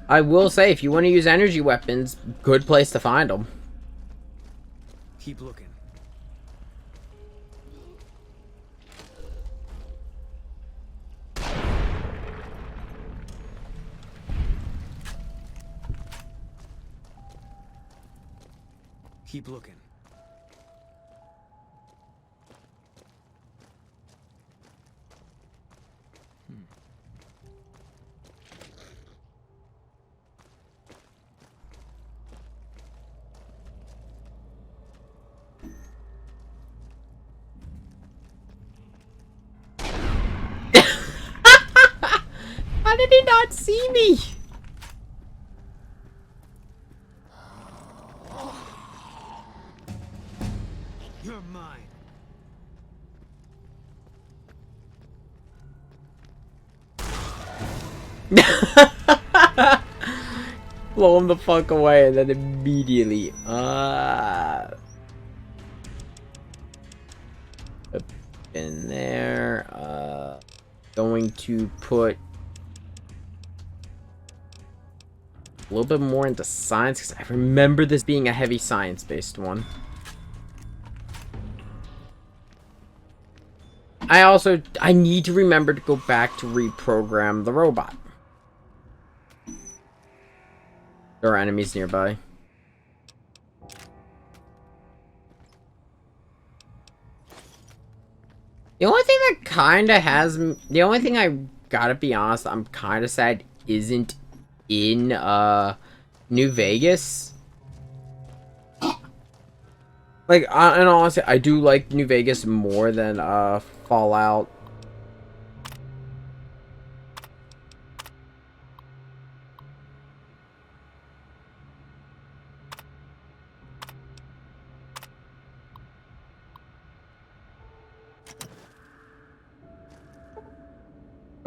A: I will say, if you want to use energy weapons, good place to find them.
S: Keep looking. Keep looking.
A: How did he not see me?
S: You're mine.
A: Blow him the fuck away and then immediately. In there. Going to put a little bit more into science because I remember this being a heavy science-based one. I need to remember to go back to reprogram the robot. There are enemies nearby. The only thing that kind of has... The only thing I gotta be honest, I'm kind of sad isn't in, New Vegas. Like, and honestly, I do like New Vegas more than, Fallout.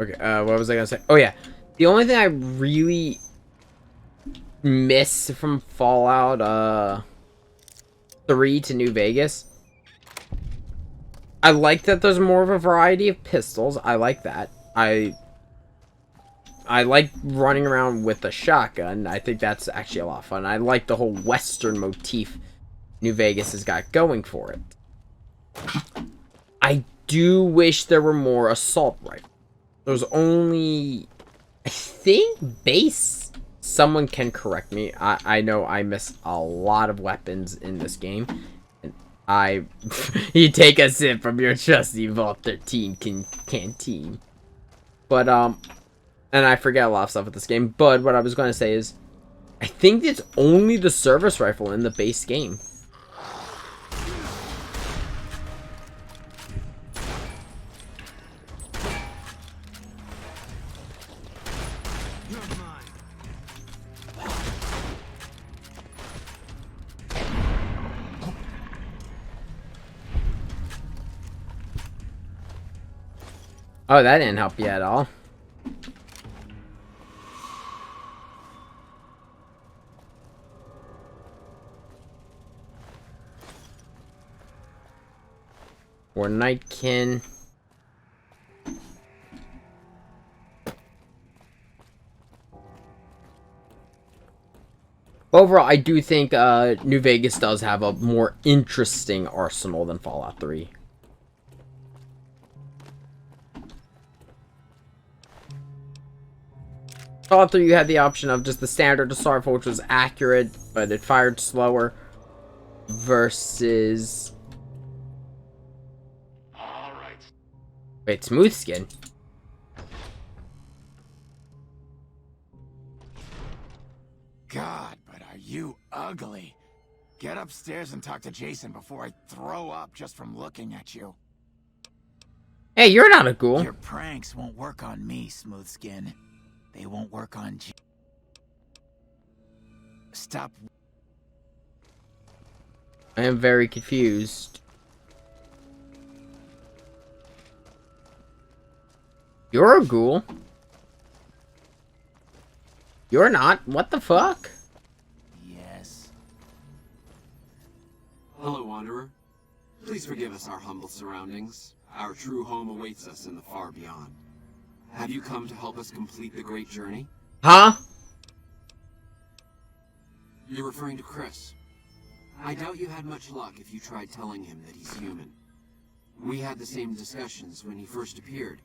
A: Okay, what was I gonna say? Oh yeah, the only thing I really miss from Fallout 3 to New Vegas, I like that there's more of a variety of pistols. I like that. I like running around with a shotgun. I think that's actually a lot of fun. I like the whole Western motif New Vegas has got going for it. I do wish there were more assault rifles. There's only, I think, base. Someone can correct me. I know I miss a lot of weapons in this game. And you take a sip from your trusty Vault 13 canteen. But, and I forget a lot of stuff with this game. But what I was going to say is, I think it's only the service rifle in the base game. Oh, that didn't help you at all. Or Nightkin. Overall, I do think New Vegas does have a more interesting arsenal than Fallout 3. Fallout 3, you had the option of just the standard assault rifle, which was accurate, but it fired slower, versus... Wait, Smooth Skin?
T: God, but are you ugly. Get upstairs and talk to Jason before I throw up just from looking at you.
A: Hey, you're not a ghoul.
T: Your pranks won't work on me, Smooth Skin. They won't work on Stop.
A: I am very confused. You're a ghoul. You're not. What the fuck?
T: Yes.
U: Hello, Wanderer. Please forgive us our humble surroundings. Our true home awaits us in the far beyond. Have you come to help us complete the great journey?
A: Huh?
U: You're referring to Chris. I doubt you had much luck if you tried telling him that he's human. We had the same discussions when he first appeared,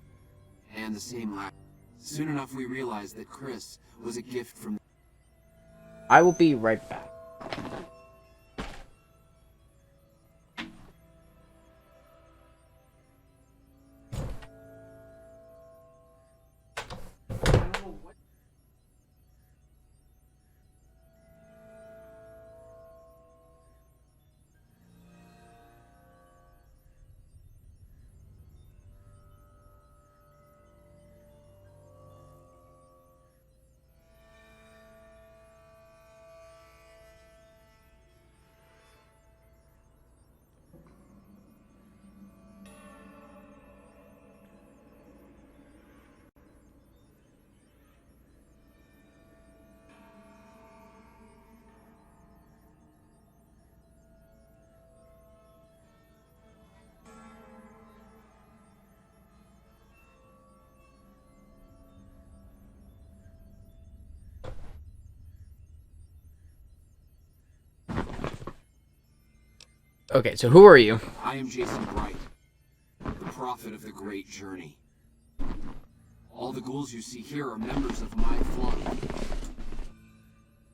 U: and the same lack. Soon enough we realized that Chris was a gift from...
A: I will be right back. Okay, so who are you?
U: I am Jason Bright, the prophet of the Great Journey. All the ghouls you see here are members of my flock.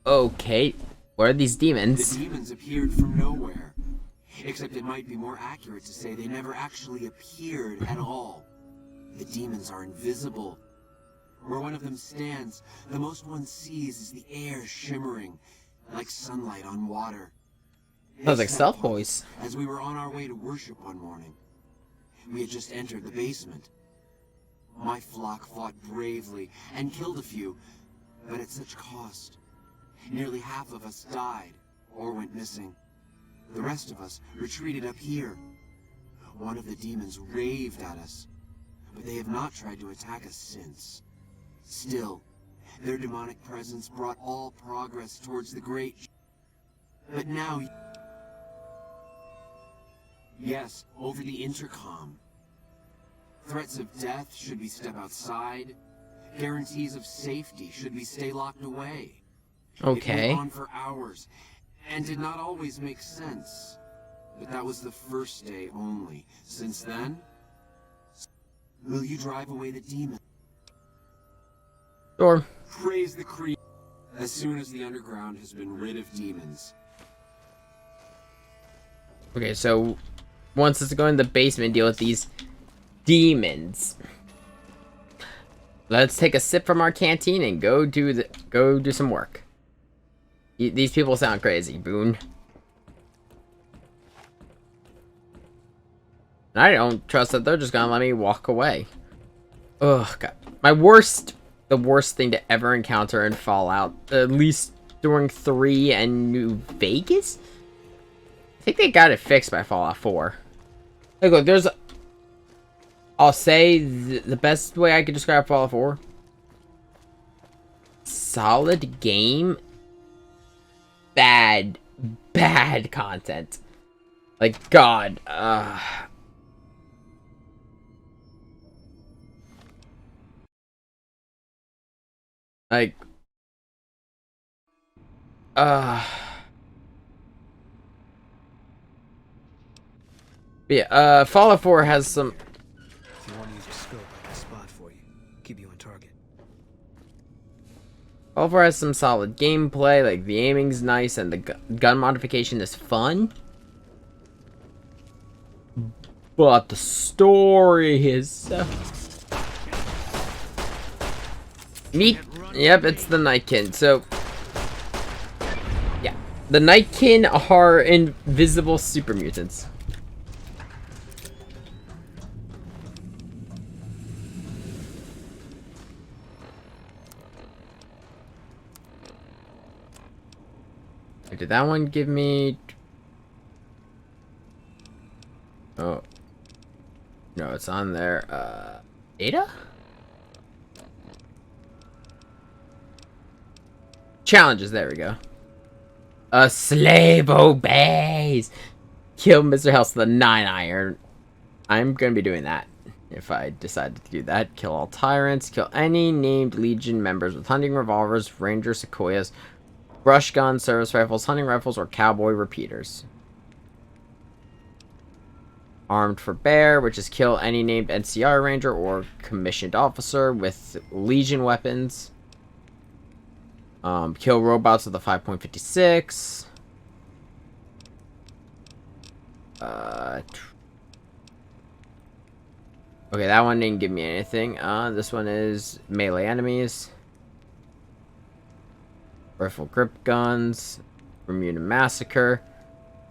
A: Okay, what are these demons?
U: The demons appeared from nowhere. Except it might be more accurate to say they never actually appeared at all. The demons are invisible. Where one of them stands, the most one sees is the air shimmering, like sunlight on water.
A: Sounds like Self Voice.
U: As we were on our way to worship one morning, we had just entered the basement. My flock fought bravely and killed a few, but at such cost. Nearly half of us died or went missing. The rest of us retreated up here. One of the demons raved at us, but they have not tried to attack us since. Still, their demonic presence brought all progress towards the great... But now... Yes, over the intercom. Threats of death should we step outside. Guarantees of safety should we stay locked away.
A: Okay.
U: It went on for hours, and did not always make sense. But that was the first day only. Since then, will you drive away the demon?
A: Sure.
U: Praise the Creator. As soon as the underground has been rid of demons.
A: Okay, so once let's go in the basement and deal with these demons. Let's take a sip from our canteen and go do some work. These people sound crazy, Boone. And I don't trust that they're just gonna let me walk away. Ugh, God. The worst thing to ever encounter in Fallout, at least during 3 and New Vegas? I think they got it fixed by Fallout 4. Like, look, there's... I'll say the best way I could describe Fallout 4. Solid game. Bad content. Like, God. Like... Yeah, Fallout 4 has some...
S: If you want to use your scope, I got a spot for you. Keep you on target.
A: Fallout 4 has some solid gameplay, like the aiming's nice and the gun modification is fun. But the story is so... Yep, it's the Nightkin, so... Yeah. The Nightkin are invisible super mutants. Did that one give me... Oh. No, it's on there. Data? Challenges, there we go. A slave obeys! Kill Mr. House with a 9-iron. I'm gonna be doing that. If I decide to do that. Kill all tyrants. Kill any named Legion members with hunting revolvers, ranger sequoias, brush guns, service rifles, hunting rifles, or cowboy repeaters. Armed for bear, which is kill any named NCR ranger or commissioned officer with Legion weapons. Kill robots with a 5.56. Okay, that one didn't give me anything. This one is melee enemies. Rifle grip guns. Bermuda Massacre.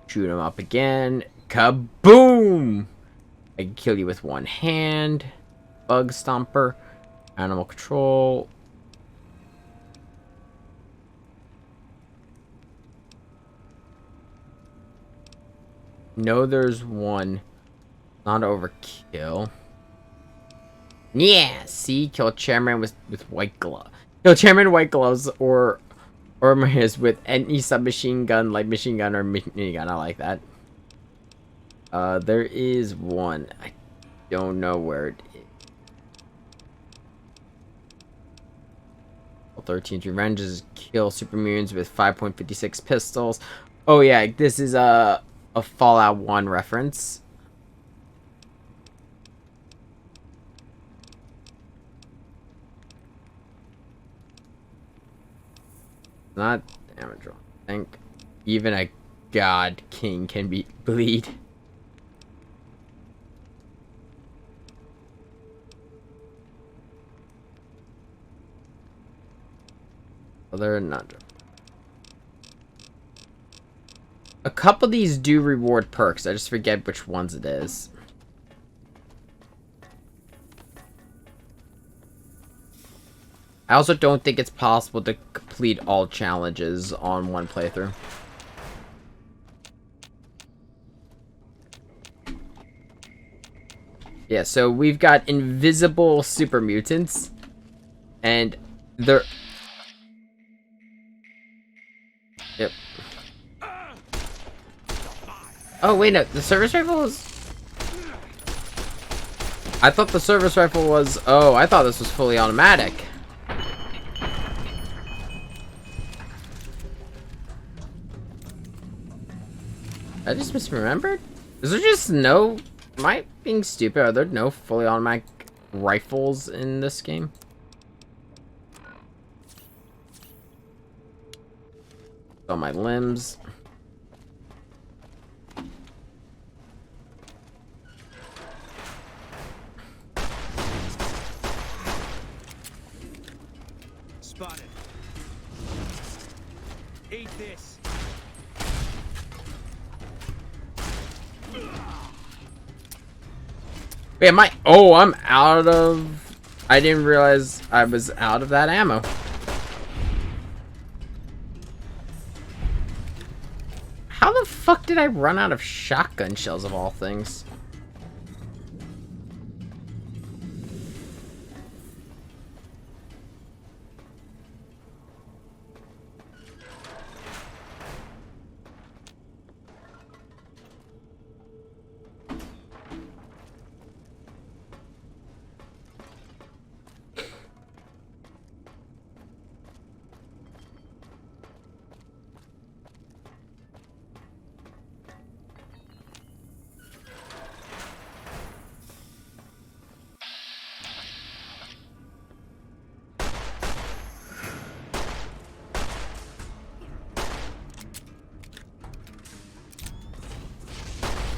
A: Shoot them up again. Kaboom! I can kill you with one hand. Bug Stomper. Animal Control. No, there's one. Not overkill. Yeah, see? Kill chairman with white glove. Kill chairman white gloves or his with any submachine gun, light machine gun, or minigun. I like that. There is one. I don't know where it is. 13's Revenge is kill supermutants with 5.56 pistols. Oh yeah, this is a Fallout 1 reference. Not damage roll. I think even a god king can bleed. They're not. A couple of these do reward perks. I just forget which ones it is. I also don't think it's possible to complete all challenges on one playthrough. Yeah, so we've got invisible super mutants, and they're... Yep. Oh, wait, no, the service rifle is... I thought the service rifle was... Oh, I thought this was fully automatic. I just misremembered? Is there just no... Am I being stupid? Are there no fully automatic rifles in this game? On my limbs.
B: Spotted. Eat this.
A: Wait, am I... Oh, I'm out of... I didn't realize I was out of that ammo. How the fuck did I run out of shotgun shells of all things?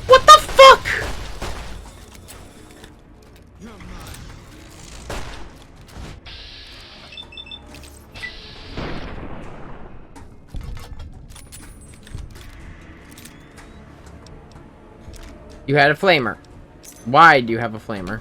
A: What the fuck? You had a flamer. Why do you have a flamer?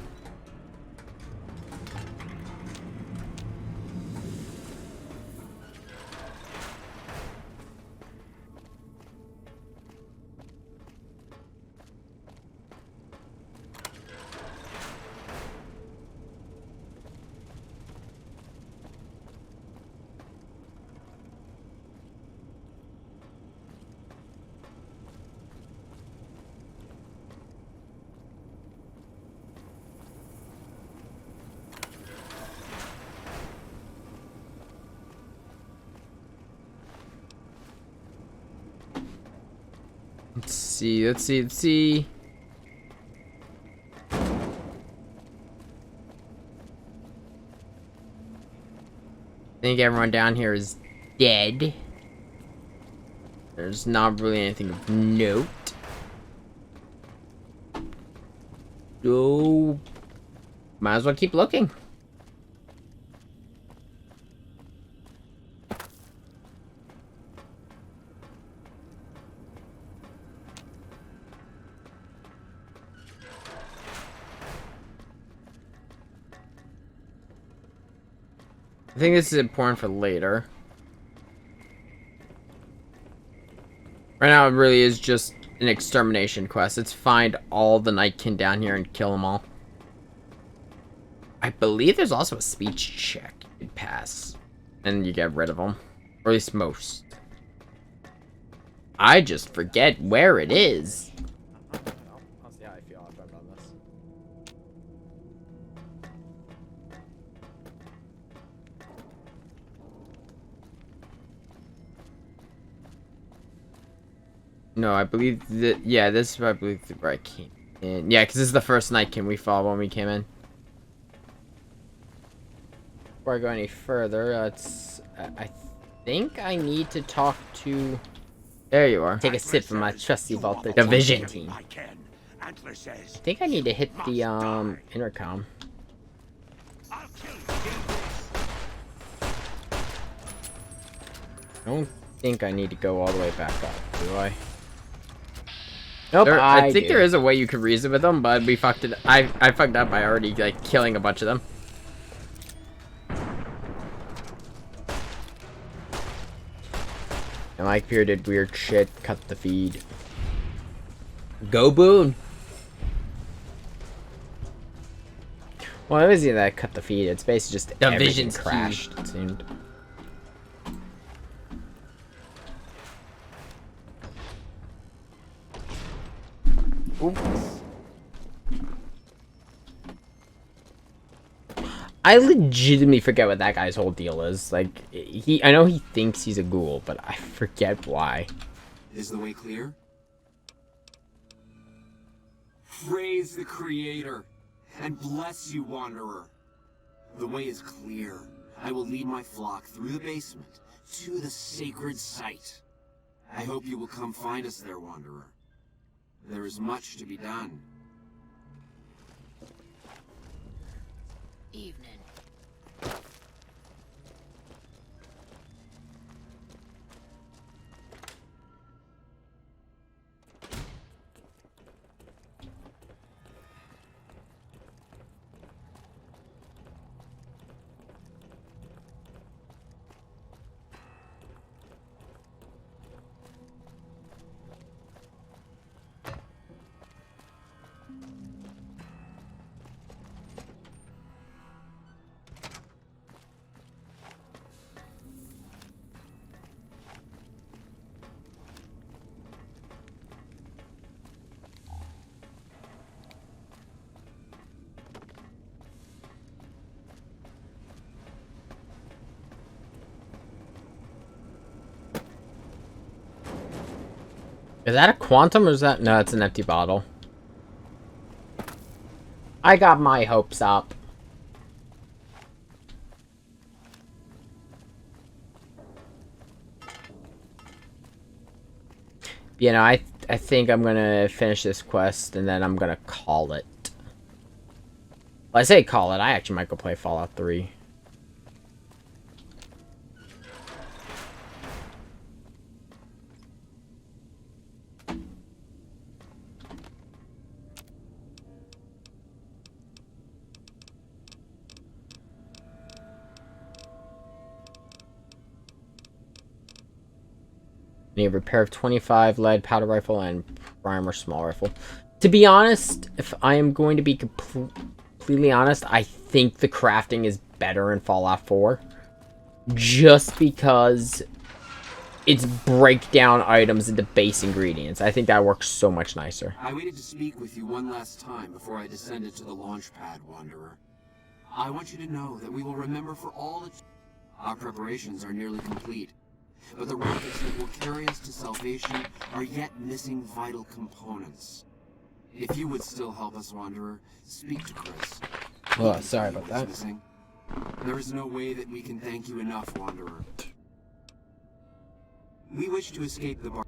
A: Let's see. I think everyone down here is dead. There's not really anything of note. So, might as well keep looking. I think this is important for later. Right now, it really is just an extermination quest. It's find all the Nightkin down here and kill them all. I believe there's also a speech check you could pass, and you get rid of them, or at least most. I just forget where it is. I'll see how I feel after I've done this. No, I believe that, yeah, this is where I believe where I came in. Yeah, because this is the first Nightkin we fought when we came in. Before I go any further, I think I need to talk to... There you are. Take a sip from my trusty Vault Division team. I think I need to hit the, intercom. I don't think I need to go all the way back up, do I? Nope, I think there is a way you could reason with them, but we fucked it. I fucked up by already like killing a bunch of them. And Mike Pierre did weird shit. Cut the feed. Go Boone. Well, it was either that cut the feed. It's basically just everything crashed. It seemed. Oops. I legitimately forget what that guy's whole deal is. Like, I know he thinks he's a ghoul, but I forget why.
U: Is the way clear? Praise the Creator, and bless you, Wanderer. The way is clear. I will lead my flock through the basement to the sacred site. I hope you will come find us there, Wanderer. There is much to be done.
M: Evening.
A: Is that a quantum or is that... No, it's an empty bottle. I got my hopes up. You know, I think I'm gonna finish this quest and then I'm gonna call it. Well, I say call it. I actually might go play Fallout 3. Need a repair of 25 lead powder rifle and primer small rifle. To be honest, if I am going to be completely honest, I think the crafting is better in Fallout 4. Just because it's break down items into base ingredients. I think that works so much nicer.
U: I waited to speak with you one last time before I descended to the launch pad, Wanderer. I want you to know that we will remember for all that... Our preparations are nearly complete. but the rockets that will carry us to salvation are yet missing vital components. If you would still help us, Wanderer, speak to Chris.
A: Oh, sorry about that.
U: Missing. There is no way that we can thank you enough, Wanderer. We wish to escape the bar.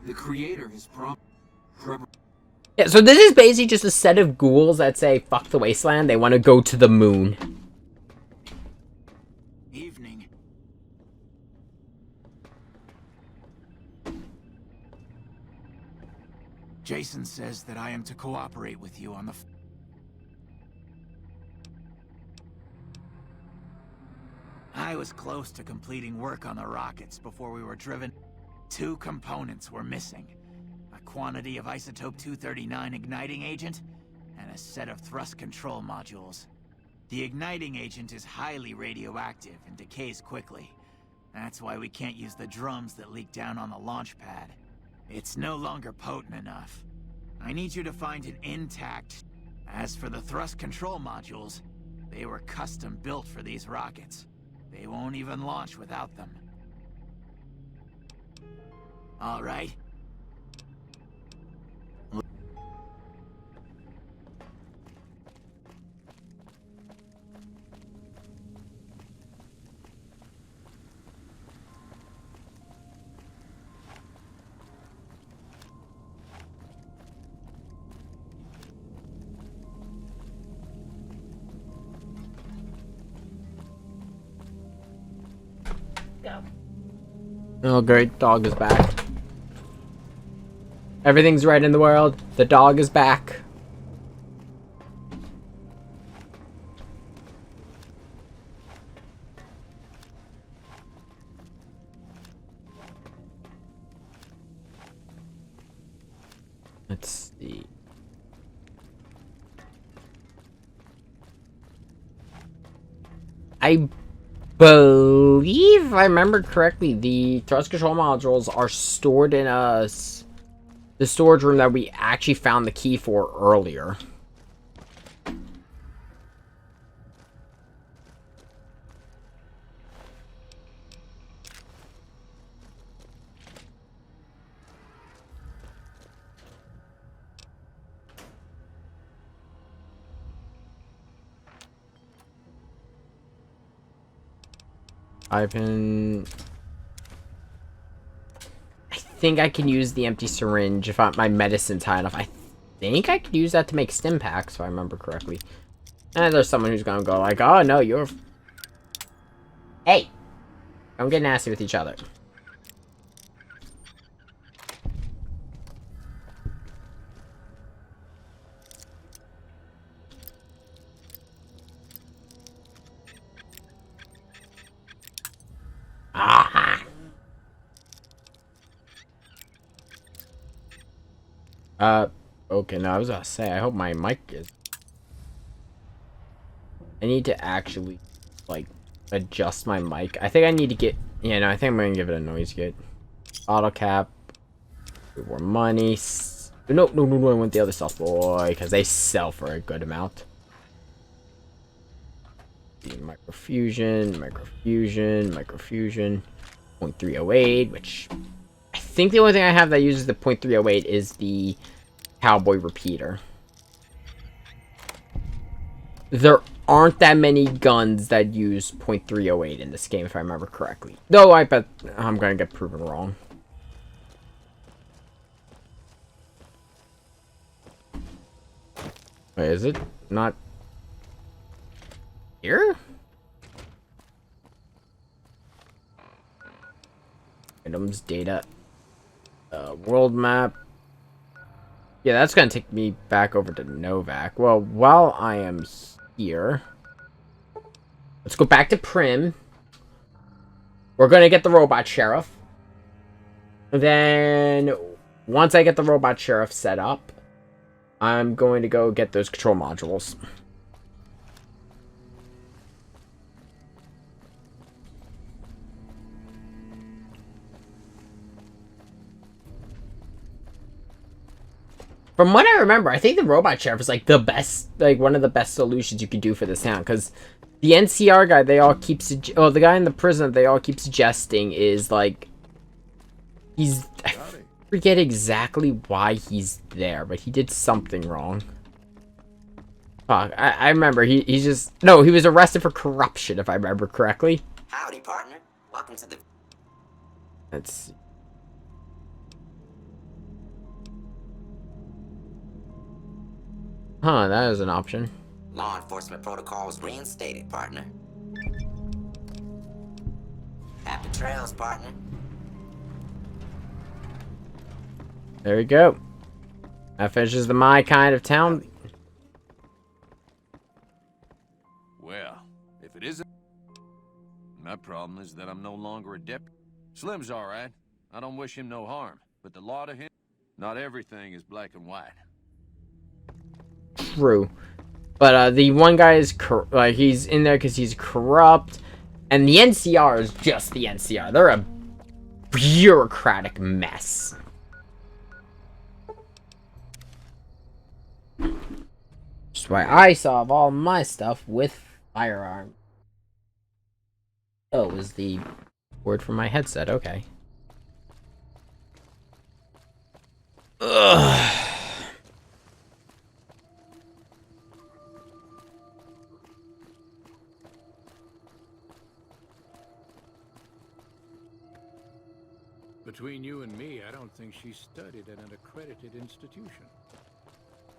U: The Creator has promised.
A: Yeah, so this is basically just a set of ghouls that say, fuck the wasteland, they want to go to the moon.
S: Evening. Jason says that I am to cooperate with you on the... I was close to completing work on the rockets before we were driven. 2 components were missing. A quantity of isotope 239 igniting agent, and a set of thrust control modules. The igniting agent is highly radioactive and decays quickly. That's why we can't use the drums that leak down on the launch pad. It's no longer potent enough. I need you to find an intact... As for the thrust control modules, they were custom built for these rockets. They won't even launch without them. All right.
A: Oh great, dog is back. Everything's right in the world. The dog is back. Let's see. I believe, if I remember correctly, the thrust control modules are stored in the storage room that we actually found the key for earlier. I think I can use the empty syringe if my medicine's high enough. I think I could use that to make stim packs, if I remember correctly. And there's someone who's gonna go like, oh no, you're... Hey! Don't get nasty with each other. Ah! Okay, no, I was gonna say, I hope my mic is... I need to actually, like, adjust my mic. I think I need to get... Yeah, no, I think I'm gonna give it a noise gate. Auto cap. More money. No, I want the other stuff, boy, because they sell for a good amount. Microfusion. 0.308, which... I think the only thing I have that uses the 0.308 is the cowboy repeater. There aren't that many guns that use 0.308 in this game, if I remember correctly. Though I bet I'm gonna get proven wrong. Wait, is it not here? Items, data, world map. Yeah, that's gonna take me back over to Novak. Well, while I am here, let's go back to Prim. We're gonna get the robot sheriff. And then, once I get the robot sheriff set up, I'm going to go get those control modules. From what I remember, I think the robot sheriff is like the best, like one of the best solutions you can do for this town. Because the NCR guy, they all keep, the guy in the prison they all keep suggesting is like I forget exactly why he's there, but he did something wrong. Fuck, I remember, he's just... No, he was arrested for corruption, if I remember correctly.
E: Howdy, partner. Welcome to the...
A: Let's see. Huh, that is an option.
E: Law enforcement protocols reinstated, partner. Happy trails, partner.
A: There we go. That finishes the my kind of town.
L: Well, if it isn't... My problem is that I'm no longer a deputy. Slim's alright. I don't wish him no harm. But the law to him, not everything is black and white.
A: True. But the one guy is like, he's in there because he's corrupt. And the NCR is just the NCR. They're a bureaucratic mess. That's why I solve all my stuff with firearm. Oh, it was the word for my headset. Okay. Ugh.
H: Between you and me, I don't think she studied at an accredited institution.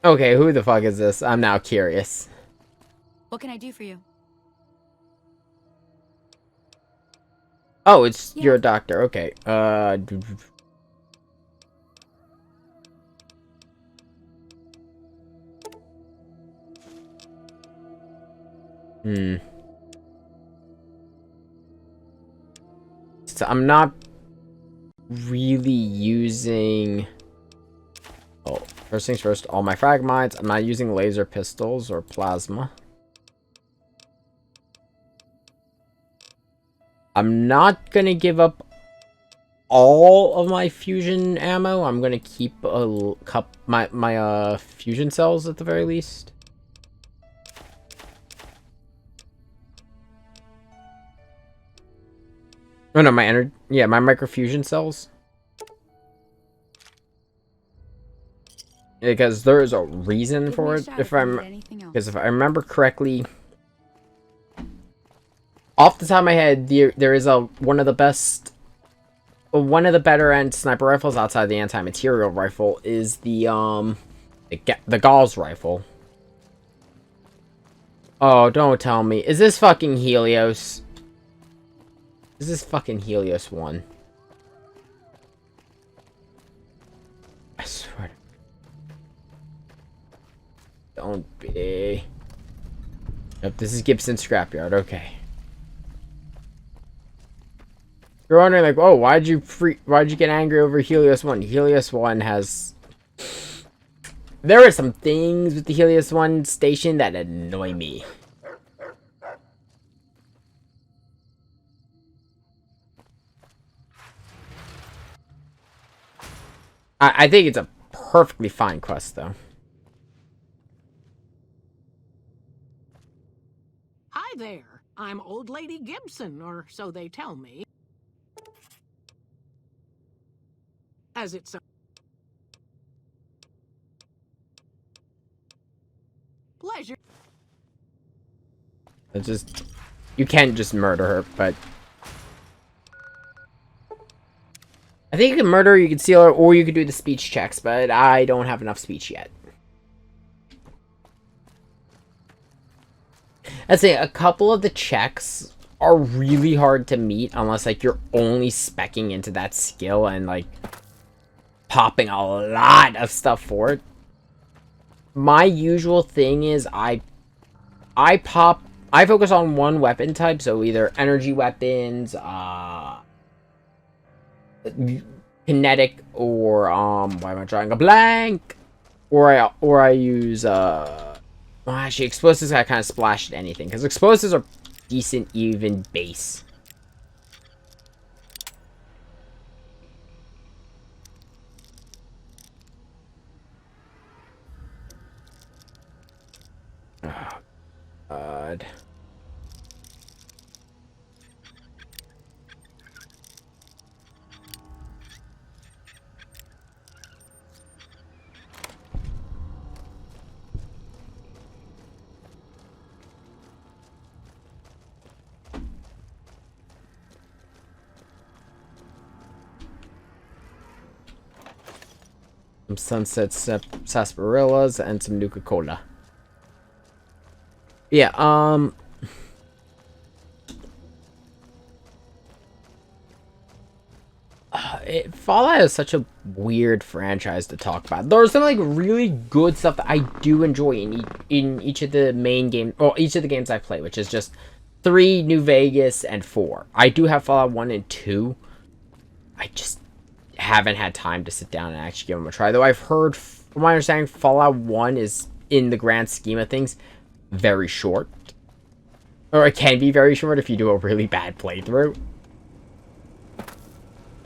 A: Okay, who the fuck is this? I'm now curious.
G: What can I do for you?
A: Oh, it's you're a doctor. Okay. So I'm not really using... Oh, first things first, all my fragmites. I'm not using laser pistols or plasma. I'm not gonna give up all of my fusion ammo. I'm gonna keep my fusion cells at the very least. Oh no, my microfusion cells. Because there is a reason for it. Because if I remember correctly, off the top of my head, there is one of the better end sniper rifles outside the anti-material rifle is the Gauss rifle. Oh, don't tell me. Is this fucking Helios? Is this fucking Helios 1? I swear to... Don't be... Nope, this is Gibson Scrapyard, okay. You're wondering, like, oh, why'd you get angry over Helios 1? Helios 1 has... There are some things with the Helios 1 station that annoy me. I think it's a perfectly fine quest, though.
M: Hi there. I'm Old Lady Gibson, or so they tell me. As it's a... Pleasure.
A: It's just... You can't just murder her, but... I think you can murder her, you can steal her, or you could do the speech checks, but I don't have enough speech yet. I'd say a couple of the checks are really hard to meet unless, like, you're only speccing into that skill and, like, popping a lot of stuff for it. My usual thing is I focus on one weapon type, so either energy weapons, kinetic, or why am I drawing a blank? Or I use well, actually explosives I kind of splash at anything because explosives are decent even base. Oh, God. some sunset sarsaparillas, and some Nuka-Cola. Yeah, Fallout is such a weird franchise to talk about. There's some like really good stuff that I do enjoy in each of the main games, or each of the games I play, which is just 3, New Vegas, and 4. I do have Fallout 1 and 2. I just haven't had time to sit down and actually give them a try. Though I've heard, from my understanding, Fallout 1 is, in the grand scheme of things, very short. Or it can be very short if you do a really bad playthrough.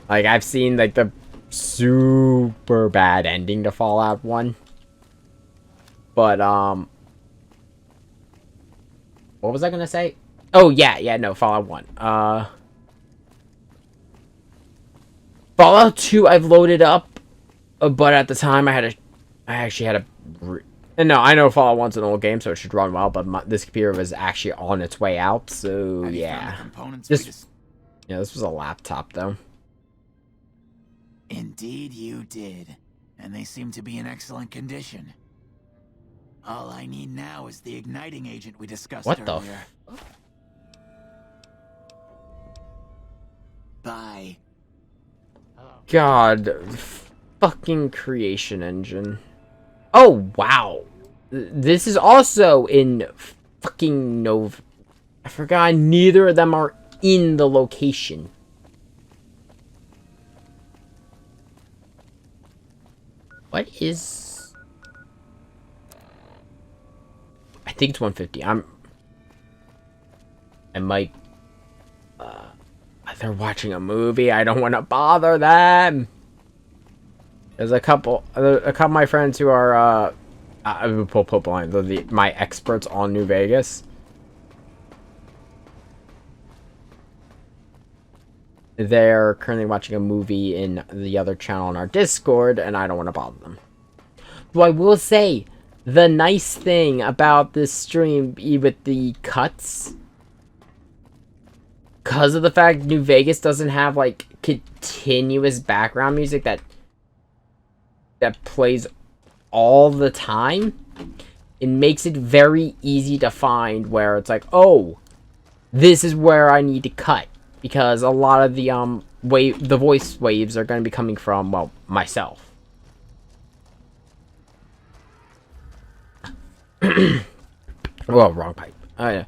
A: Like, I've seen, like, the super bad ending to Fallout 1. But, what was I gonna say? Oh, yeah, no, Fallout 1. Fallout 2 I've loaded up, but at the time I actually had a... And no, I know Fallout 1's an old game, so it should run well, but this computer was actually on its way out, so yeah. Yeah, this was a laptop, though.
N: Indeed you did, and they seem to be in excellent condition. All I need now is the igniting agent we discussed earlier. Bye.
A: God, fucking creation engine. Oh, wow. This is also in fucking Nova. I forgot neither of them are in the location. What is... I think it's 150. I might... they're watching a movie. I don't want to bother them. There's a couple of my friends who are, my experts on New Vegas. They're currently watching a movie in the other channel on our Discord, and I don't want to bother them. Though I will say, the nice thing about this stream, with the cuts, because of the fact New Vegas doesn't have, like, continuous background music that plays all the time, it makes it very easy to find where it's like, oh, this is where I need to cut. Because a lot of the the voice waves are going to be coming from, well, myself. Well, wrong pipe. I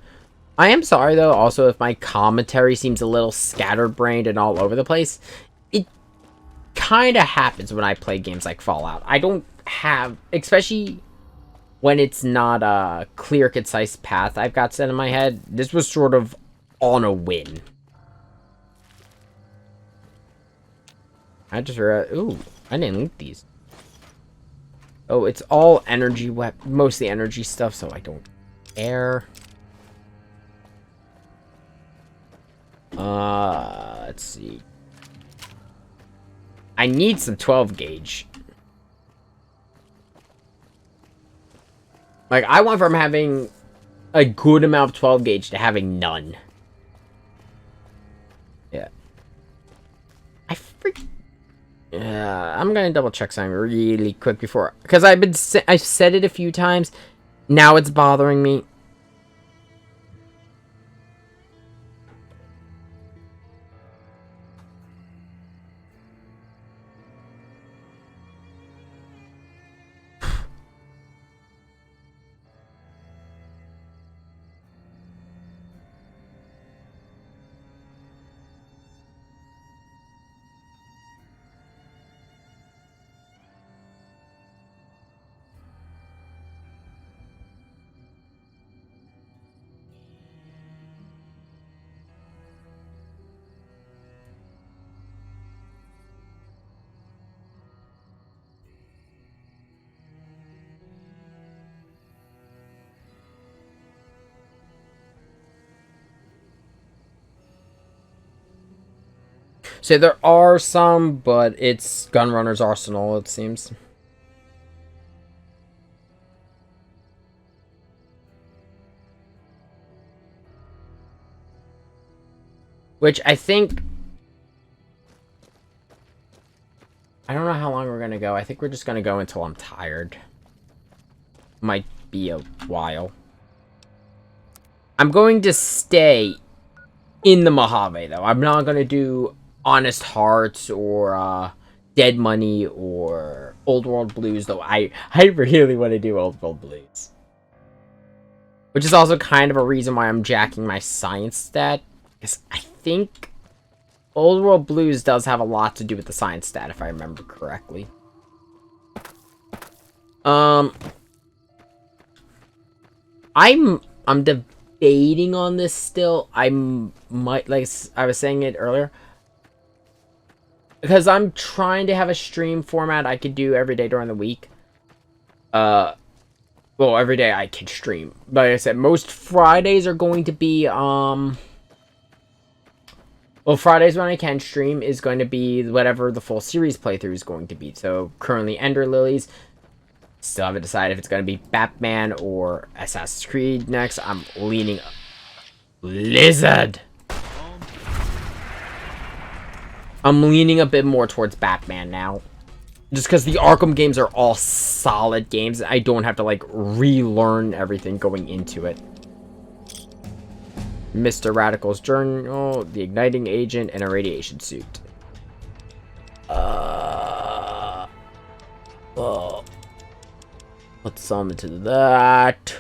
A: am sorry though. Also, if my commentary seems a little scatterbrained and all over the place, it kind of happens when I play games like Fallout. I don't have, especially when it's not a clear, concise path I've got set in my head. This was sort of on a whim. I just realized, ooh, I didn't loot these. Oh, it's all energy mostly energy stuff, so I don't care. Let's see. I need some 12 gauge. Like, I went from having a good amount of 12 gauge to having none. Yeah. I'm gonna double check something really quick before, because I've said it a few times. Now it's bothering me. So there are some, but it's Gunrunner's arsenal, it seems. Which I think I don't know how long we're gonna go. I think we're just gonna go until I'm tired. Might be a while. I'm going to stay in the Mojave, though. I'm not gonna do Honest Hearts or Dead Money or Old World Blues, though. I really want to do Old World Blues. Which is also kind of a reason why I'm jacking my science stat. Because I think Old World Blues does have a lot to do with the science stat, if I remember correctly. I'm debating on this still. I might, like I was saying it earlier, because I'm trying to have a stream format I could do every day during the week. Well, every day I can stream. But like I said, most Fridays are going to be, well, Fridays when I can stream is going to be whatever the full series playthrough is going to be. So, currently Ender Lilies. Still haven't decided if it's going to be Batman or Assassin's Creed next. I'm leaning... Lizard! I'm leaning a bit more towards Batman now. Just because the Arkham games are all solid games. I don't have to, like, relearn everything going into it. Mr. Radical's Journal, the Igniting Agent, and a Radiation Suit. Oh. Let's summon to that.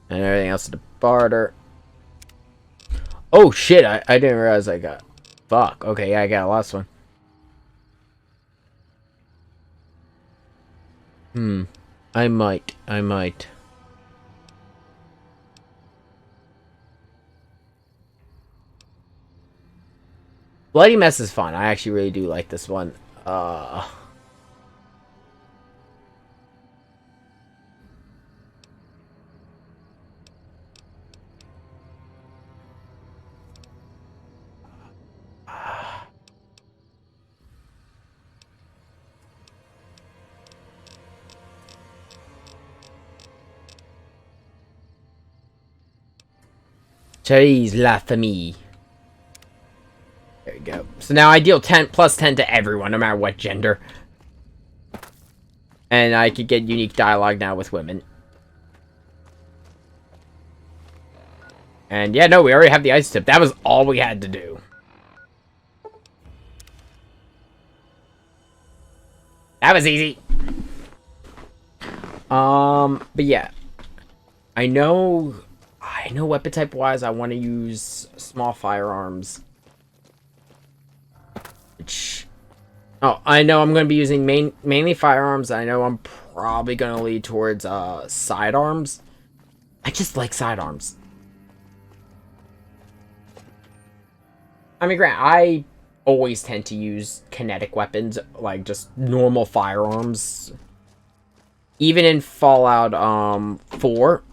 A: And everything else to the barter. Oh, shit. I didn't realize I got... Fuck. Okay, yeah, I got a last one. I might. Bloody Mess is fun. I actually really do like this one. Cheese la famille. There you go. So now I deal 10 plus 10 to everyone, no matter what gender. And I could get unique dialogue now with women. And yeah, no, we already have the ice tip. That was all we had to do. That was easy. But yeah. I know weapon type wise I want to use small firearms. Which, oh, I know I'm going to be using mainly firearms. I know I'm probably going to lead towards sidearms. I just like sidearms. I mean, Grant, I always tend to use kinetic weapons, like just normal firearms. Even in Fallout 4,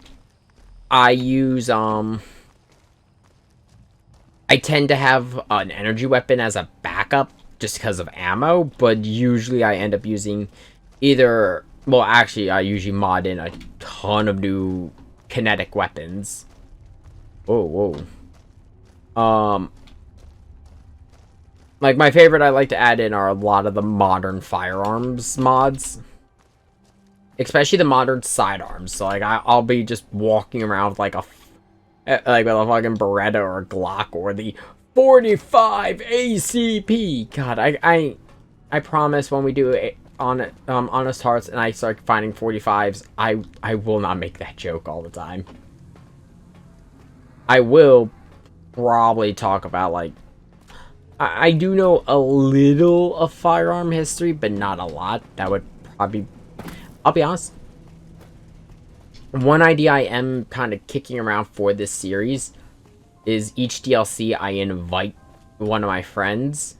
A: I use I tend to have an energy weapon as a backup just because of ammo, but usually I end up using either, well, actually I usually mod in a ton of new kinetic weapons. Whoa. Like my favorite I like to add in are a lot of the modern firearms mods. Especially the modern sidearms. So like I'll be just walking around with like with a fucking Beretta or a Glock or the 45 ACP. God, I promise when we do it on Honest Hearts and I start finding 45s, I will not make that joke all the time. I will probably talk about like I do know a little of firearm history, but not a lot. That would probably, I'll be honest, one idea I am kind of kicking around for this series is each DLC I invite one of my friends.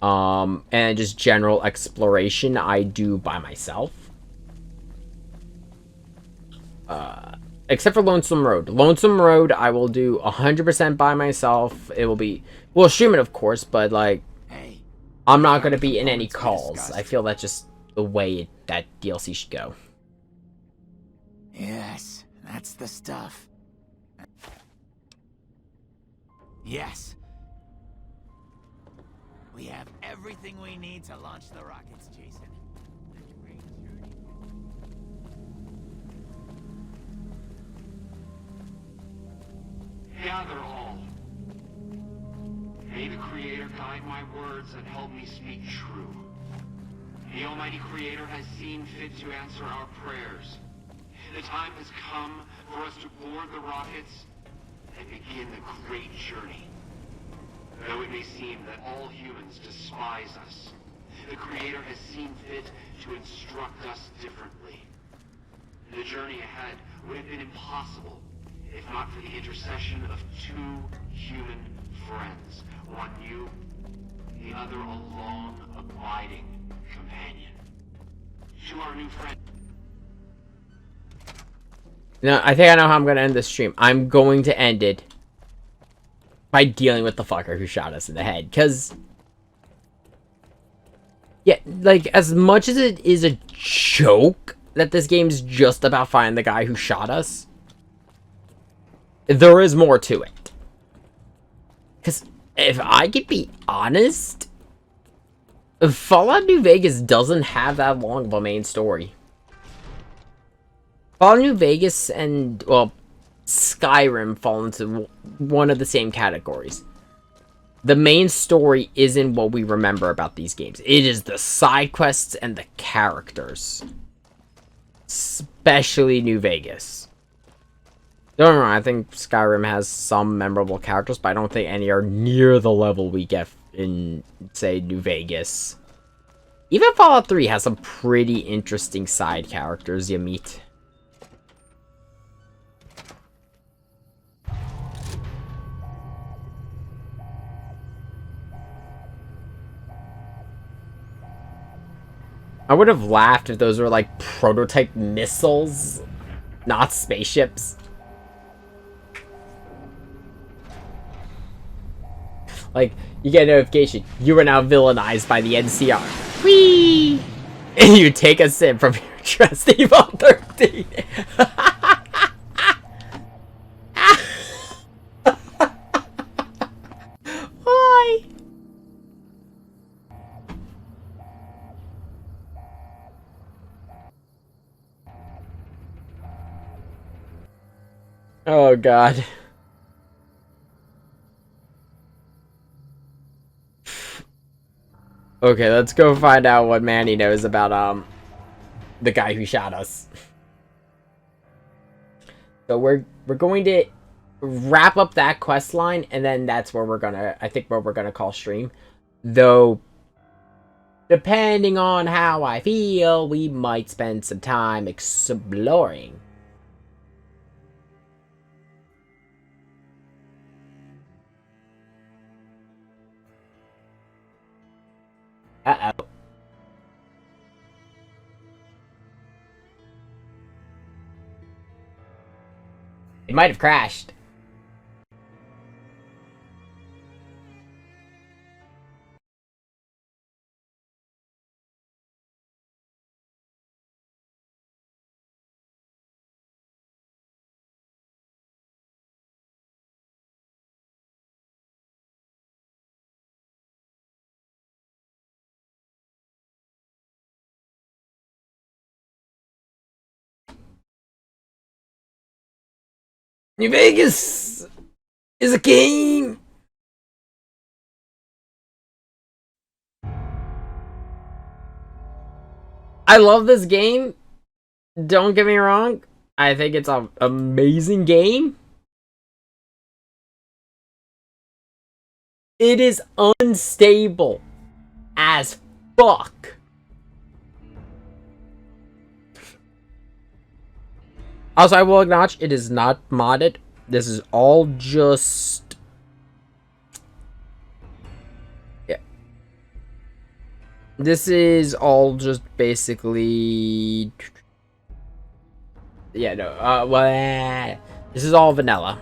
A: And just general exploration I do by myself. Except for Lonesome Road. Lonesome Road I will do 100% by myself. It will be, well, stream it of course, but like, I'm not going to be in any calls. I feel that's just the way that DLC should go.
N: Yes, that's the stuff. Yes. We have everything we need to launch the rockets, Jason.
T: Gather all. May the Creator guide my words and help me speak true. The Almighty Creator has seen fit to answer our prayers. The time has come for us to board the rockets and begin the great journey. Though it may seem that all humans despise us, the Creator has seen fit to instruct us differently. The journey ahead would have been impossible if not for the intercession of two human friends. One new, the other a long, abiding companion. To our new friend.
A: No, I think I know how I'm going to end this stream. I'm going to end it by dealing with the fucker who shot us in the head. Because, yeah, like, as much as it is a joke that this game's just about finding the guy who shot us, there is more to it. Because, if I could be honest, Fallout New Vegas doesn't have that long of a main story. Fallout New Vegas and, well, Skyrim fall into one of the same categories. The main story isn't what we remember about these games. It is the side quests and the characters. Especially New Vegas. Don't get me wrong, I think Skyrim has some memorable characters, but I don't think any are near the level we get in, say, New Vegas. Even Fallout 3 has some pretty interesting side characters you meet. I would have laughed if those were like prototype missiles, not spaceships. Like, you get a notification, you are now villainized by the NCR. Whee! And you take a sip from your trusty Vault 13. Why? Oh, God. Okay, let's go find out what Manny knows about, the guy who shot us. So we're going to wrap up that quest line, and then that's where we're gonna, I think, where we're gonna call stream. Though, depending on how I feel, we might spend some time exploring. Uh-oh. It might have crashed. New Vegas is a game. I love this game. Don't get me wrong. I think it's an amazing game. It is unstable as fuck. Also, I will acknowledge it is not modded. This is all just... yeah. This is all just basically... yeah, no, well, this is all vanilla.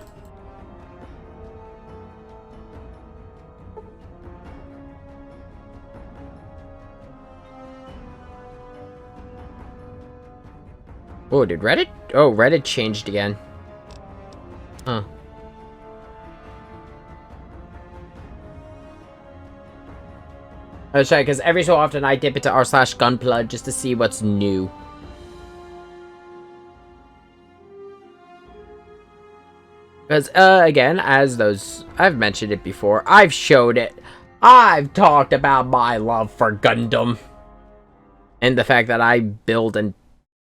A: Oh, did Reddit? Oh, Reddit changed again. Huh. That's right, because every so often I dip into r/gunpla just to see what's new. Because, again, I've mentioned it before, I've showed it, I've talked about my love for Gundam, and the fact that I build and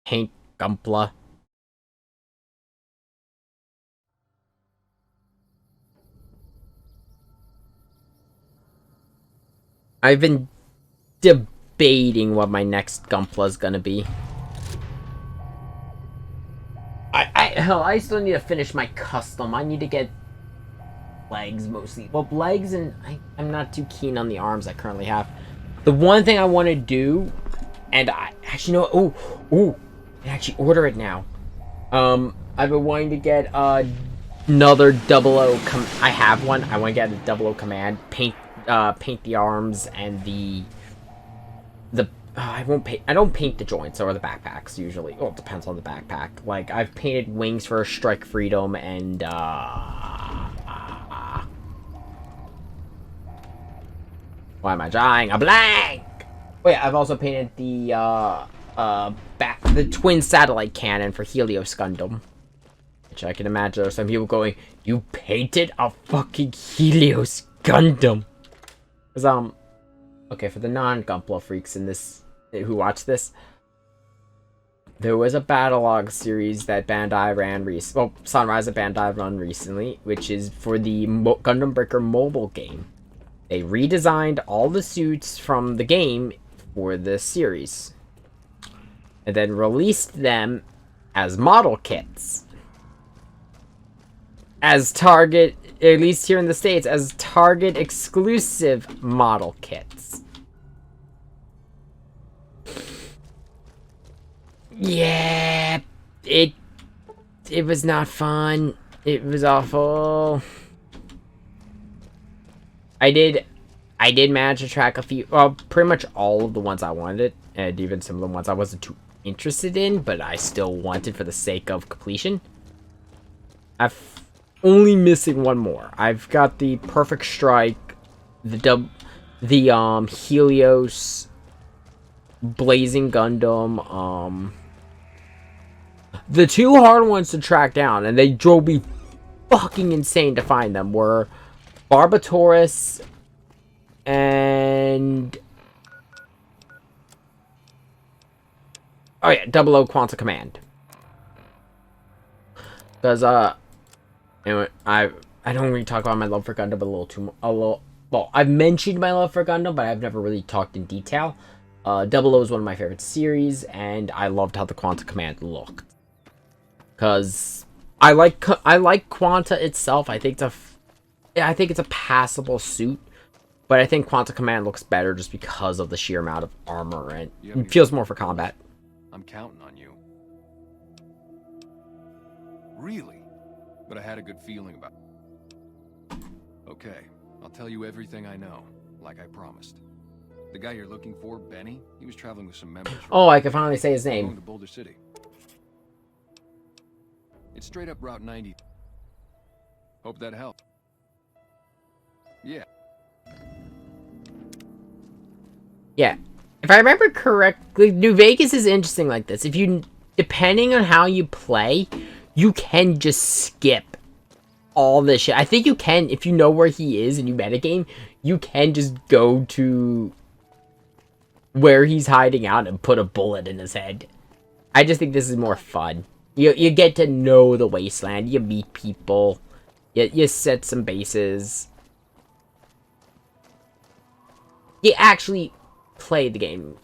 A: paint Gunpla. I've been debating what my next Gunpla is gonna be. Hell, I still need to finish my custom. I need to get legs mostly. Well, legs, and I'm not too keen on the arms I currently have. The one thing I want to do, and I actually know, I can actually order it now. I've been wanting to get another 00. I have one. I want to get a 00 command. Paint the arms and the. I don't paint the joints or the backpacks usually. Well, it depends on the backpack. Like, I've painted wings for Strike Freedom and why am I drawing a blank? Wait, I've also painted the twin satellite cannon for Helios Gundam. Which I can imagine there are some people going, "You painted a fucking Helios Gundam." Cause okay, for the non-Gunpla freaks in this who watch this, there was a Battlelog series that Bandai ran recently. Well, Sunrise at Bandai run recently, which is for the Gundam Breaker mobile game. They redesigned all the suits from the game for this series, and then released them as model kits. As Target, at least here in the States, as Target exclusive model kits. Yeah, it was not fun. It was awful. I did manage to track a few, well, pretty much all of the ones I wanted, and even some of the ones I wasn't too interested in, but I still wanted for the sake of completion. I'm only missing one more. I've got the Perfect Strike, the Helios, Blazing Gundam, the two hard ones to track down, and they drove me fucking insane to find them, were Barbatorus and oh yeah, 00 Quanta Command. Because anyway, I don't really talk about my love for Gundam well, I've mentioned my love for Gundam, but I've never really talked in detail. 00 is one of my favorite series, and I loved how the Quanta Command looked. Cause I like Quanta itself. I think it's a passable suit, but I think Quanta Command looks better just because of the sheer amount of armor, and it feels more for combat.
L: I'm counting on you. Really? But I had a good feeling about it. Okay, I'll tell you everything I know, like I promised. The guy you're looking for, Benny, he was traveling with some members.
A: Oh, I can finally say his name.
L: Going to Boulder City. It's straight up Route 90. Hope that helped. Yeah.
A: Yeah. If I remember correctly, New Vegas is interesting like this. If you, depending on how you play, you can just skip all this shit. I think you can, if you know where he is and you metagame, you can just go to where he's hiding out and put a bullet in his head. I just think this is more fun. You get to know the wasteland. You meet people. You set some bases. You actually play the game.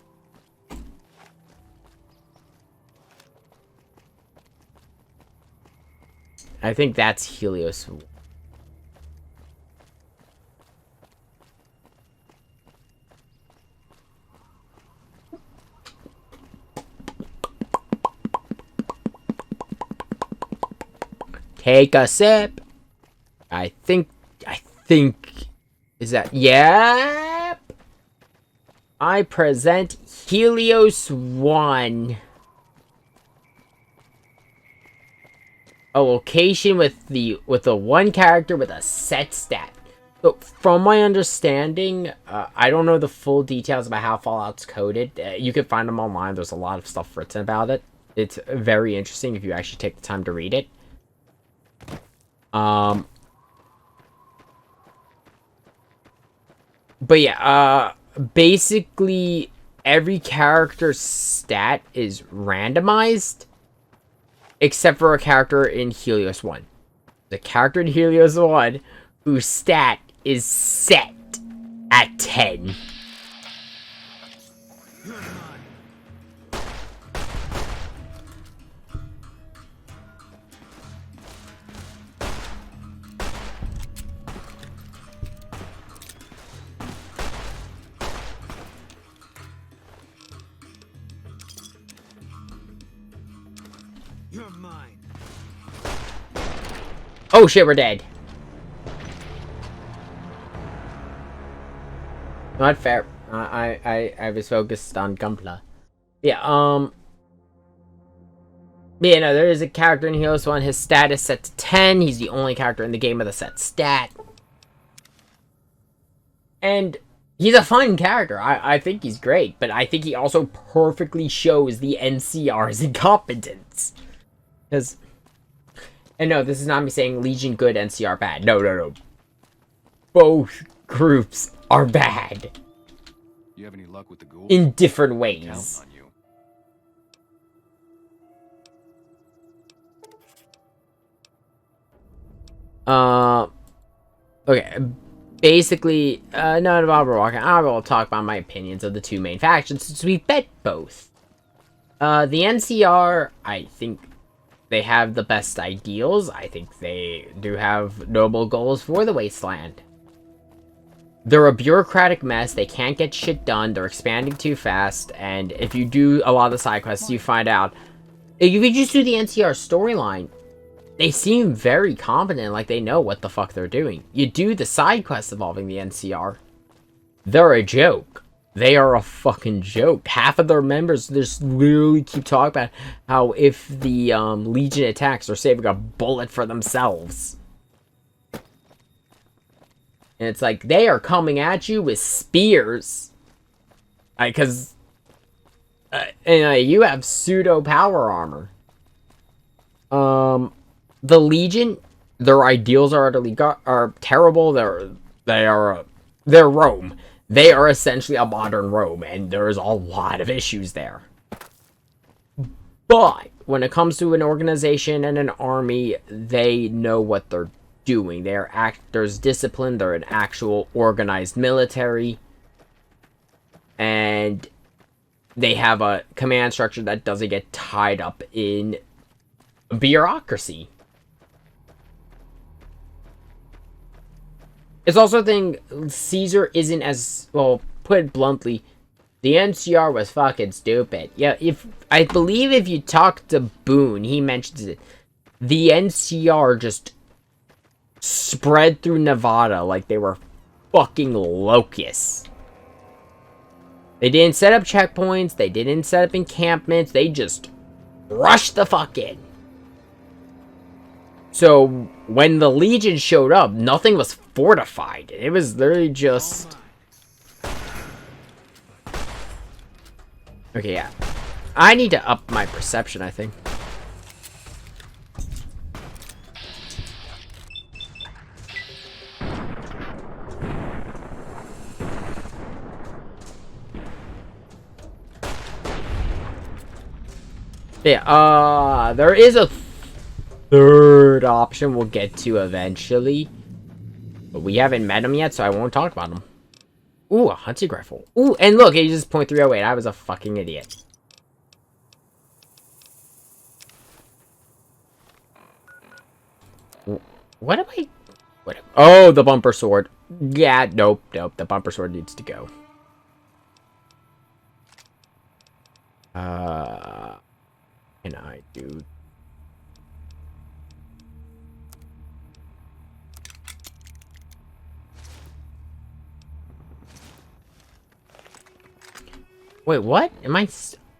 A: I think that's Helios. Take a sip. I think, is that, yep. I present Helios 1. A location with the one character with a set stat. So, from my understanding, I don't know the full details about how Fallout's coded. You can find them online. There's a lot of stuff written about it. It's very interesting if you actually take the time to read it. But yeah, basically every character's stat is randomized, except for a character in Helios 1. The character in Helios 1 whose stat is set at 10.
B: You're mine.
A: Oh shit, we're dead. Not fair. I was focused on Gumpla. Yeah, yeah, no, there is a character in Heroes 1. His stat is set to 10. He's the only character in the game with a set stat. And he's a fun character. I think he's great, but I think he also perfectly shows the NCR's incompetence. Because, and no, this is not me saying Legion good, NCR bad. No. Both groups are bad.
L: You have any luck with the ghouls?
A: In different ways. Okay. Basically, no, while we're walking, I will talk about my opinions of the two main factions since we bet both. The NCR, I think they have the best ideals. I think they do have noble goals for the Wasteland. They're a bureaucratic mess. They can't get shit done. They're expanding too fast. And if you do a lot of the side quests, you find out, if you just do the NCR storyline, they seem very competent, like they know what the fuck they're doing. You do the side quests involving the NCR, they're a joke. They are a fucking joke. Half of their members just literally keep talking about how if the Legion attacks, they're saving a bullet for themselves. And it's like, they are coming at you with spears. Because you have pseudo power armor. The Legion, their ideals are utterly terrible. They're Rome. They are essentially a modern Rome, and there's a lot of issues there. But when it comes to an organization and an army, they know what they're doing. There's discipline. They're an actual organized military, and they have a command structure that doesn't get tied up in bureaucracy. It's also a thing, Caesar isn't as, well, put it bluntly, the NCR was fucking stupid. Yeah, I believe if you talk to Boone, he mentions it. The NCR just spread through Nevada like they were fucking locusts. They didn't set up checkpoints, they didn't set up encampments, they just rushed the fuck in. So, when the Legion showed up, nothing was fortified. It was literally just... Okay, yeah. I need to up my perception, I think. Yeah, there is a third option we'll get to eventually. But we haven't met him yet, so I won't talk about him. Ooh, a hunting rifle. Ooh, and look, it uses .308. I was a fucking idiot. What am I... Oh, the bumper sword. Yeah, nope. The bumper sword needs to go. Can I do... Wait, what? Am I...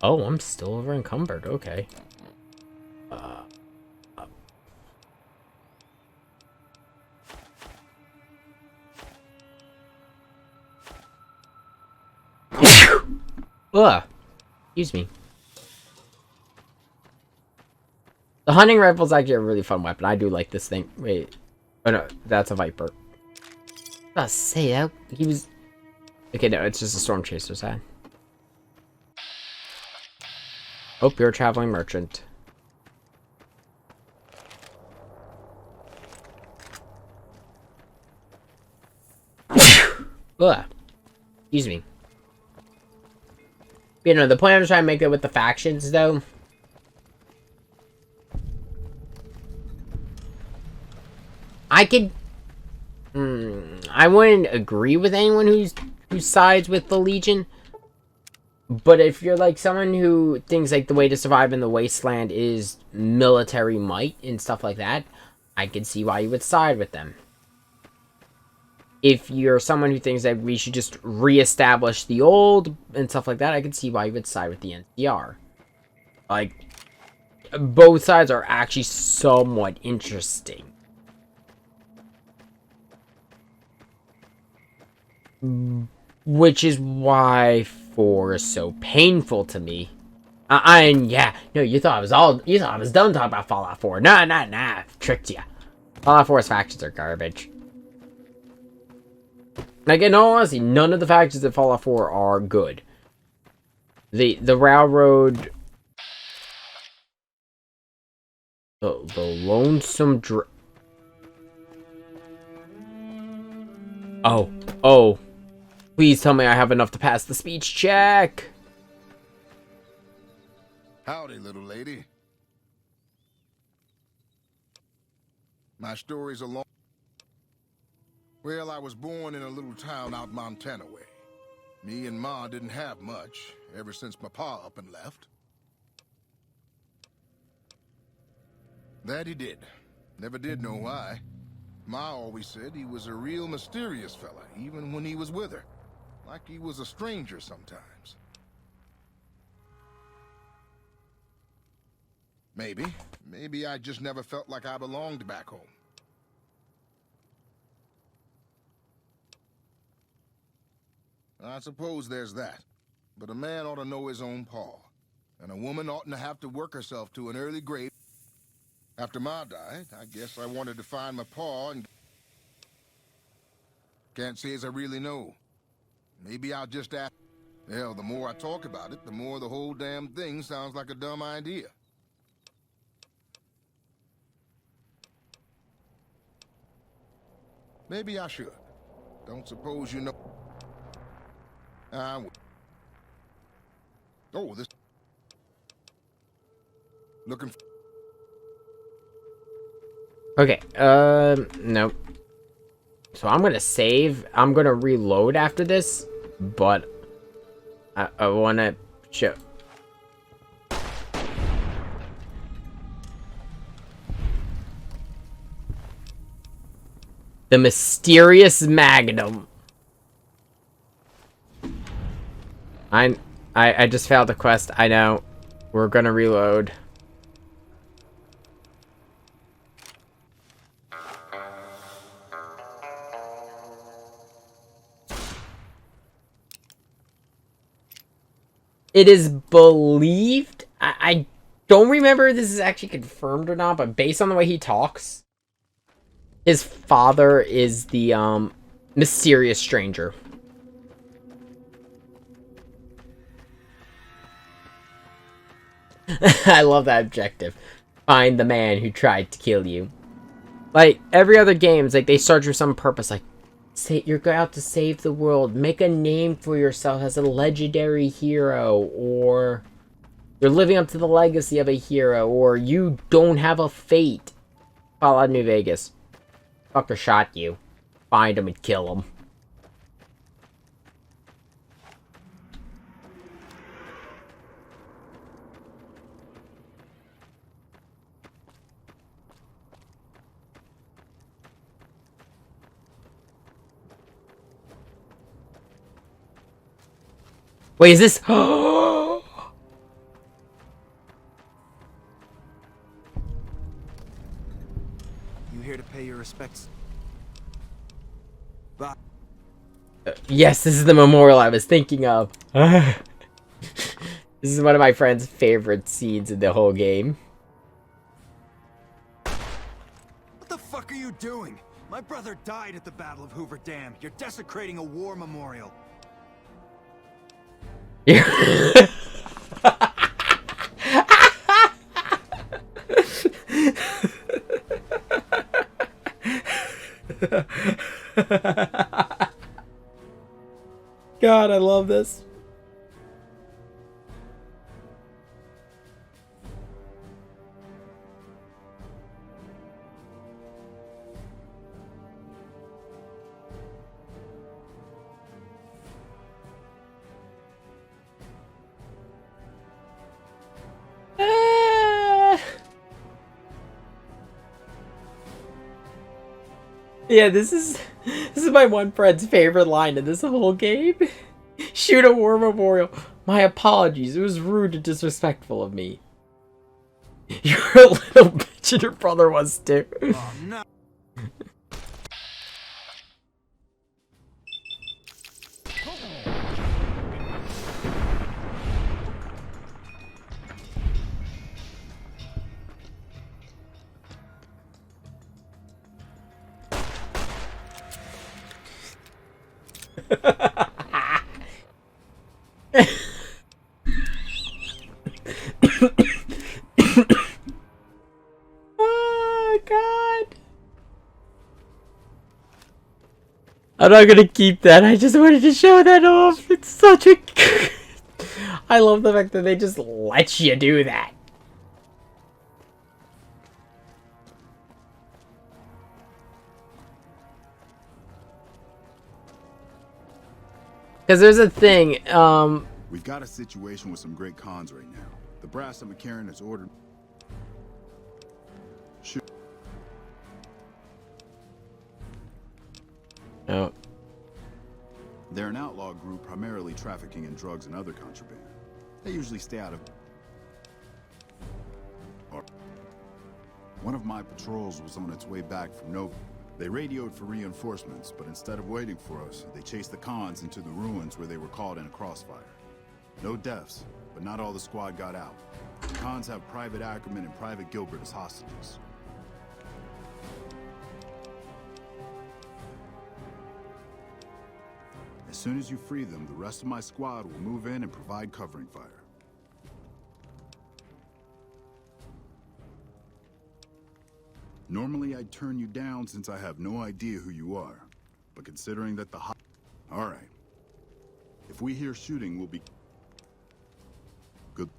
A: Oh, I'm still over encumbered. Okay. Ugh. Excuse me. The hunting rifle is actually a really fun weapon. I do like this thing. Wait. Oh no, that's a Viper. I was say that he was. Okay, no, it's just a storm chaser side. Hope you're a traveling merchant. Ugh. Excuse me. You know, the point I'm trying to make it with the factions, though. I could. I wouldn't agree with anyone who sides with the Legion. But if you're like someone who thinks like the way to survive in the wasteland is military might and stuff like that, I can see why you would side with them. If you're someone who thinks that we should just reestablish the old and stuff like that, I can see why you would side with the NCR. Like, both sides are actually somewhat interesting. Which is why 4 is so painful to me. And yeah, no, you thought I was done talking about Fallout 4. Nah, tricked ya. Fallout 4's factions are garbage. Like, in all honesty, none of the factions in Fallout 4 are good. The railroad... The lonesome Oh. Please tell me I have enough to pass the speech check.
R: Howdy, little lady. My story's a long... Well, I was born in a little town out Montana way. Me and Ma didn't have much ever since my pa up and left. That he did. Never did know why. Ma always said he was a real mysterious fella, even when he was with her. Like he was a stranger sometimes. Maybe I just never felt like I belonged back home. I suppose there's that. But a man ought to know his own paw. And a woman oughtn't to have to work herself to an early grave. After Ma died, I guess I wanted to find my paw and... Can't say as I really know. Maybe I'll just ask... Hell, the more I talk about it, the more the whole damn thing sounds like a dumb idea. Maybe I should. Don't suppose you know... Oh, this... Looking for...
A: Okay, nope. So I'm gonna save. I'm gonna reload after this, but I wanna show... The mysterious Magnum. I just failed the quest. I know. We're gonna reload. It is believed, I don't remember if this is actually confirmed or not, but based on the way he talks, his father is the mysterious stranger. I love that objective. Find the man who tried to kill you. Like, every other game, it's like they search for some purpose, like, say you're out to save the world, make a name for yourself as a legendary hero, or you're living up to the legacy of a hero, or you don't have a fate. Fallout New Vegas. Fucker shot you. Find him and kill him. Wait, is this...
K: You here to pay your respects?
A: Yes, this is the memorial I was thinking of. This is one of my friend's favorite scenes in the whole game.
Q: What the fuck are you doing? My brother died at the Battle of Hoover Dam. You're desecrating a war memorial.
A: God, I love this. Yeah, this is my one friend's favorite line in this whole game. Shoot a war memorial. My apologies. It was rude and disrespectful of me. You're a little bitch and your brother was too.
Q: Oh, no.
A: Oh God. I'm not gonna keep that. I just wanted to show that off. It's such a... I love the fact that they just let you do that. Because there's a thing,
O: We've got a situation with some great cons right now. The brass at McCarran has ordered...
A: Oh.
O: They're an outlaw group primarily trafficking in drugs and other contraband. They usually stay out of... One of my patrols was on its way back from Nova. They radioed for reinforcements, but instead of waiting for us, they chased the cons into the ruins where they were caught in a crossfire. No deaths, but not all the squad got out. The cons have Private Ackerman and Private Gilbert as hostages. As soon as you free them, the rest of my squad will move in and provide covering fire. Normally I'd turn you down since I have no idea who you are. But considering that the Alright. If we hear shooting, we'll be... Good.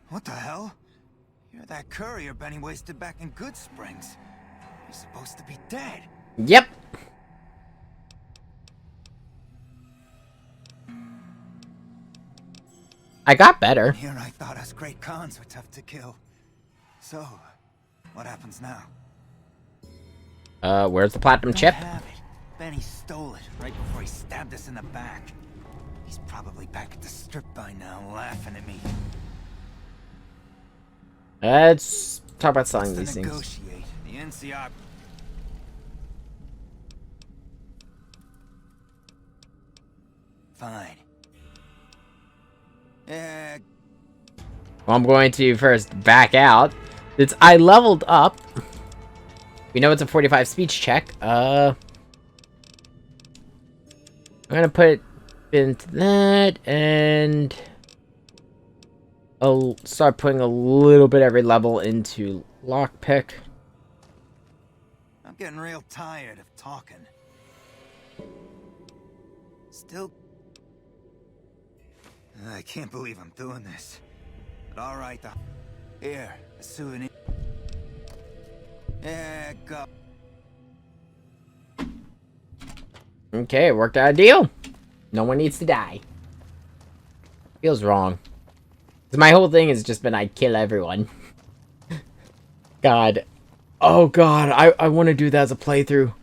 K: What the hell? You're that courier Benny wasted back in Good Springs. You're supposed to be dead.
A: Yep. I got better.
K: Here I thought us great cons were tough to kill. So, what happens now?
A: Where's the platinum chip?
K: Have it. Benny stole it right before he stabbed us in the back. He's probably back at the strip by now, laughing at me.
A: Let's talk about selling these things.
K: Negotiate. The NCR. Fine.
A: Well, I'm going to first back out. I leveled up. We know it's a 45 speech check. I'm gonna put it into that, and I'll start putting a little bit every level into lockpick.
K: I'm getting real tired of talking. Still... I can't believe I'm doing this. But alright, here, a souvenir. Yeah, go.
A: Okay, worked out a deal. No one needs to die. Feels wrong. My whole thing has just been I kill everyone. God. Oh god, I want to do that as a playthrough.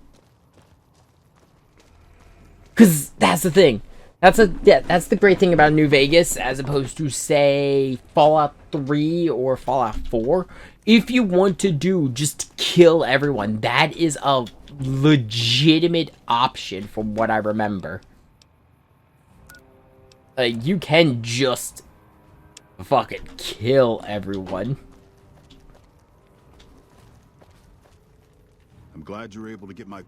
A: Cause that's the thing. That's the great thing about New Vegas as opposed to say Fallout 3 or Fallout 4. If you want to do just kill everyone, that is a legitimate option from what I remember. You can just fucking kill everyone.
O: I'm glad you were able to get my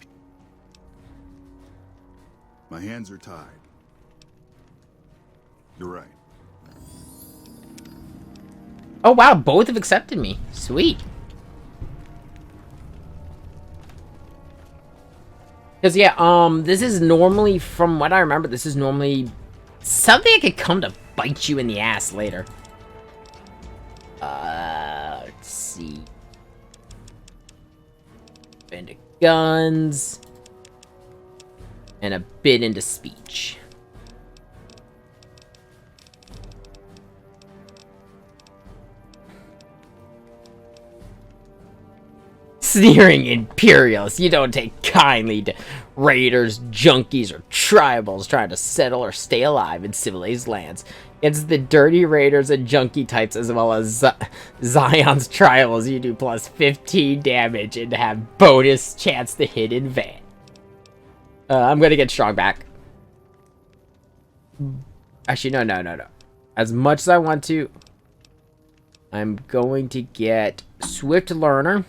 O: hands are tied. You're right.
A: Oh wow, both have accepted me. Sweet. Because yeah, this is normally, from what I remember, this is normally something that could come to bite you in the ass later. Let's see. Into guns. And a bit into speech. Sneering Imperials, you don't take kindly to raiders, junkies, or tribals trying to settle or stay alive in civilized lands. It's the dirty raiders and junkie types as well as Zion's tribals. You do plus 15 damage and have bonus chance to hit in van. I'm gonna get strong back. Actually, no. As much as I want to, I'm going to get Swift Learner.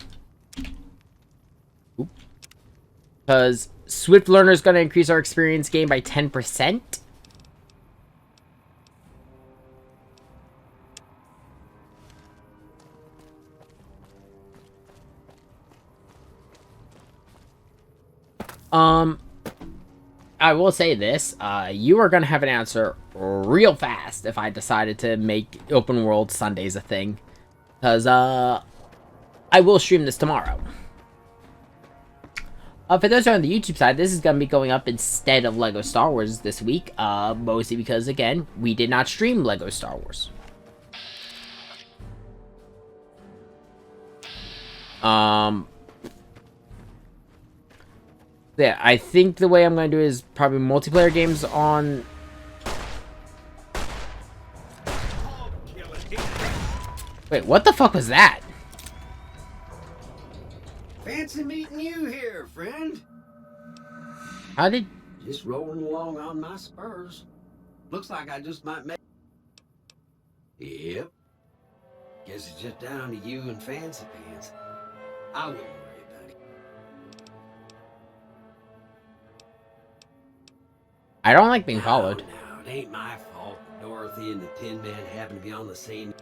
A: Because Swift Learner is going to increase our experience gain by 10%. I will say this, you are going to have an answer real fast if I decided to make open world Sundays a thing. Because, I will stream this tomorrow. For those who are on the YouTube side, this is going to be going up instead of LEGO Star Wars this week. Mostly because, again, we did not stream LEGO Star Wars. Yeah, I think the way I'm going to do is probably multiplayer games on... Wait, what the fuck was that?
F: Fancy meeting you here, friend.
A: How did...
F: Just rolling along on my spurs. Looks like I just might make... Yep. Guess it's just down to you and Fancy Pants. I wouldn't worry about it.
A: I don't like being followed.
F: Now, it ain't my fault Dorothy and the Tin Man happen to be on the same...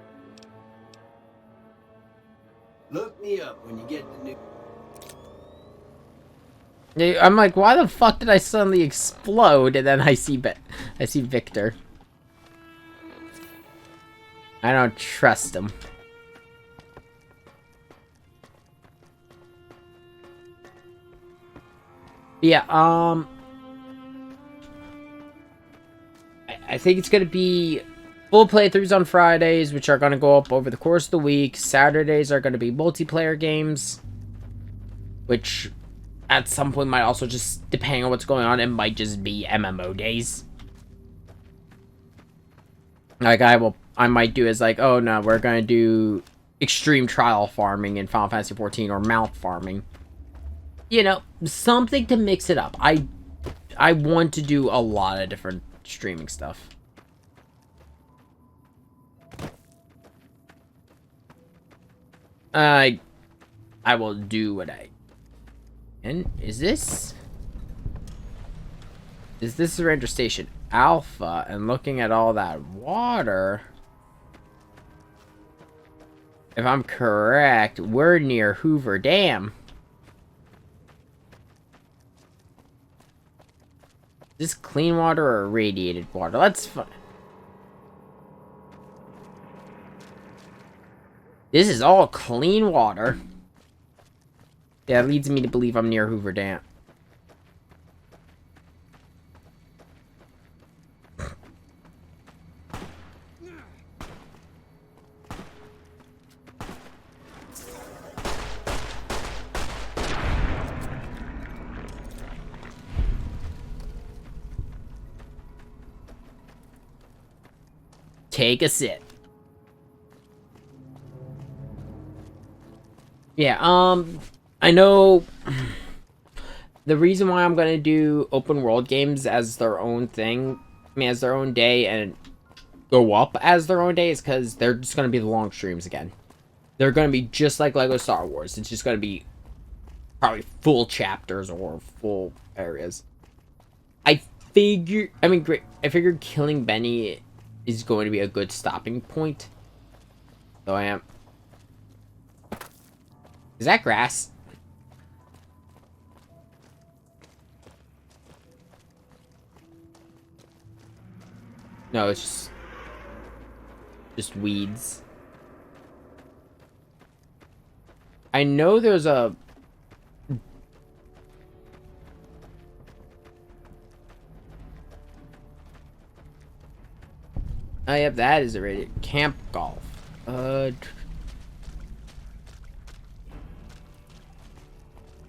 F: Look me up when you get the new...
A: I'm like, why the fuck did I suddenly explode? And then I see Victor. I don't trust him. Yeah, I think it's gonna be full playthroughs on Fridays, which are gonna go up over the course of the week. Saturdays are gonna be multiplayer games, which at some point might also just, depending on what's going on, it might just be MMO days. Like, I might do is like, oh no, we're gonna do extreme trial farming in Final Fantasy XIV or mount farming. You know, something to mix it up. I want to do a lot of different streaming stuff. I will do what I... And is this the ranger station Alpha? And looking at all that water, if I'm correct, we're near Hoover Dam. Is this clean water or irradiated water? Let's find. This is all clean water. Yeah, it leads me to believe I'm near Hoover Dam. take a sip. Yeah, I know the reason why I'm gonna do open world games as their own thing, I mean, as their own day, and go up as their own day is because they're just gonna be the long streams again. They're gonna be just like Lego Star Wars. It's just gonna be probably full chapters or full areas. I figured killing Benny is going to be a good stopping point. So I am. Is that grass? No, it's just weeds. I know there's a... Oh, yep, that is already camp golf.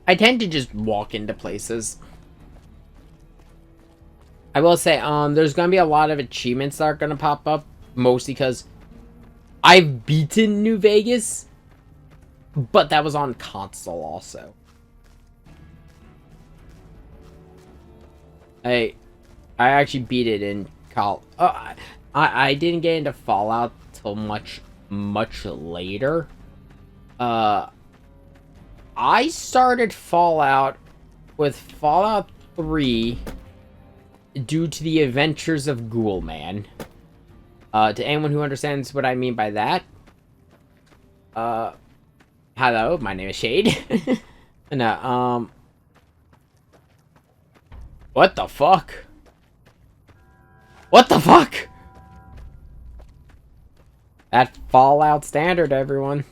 A: I tend to just walk into places. I will say, there's gonna be a lot of achievements that are gonna pop up, mostly because I've beaten New Vegas, but that was on console also. I actually beat it in I didn't get into Fallout till much later. I started Fallout with Fallout 3 due to the adventures of Ghoul Man. To anyone who understands what I mean by that, hello, my name is Shade. No, what the fuck? What the fuck? That Fallout standard, everyone.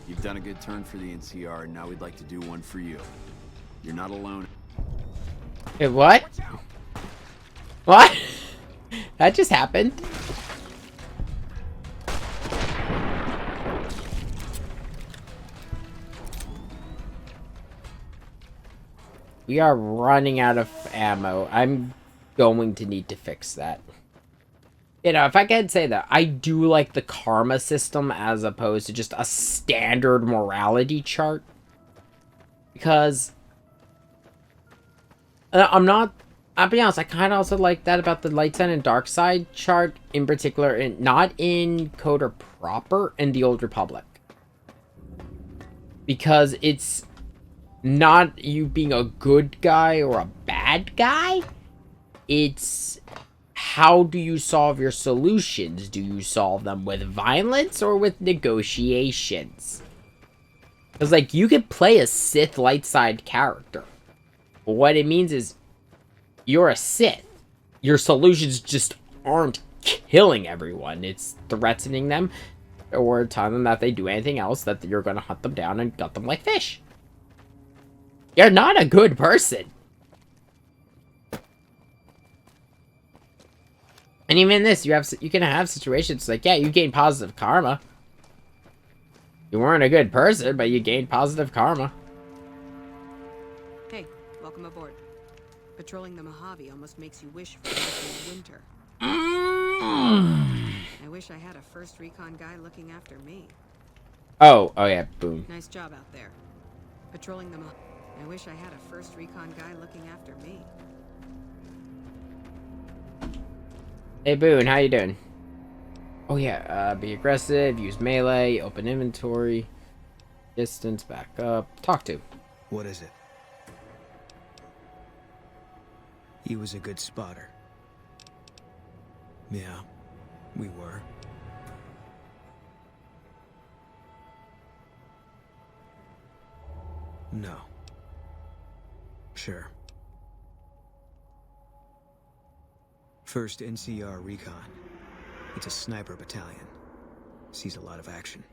D: You've done a good turn for the NCR, and now we'd like to do one for you. You're not alone.
A: Hey, what? What? That just happened. We are running out of ammo. I'm going to need to fix that. You know, if I can say that, I do like the karma system as opposed to just a standard morality chart. Because I'll be honest, I kind of also like that about the light side and dark side chart in particular, not in Coder proper, in the Old Republic. Because it's not you being a good guy or a bad guy. It's how do you solve your solutions? Do you solve them with violence or with negotiations? Because, like, you could play a Sith light side character. But what it means is you're a Sith. Your solutions just aren't killing everyone. It's threatening them or telling them that if they do anything else, that you're going to hunt them down and gut them like fish. You're not a good person. And even in this, you can have situations like, yeah, you gain positive karma. You weren't a good person, but you gained positive karma.
J: Hey, welcome aboard. Patrolling the Mojave almost makes you wish for the winter. I wish I had a first recon guy looking after me.
A: Oh yeah, boom.
J: Nice job out there. Patrolling the Mojave. I wish I had a first recon guy looking after me.
A: Hey, Boone, how you doing? Oh, yeah, be aggressive, use melee, open inventory, distance, back up, talk to.
S: What is it? He was a good spotter. Yeah, we were. No. Sure. First NCR Recon. It's a sniper battalion. Sees a lot of action.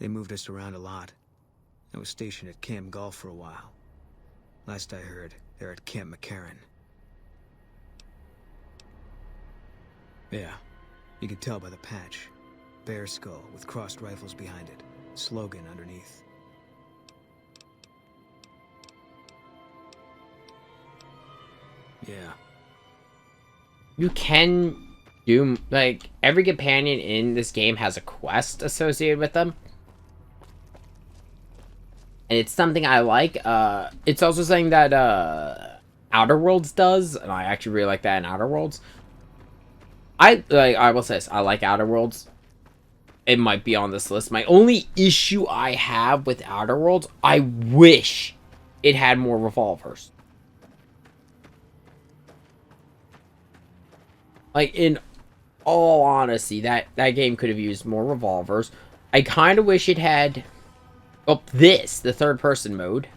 S: They moved us around a lot. I was stationed at Camp Golf for a while. Last I heard, they're at Camp McCarran. Yeah, you can tell by the patch. Bear skull with crossed rifles behind it. Slogan underneath. Yeah.
A: You can do, like, every companion in this game has a quest associated with them. And it's something I like. It's also something that Outer Worlds does, and I actually really like that in Outer Worlds. I will say this, I like Outer Worlds. It might be on this list. My only issue I have with Outer Worlds, I wish it had more revolvers. Like, in all honesty, that game could have used more revolvers. I kind of wish it had... Oh, the third-person mode.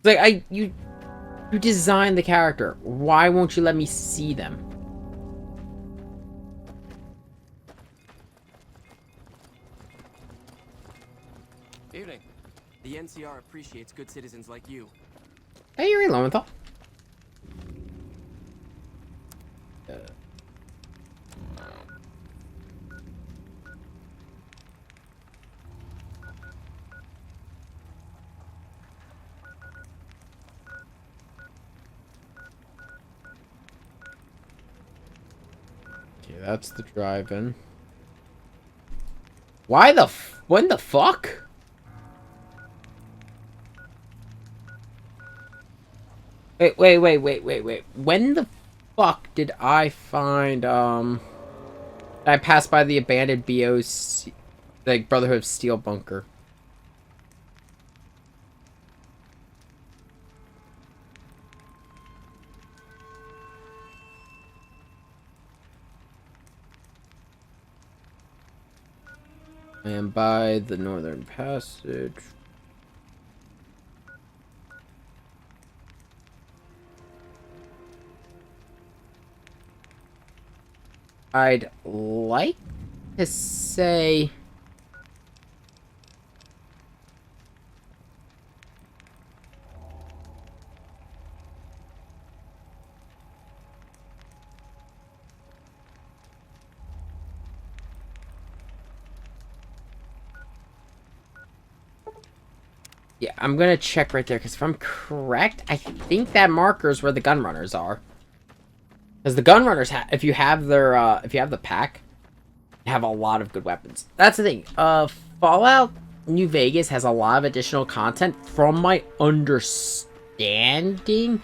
A: It's like, you designed the character. Why won't you let me see them?
P: Evening. The NCR appreciates good citizens like you.
A: Hey, you're in Lowenthal. Okay, that's the drive-in. Why the when the fuck? Wait. When the fuck did I find, I passed by the abandoned BOC, like, Brotherhood of Steel bunker? I am by the Northern Passage. I'd like to say... Yeah, I'm gonna check right there, because if I'm correct, I think that marker is where the gunrunners are. Because the gunrunners, if you have their, if you have the pack, have a lot of good weapons. That's the thing. Fallout New Vegas has a lot of additional content. From my understanding,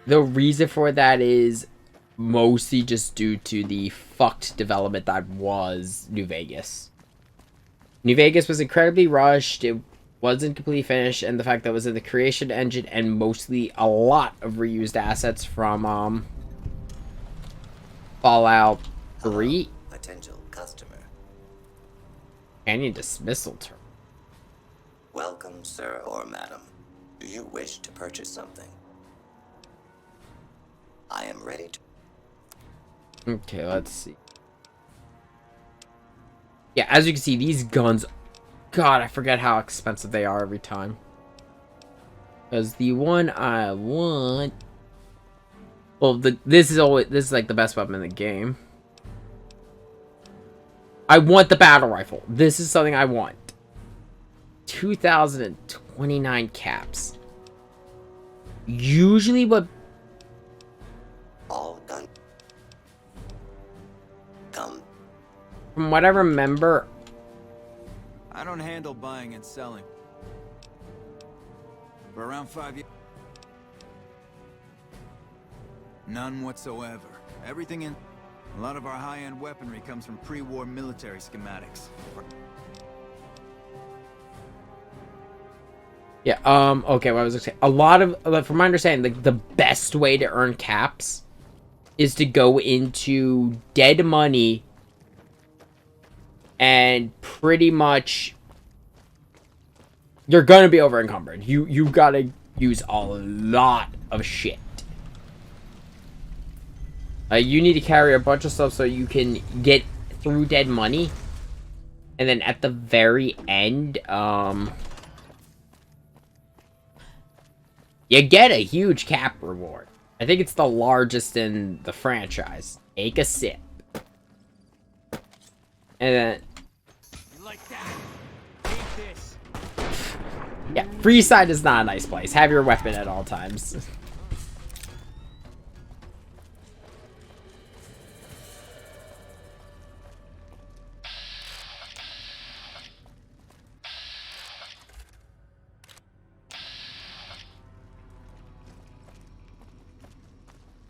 A: the reason for that is mostly just due to the fucked development that was New Vegas. New Vegas was incredibly rushed. It wasn't completely finished, and the fact that it was in the creation engine and mostly a lot of reused assets from Fallout 3.
E: Potential customer.
A: Canyon dismissal term.
E: Welcome, sir or madam. Do you wish to purchase something? I am ready to...
A: Okay, let's see. Yeah, as you can see, these guns... God, I forget how expensive they are every time. Because the one I want... Well, this is like the best weapon in the game. I want the battle rifle. This is something I want. 2,029 caps. Usually what...
E: All done. Come.
A: From what I remember...
Q: I don't handle buying and selling. For around 5 years... None whatsoever. Everything in... A lot of our high-end weaponry comes from pre-war military schematics.
A: Yeah, okay, what I was gonna say. A lot of, from my understanding, the best way to earn caps is to go into dead money and pretty much you're gonna be over encumbered. You gotta use a lot of shit. You need to carry a bunch of stuff so you can get through dead money. And then at the very end, You get a huge cap reward. I think it's the largest in the franchise. Take a sip. And then...
P: Like that? Take this.
A: Yeah, Freeside is not a nice place. Have your weapon at all times.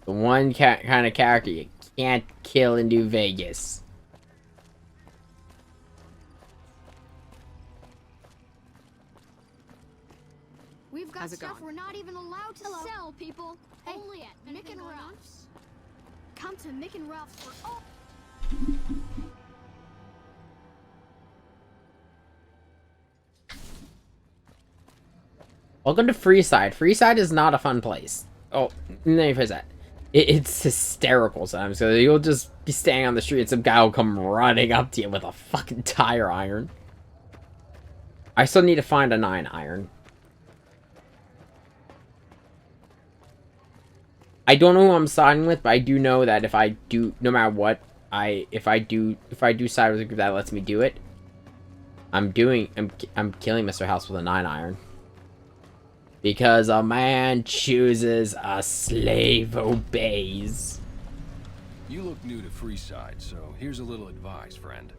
A: The one kind of character you can't kill in New Vegas.
I: We've got stuff we're not even allowed to sell, people. Hey, only at Mick and Ralph's. Come to Mick and Ralph's for all.
A: Welcome to Freeside. Freeside is not a fun place. Oh, let me phrase that. It's hysterical sometimes. So you'll just be standing on the street and some guy will come running up to you with a fucking tire iron. I still need to find a 9 iron. I don't know who I'm siding with, but I do know that if I do, no matter what, if I do side with a group that lets me do it, I'm killing Mr. House with a 9 iron. Because a man chooses, a slave obeys.
V: You look new to Freeside, so here's a little advice, friend.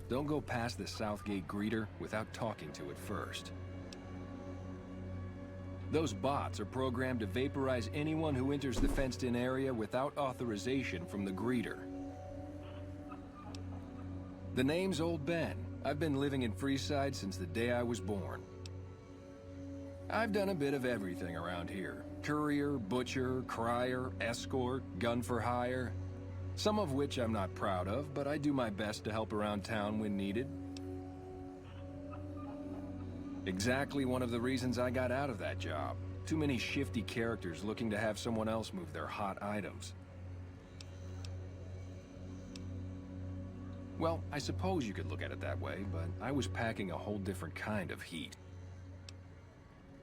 V: Don't go past the Southgate greeter without talking to it first. Those bots are programmed to vaporize anyone who enters the fenced-in area without authorization from the greeter. The name's Old Ben. I've been living in Freeside since the day I was born. I've done a bit of everything around here. Courier, butcher, crier, escort, gun for hire. Some of which I'm not proud of, but I do my best to help around town when needed. Exactly one of the reasons I got out of that job. Too many shifty characters looking to have someone else move their hot items. Well, I suppose you could look at it that way, but I was packing a whole different kind of heat.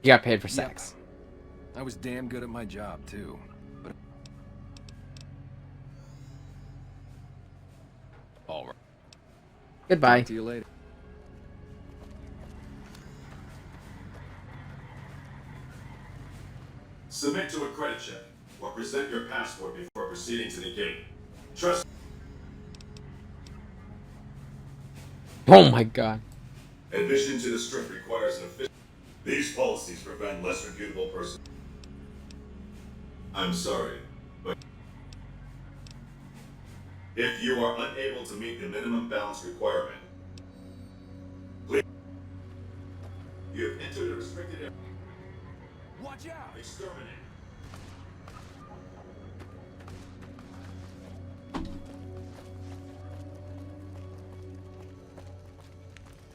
A: You got paid for sex.
V: Yep. I was damn good at my job, too. But... all right.
A: Goodbye.
V: Talk to you later.
W: Submit to a credit check, or present your passport before proceeding to the gate. Trust.
A: Oh my god.
W: Admission to the strip requires an official. These policies prevent less reputable persons. I'm sorry, but if you are unable to meet the minimum balance requirement, please. You have entered a restricted area.
P: Watch out!
W: Exterminate.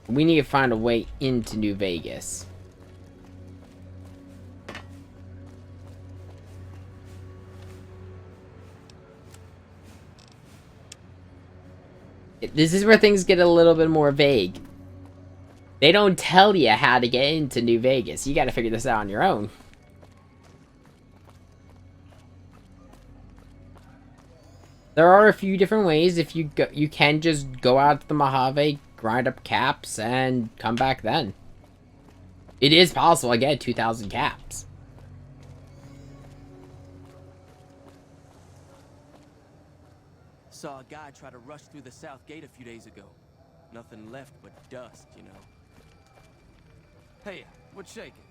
A: We need to find a way into New Vegas. This is where things get a little bit more vague. They don't tell you how to get into New Vegas. You gotta figure this out on your own. There are a few different ways. If you go, you can just go out to the Mojave, grind up caps, and come back then. It is possible to get 2,000 caps.
P: Saw a guy try to rush through the south gate a few days ago. Nothing left but dust, you know. Hey, what's shaking?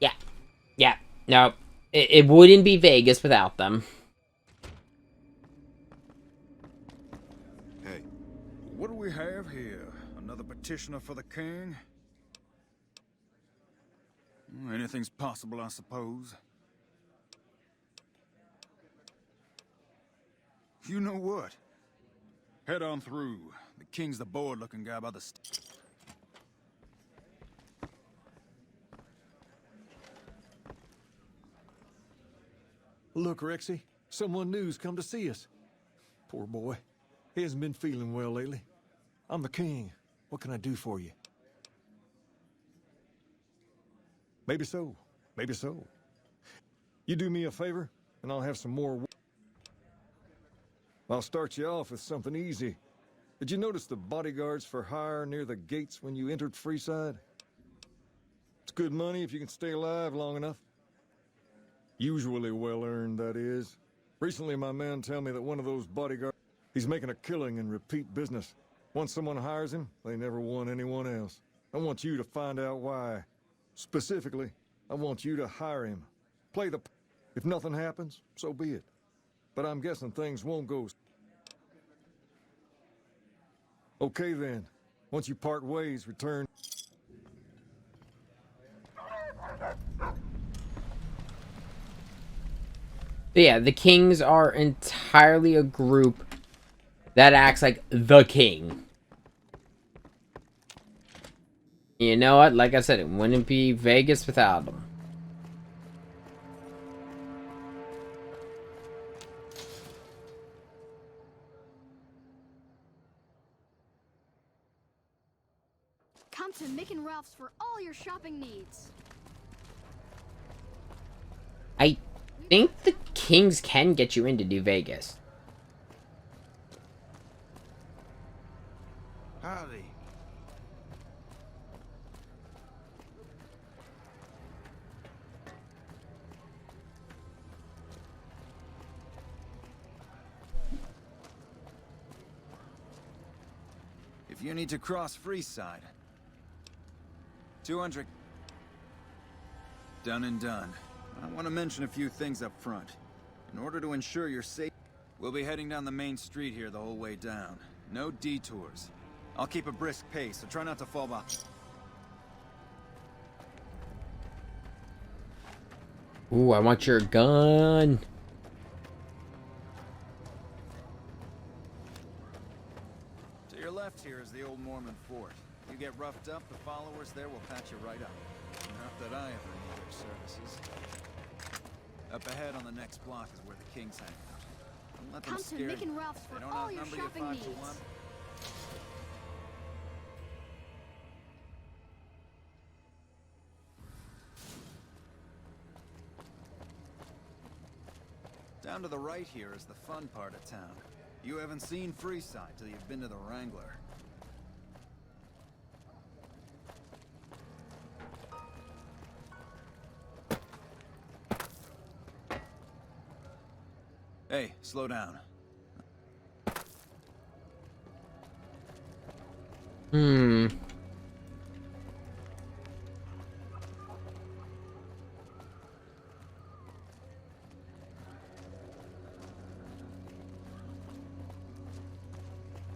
A: Yeah. Yeah. No. It wouldn't be Vegas without them.
Q: Hey, what do we have here? Another petitioner for the king? Anything's possible, I suppose. You know what? Head on through. The king's the bored-looking guy by the...
C: Look, Rexy, someone new's come to see us. Poor boy. He hasn't been feeling well lately. I'm the king. What can I do for you? Maybe so.
G: Maybe so. You do me a favor, and I'll have some more. I'll start you off with something easy. Did you notice the bodyguards for hire near the gates when you entered Freeside? It's good money if you can stay alive long enough. Usually well-earned, that is. Recently, my man tell me that one of those bodyguards, he's making a killing in repeat business. Once someone hires him, they never want anyone else. I want you to find out why. Specifically, I want you to hire him. Play the... If nothing happens, so be it. But I'm guessing things won't go... Okay then. Once you part ways, return...
A: Yeah, the Kings are entirely a group that acts like the king. You know what? Like I said, it wouldn't be Vegas without them.
I: Come to Mick and Ralph's for all your shopping needs.
A: I think the Kings can get you into New Vegas.
Q: Howdy. If you need to cross Freeside, 200. Done and done. I want to mention a few things up front. In order to ensure your safety, we'll be heading down the main street here the whole way down. No detours. I'll keep a brisk pace, so try not to fall back.
A: Ooh, I want your gun.
Q: To your left here is the old Mormon Fort. You get roughed up, the followers there will patch you right up. Not that I ever need their services. Up ahead on the next block is where the Kings hang out. Don't let them
I: Come to
Q: scare
I: Mick
Q: you.
I: and Ralph's
Q: They
I: for
Q: don't
I: all your
Q: outnumber you
I: shopping
Q: 5
I: needs.
Q: to 1. Down to the right here is the fun part of town. You haven't seen Freeside till you've been to the Wrangler. Hey, slow down.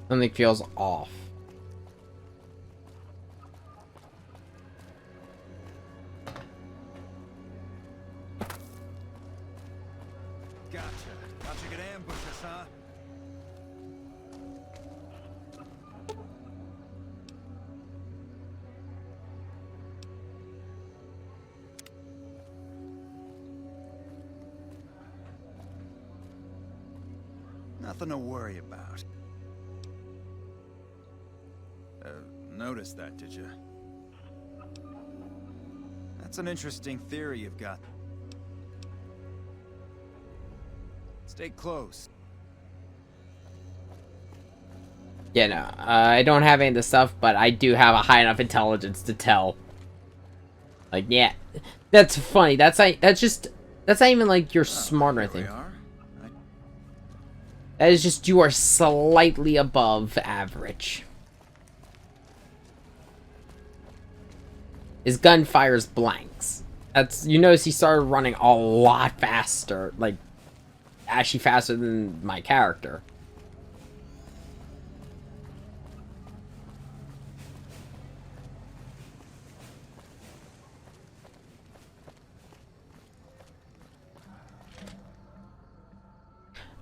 A: Something feels off.
Q: Gotcha. Thought you could ambush us, huh? Nothing to worry about. Noticed that, did you? That's an interesting theory you've got. Stay close.
A: Yeah, no, I don't have any of the stuff, but I do have a high enough intelligence to tell. Like, yeah, that's funny. That's not even like you're smart or anything. That is just you are slightly above average. His gun fires blanks. That's, you notice he started running a lot faster, like actually faster than my character.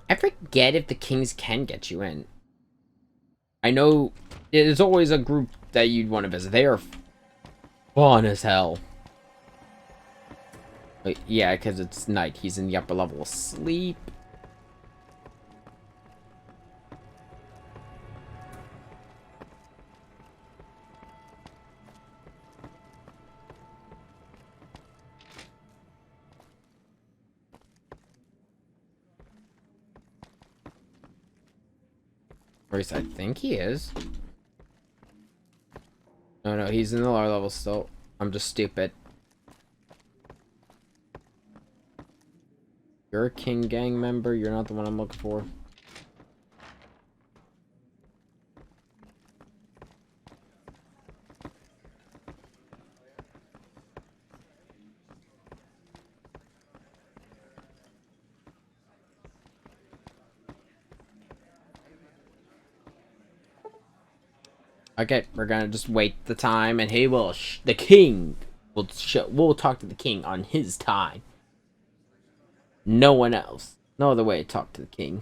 A: I forget if the Kings can get you in. I know there's always a group that you'd want to visit. They are fun as hell. But yeah, because it's night. He's in the upper level asleep. Or at least I think he is. No, he's in the lower level still. I'm just stupid. You're a King gang member. You're not the one I'm looking for. Okay, we're gonna just wait the time, and he will. The king will show. We'll talk to the king on his time. No one else. No other way to talk to the king.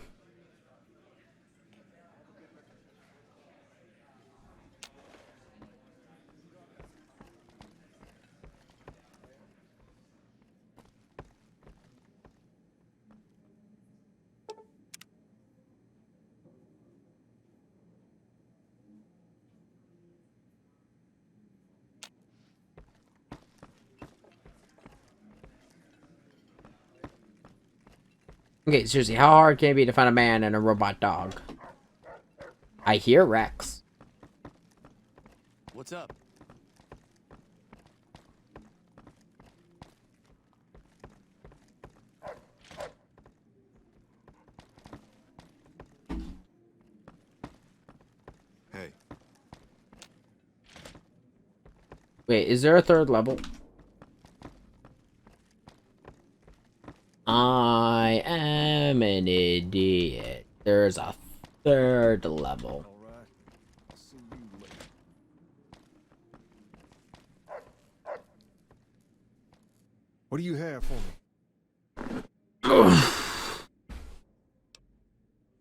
A: Okay, seriously, how hard can it be to find a man and a robot dog? I hear Rex.
P: What's up?
G: Hey.
A: Wait, is there a third level? I am an idiot. There's a third level.
G: What do you have for me?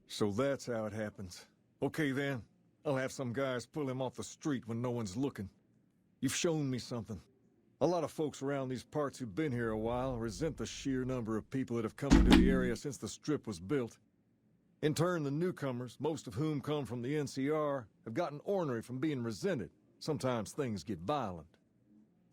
G: So that's how it happens. Okay then, I'll have some guys pull him off the street when no one's looking. You've shown me something. A lot of folks around these parts who've been here a while resent the sheer number of people that have come into the area since the Strip was built. In turn, the newcomers, most of whom come from the NCR, have gotten ornery from being resented. Sometimes things get violent.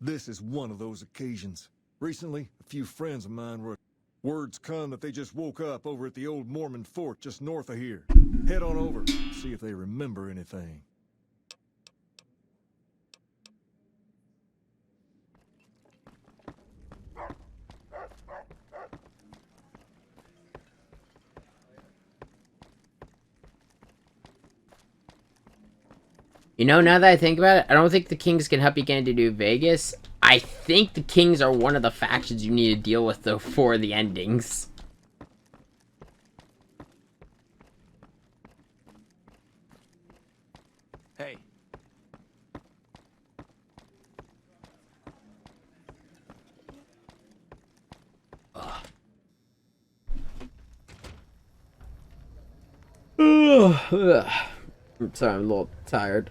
G: This is one of those occasions. Recently, a few friends of mine were... Words come that they just woke up over at the old Mormon Fort just north of here. Head on over, see if they remember anything.
A: You know, now that I think about it, I don't think the Kings can help you get into New Vegas. I think the Kings are one of the factions you need to deal with, though, for the endings.
P: Hey.
A: I'm sorry, I'm a little tired.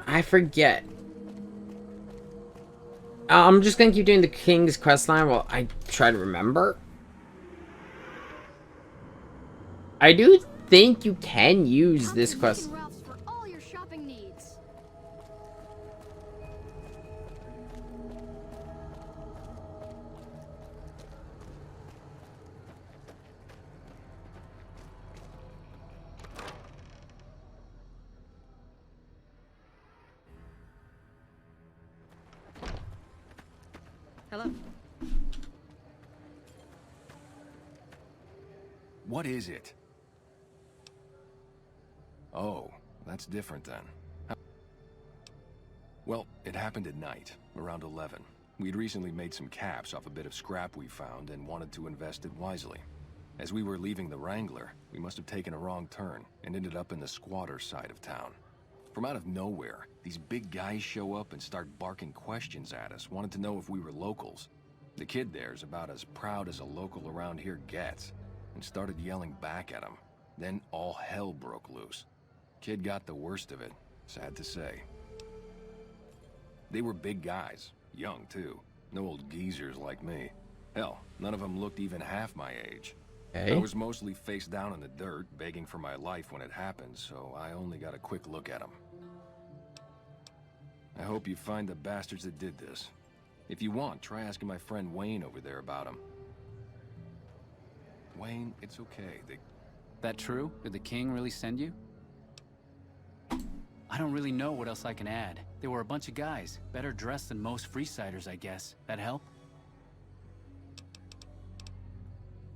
A: I forget. I'm just gonna keep doing the King's quest line while I try to remember. I do think you can use this quest.
I: For all your shopping needs.
J: Hello.
V: What is it? Oh, that's different then. Well, it happened at night, around 11. We'd recently made some caps off a bit of scrap we found and wanted to invest it wisely. As we were leaving the Wrangler, we must have taken a wrong turn and ended up in the squatter side of town. From out of nowhere, these big guys show up and start barking questions at us, wanted to know if we were locals. The kid there's about as proud as a local around here gets, and started yelling back at him. Then all hell broke loose. Kid got the worst of it, sad to say. They were big guys, young too. No old geezers like me. Hell, none of them looked even half my age.
A: Okay.
V: I was mostly face down in the dirt, begging for my life when it happened, so I only got a quick look at them. I hope you find the bastards that did this. If you want, try asking my friend Wayne over there about him. Wayne, it's okay.
H: That true? Did the king really send you? I don't really know what else I can add. They were a bunch of guys, better dressed than most Freesiders, I guess. That help?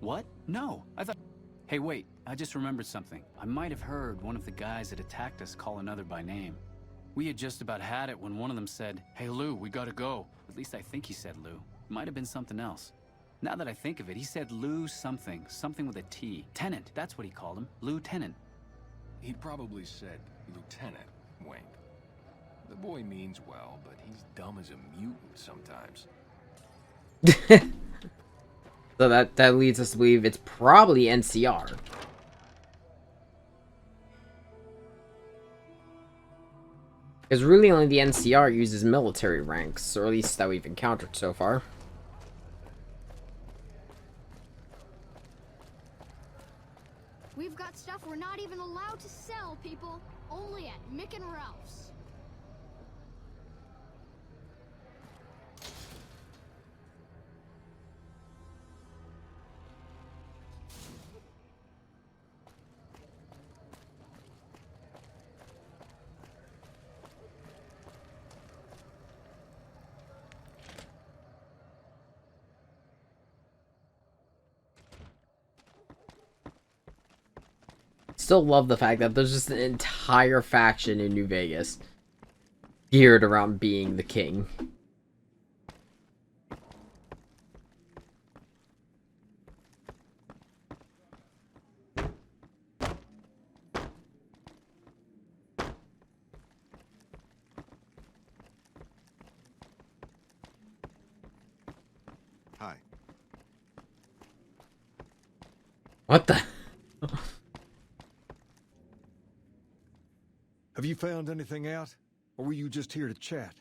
H: What? No, I thought... Hey, wait, I just remembered something. I might have heard one of the guys that attacked us call another by name. We had just about had it when one of them said, "Hey Lou, we gotta go." At least I think he said Lou. It might have been something else. Now that I think of it, he said Lou something. Something with a T. Tenant, that's what he called him. Lieutenant.
V: He probably said Lieutenant, Wayne. The boy means well, but he's dumb as a mutant sometimes.
A: So that leads us to believe it's probably NCR. Because really only the NCR uses military ranks, or at least that we've encountered so far.
I: We've got stuff we're not even allowed to sell, people. Only at Mick and Ralph's.
A: Still love the fact that there's just an entire faction in New Vegas geared around being the king.
G: Hi.
A: What the?
G: Have you found anything out? Or were you just here to chat?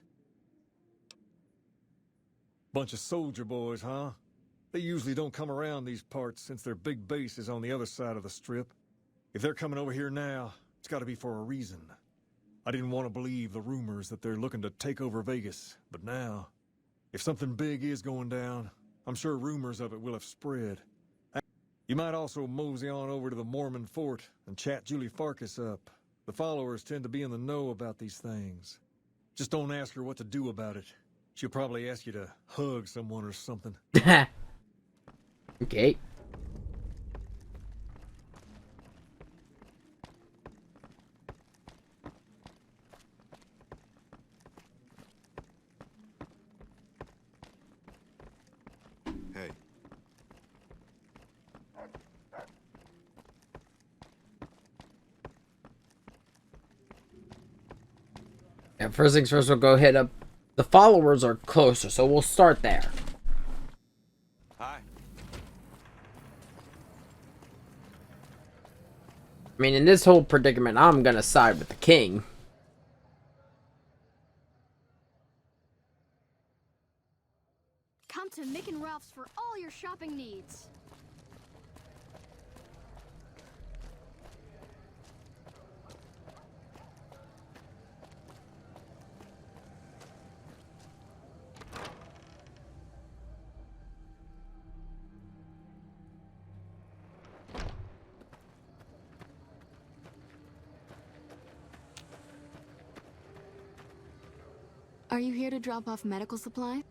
G: Bunch of soldier boys, huh? They usually don't come around these parts since their big base is on the other side of the strip. If they're coming over here now, it's gotta be for a reason. I didn't want to believe the rumors that they're looking to take over Vegas, but now, if something big is going down, I'm sure rumors of it will have spread. You might also mosey on over to the Mormon Fort and chat Julie Farkas up. The followers tend to be in the know about these things. Just don't ask her what to do about it. She'll probably ask you to hug someone or something.
A: Okay.
G: Hey.
A: Yeah, first things first, we'll go hit up. The followers are closer, so we'll start there.
P: Hi.
A: I mean, in this whole predicament, I'm gonna side with the king.
I: Come to Mick and Ralph's for all your shopping needs.
J: Are you here to drop off medical supply?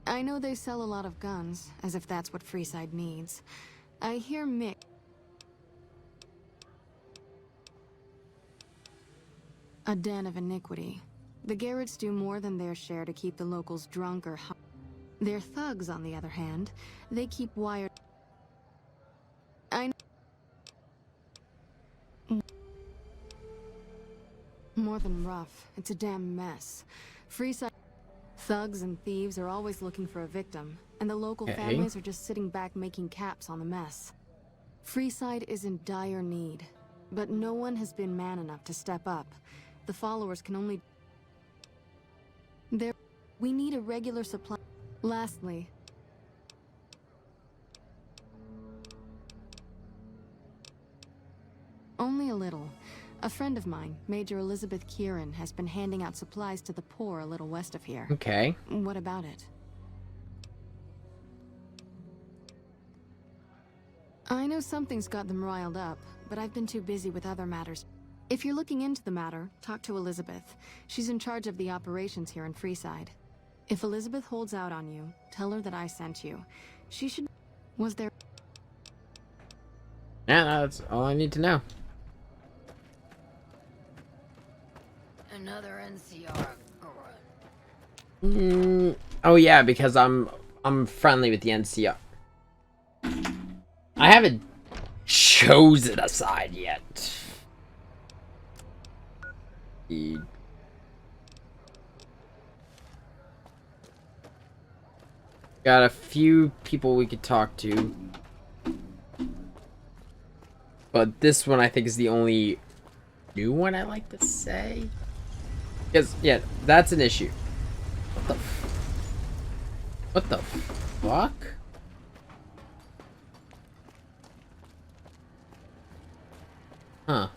J: I know they sell a lot of guns, as if that's what Freeside needs. I hear Mick... A den of iniquity. The Garretts do more than their share to keep the locals drunk or high. Their thugs, on the other hand, they keep wired... more than rough. It's a damn mess. Freeside thugs and thieves are always looking for a victim, and the local families are just sitting back making caps on the mess. Freeside is in dire need, but no one has been man enough to step up. The followers can only... We need a regular supply. Lastly... Only a little. A friend of mine, Major Elizabeth Kieran, has been handing out supplies to the poor a little west of here.
A: Okay.
J: What about it? I know something's got them riled up, but I've been too busy with other matters. If you're looking into the matter, talk to Elizabeth. She's in charge of the operations here in Freeside. If Elizabeth holds out on you, tell her that I sent you. She should... Was there...
A: Yeah, that's all I need to know.
M: Another NCR.
A: Oh yeah, because I'm friendly with the NCR. I haven't chosen a side yet. Got a few people we could talk to. But this one I think is the only new one I like to say. Because, yeah, that's an issue. What the fuck? Huh.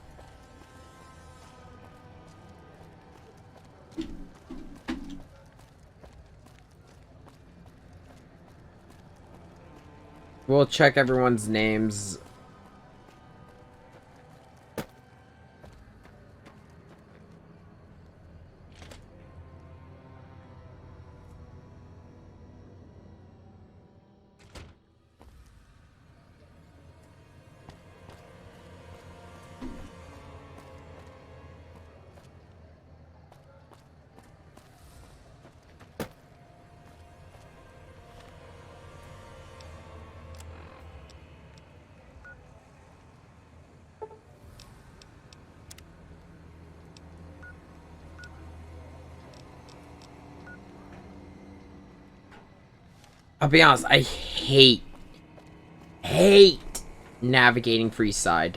A: We'll check everyone's names. I'll be honest, I hate navigating Freeside.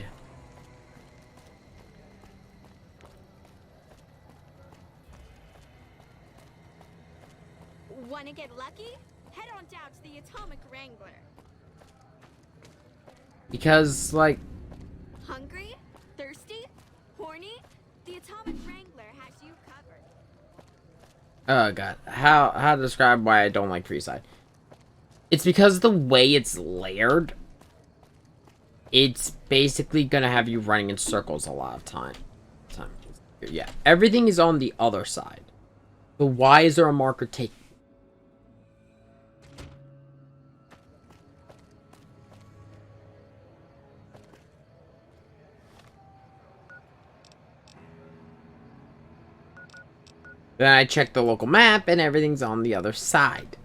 N: Wanna get lucky? Head on down to the Atomic Wrangler.
A: Because, like...
N: Hungry? Thirsty? Horny? The Atomic Wrangler has you covered.
A: Oh god, how to describe why I don't like Freeside? It's because the way it's layered, it's basically gonna have you running in circles a lot of time. Yeah, everything is on the other side. But why is there a marker take? Then I check the local map and everything's on the other side.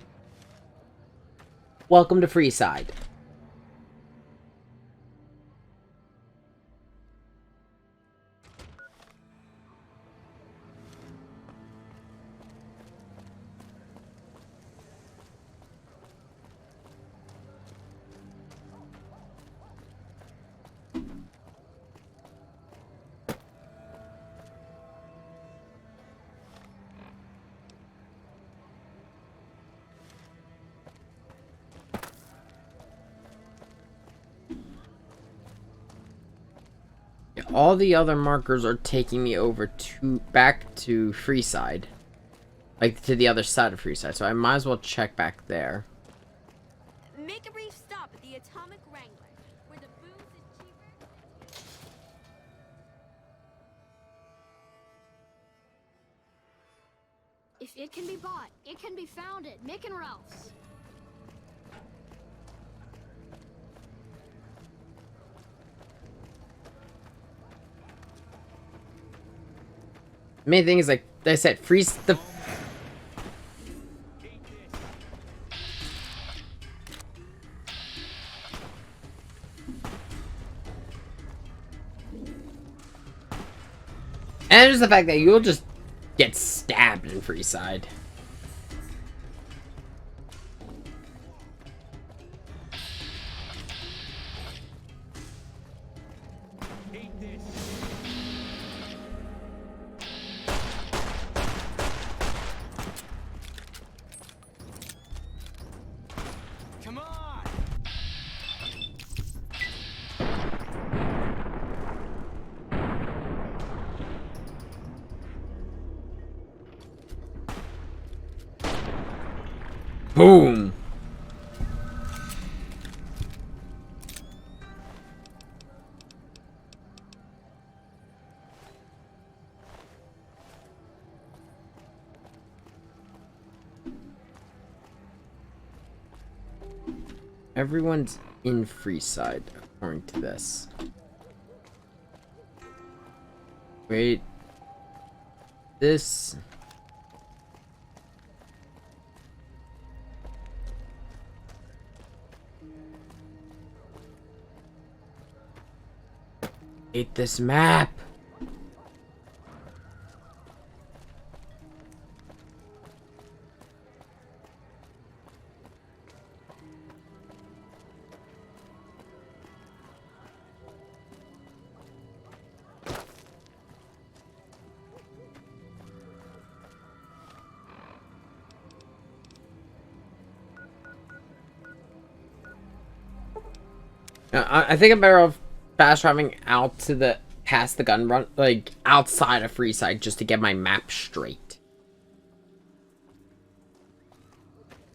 A: Welcome to Freeside. All the other markers are taking me over to back to Freeside, like to the other side of Freeside. So I might as well check back there.
N: Make a brief stop at the Atomic Wrangler, where the booze is cheaper.
I: If it can be bought, it can be found at Mick and Ralph's.
A: Main thing is, like I said, freeze the... And there's the fact that you'll just get stabbed in Freeside.
P: Come on!
A: Boom. Everyone's in Freeside, according to this. Wait. This... hate this map. I think I'm better off fast traveling out to the past the gun run, like outside of Freeside, just to get my map straight.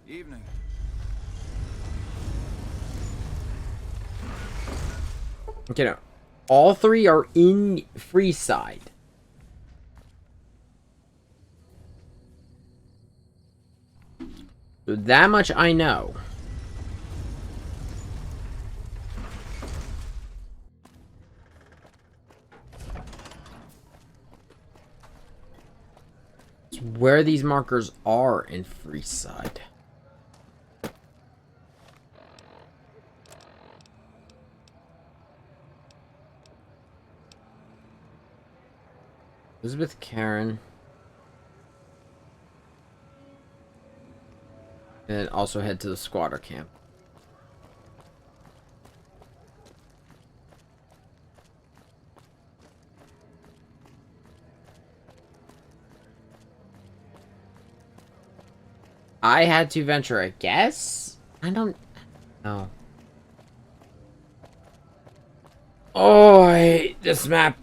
Q: Evening.
A: You know, all three are in Freeside. So that much I know. Where these markers are in Freeside. Elizabeth, Karen. And also head to the squatter camp. I had to venture a guess? I don't know. Oh, I hate this map.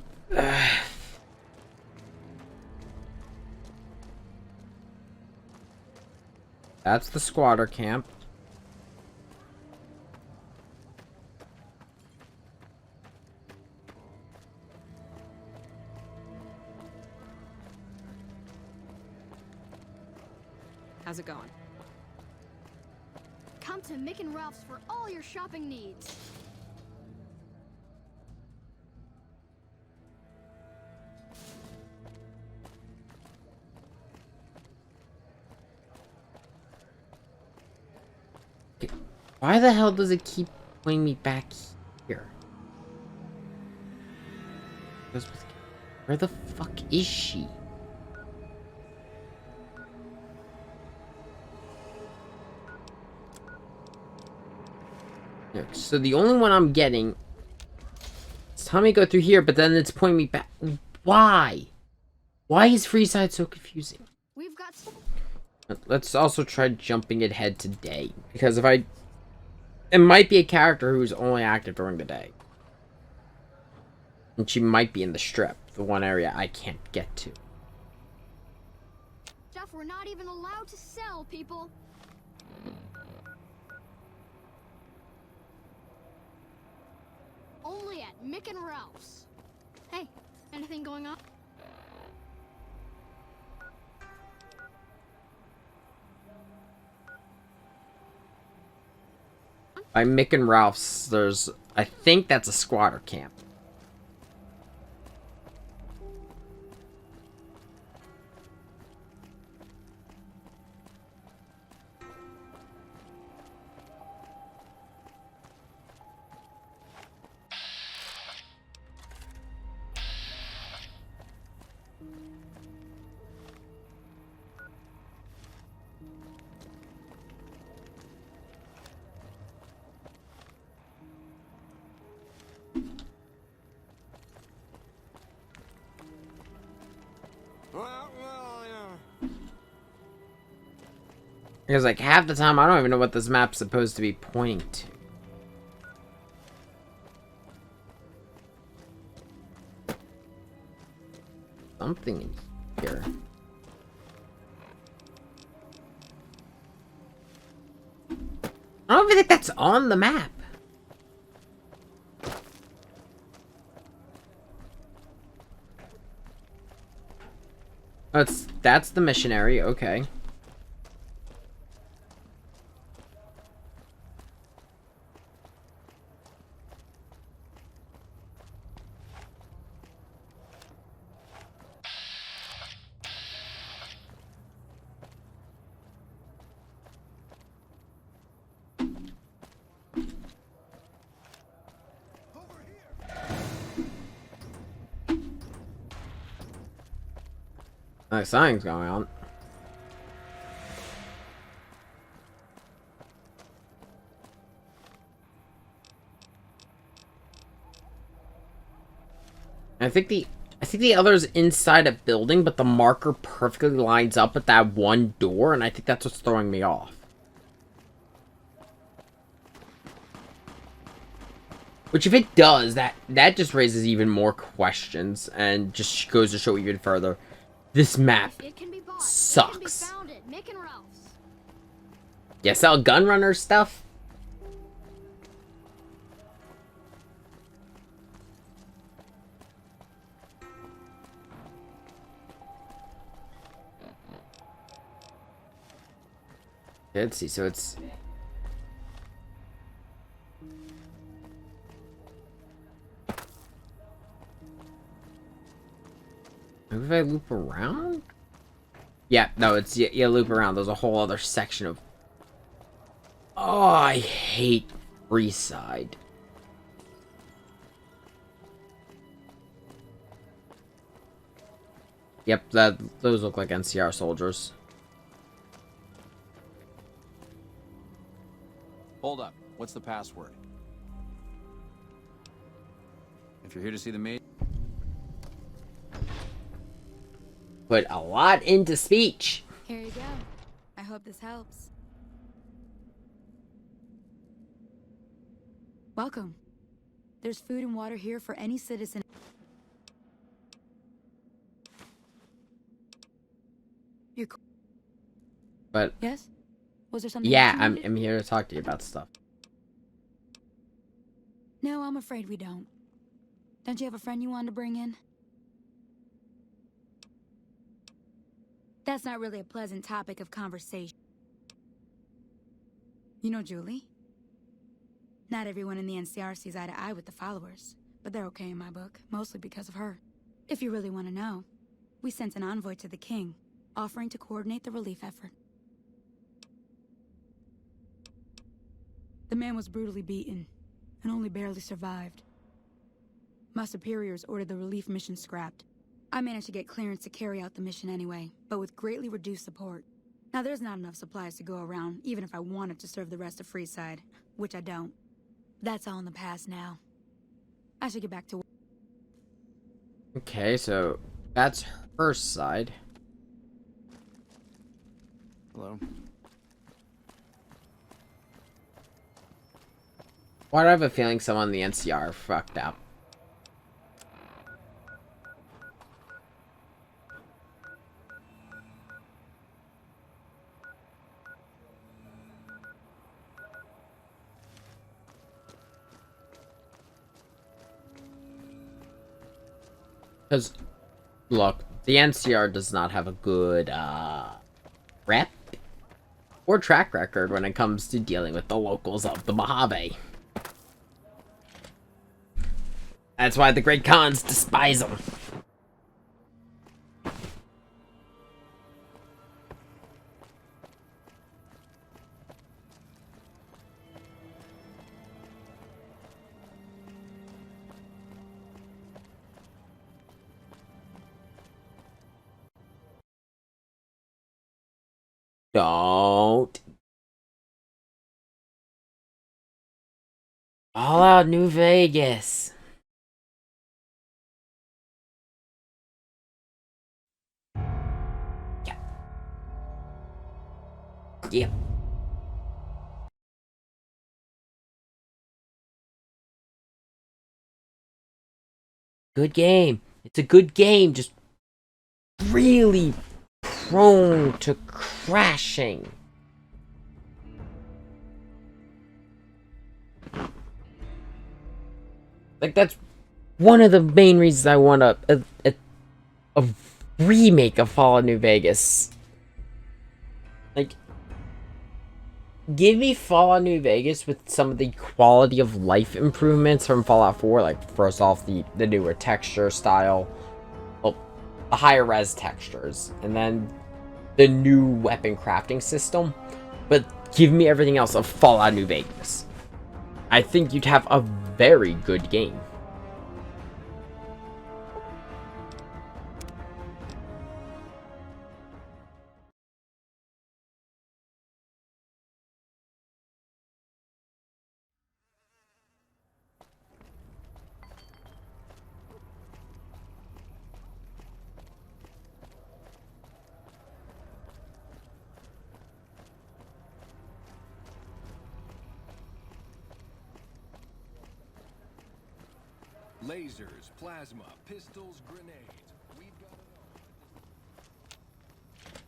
A: That's the squatter camp.
J: How's it going?
I: Come to Mick and Ralph's for all your shopping needs.
A: Why the hell does it keep pointing me back here? Where the fuck is she? So the only one I'm getting is telling me to go through here, but then it's pointing me back. Why? Why is Freeside so confusing?
I: We've got some...
A: Let's also try jumping ahead to day, because if I... It might be a character who's only active during the day. And she might be in the strip, the one area I can't get to.
I: Stuff we're not even allowed to sell, people. Only at Mick and Ralph's. Hey, anything going on?
A: By Mick and Ralph's, there's... I think that's a squatter camp. Because, like, half the time, I don't even know what this map's supposed to be pointing to. Something in here. I don't even think that's on the map. Oh, that's the missionary, okay. Like, something's going on. I think the other's inside a building, but the marker perfectly lines up with that one door, and I think that's what's throwing me off. Which, if it does, that just raises even more questions, and just goes to show even further. This map sucks. Yeah, sell gun runner stuff? Yeah, let's see, so it's... Maybe if I loop around? Yeah, no, it's... Yeah, loop around. There's a whole other section of... Oh, I hate Freeside. Yep, those look like NCR soldiers.
D: Hold up. What's the password? If you're here to see the maid...
A: Put a lot into speech.
M: Here you go. I hope this helps. Welcome. There's food and water here for any citizen. You're cool.
A: But...
M: Yes? Was there something
A: Yeah,
M: else you needed?
A: I'm here to talk to you about stuff.
M: No, I'm afraid we don't. Don't you have a friend you wanted to bring in? That's not really a pleasant topic of conversation. You know Julie? Not everyone in the NCR sees eye to eye with the followers, but they're okay in my book, mostly because of her. If you really want to know, we sent an envoy to the king, offering to coordinate the relief effort. The man was brutally beaten, and only barely survived. My superiors ordered the relief mission scrapped. I managed to get clearance to carry out the mission anyway, but with greatly reduced support. Now there's not enough supplies to go around, even if I wanted to serve the rest of Freeside, which I don't. That's all in the past now. I should get back to work.
A: Okay, so that's her side.
D: Hello.
A: Why do I have a feeling someone in the NCR fucked up? Because, look, the NCR does not have a good, rep or track record when it comes to dealing with the locals of the Mojave. That's why the Great Khans despise them. Don't. All out New Vegas. Yeah. Good game. It's a good game, just really prone to crashing. Like, that's one of the main reasons I want a remake of Fallout New Vegas. Like, give me Fallout New Vegas with some of the quality of life improvements from Fallout 4. Like, first off, the newer texture style. Well, the higher res textures. And then the new weapon crafting system. But give me everything else of Fallout New Vegas. I think you'd have a very good game.
V: Lasers, plasma, pistols, grenades. We've got it all.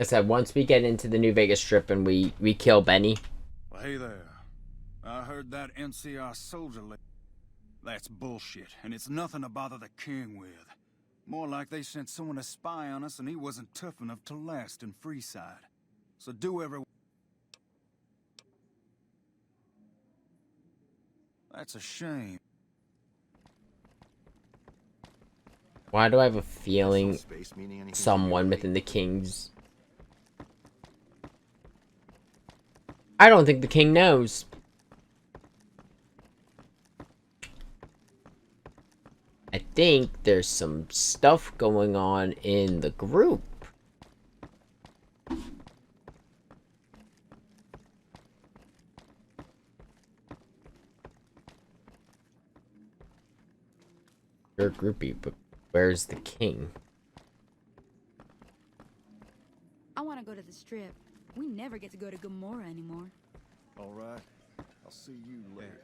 A: I said, once we get into the New Vegas Strip and we kill Benny.
B: Well, hey there. I heard that NCR soldier That's bullshit, and it's nothing to bother the king with. More like they sent someone to spy on us and he wasn't tough enough to last in Freeside. So do every... That's a shame.
A: Why do I have a feeling someone within the King's... I don't think the king knows. I think there's some stuff going on in the group. You're a groupie, but where's the king?
M: I want to go to the Strip. We never get to go to Gomorrah anymore.
G: All right. I'll see you later.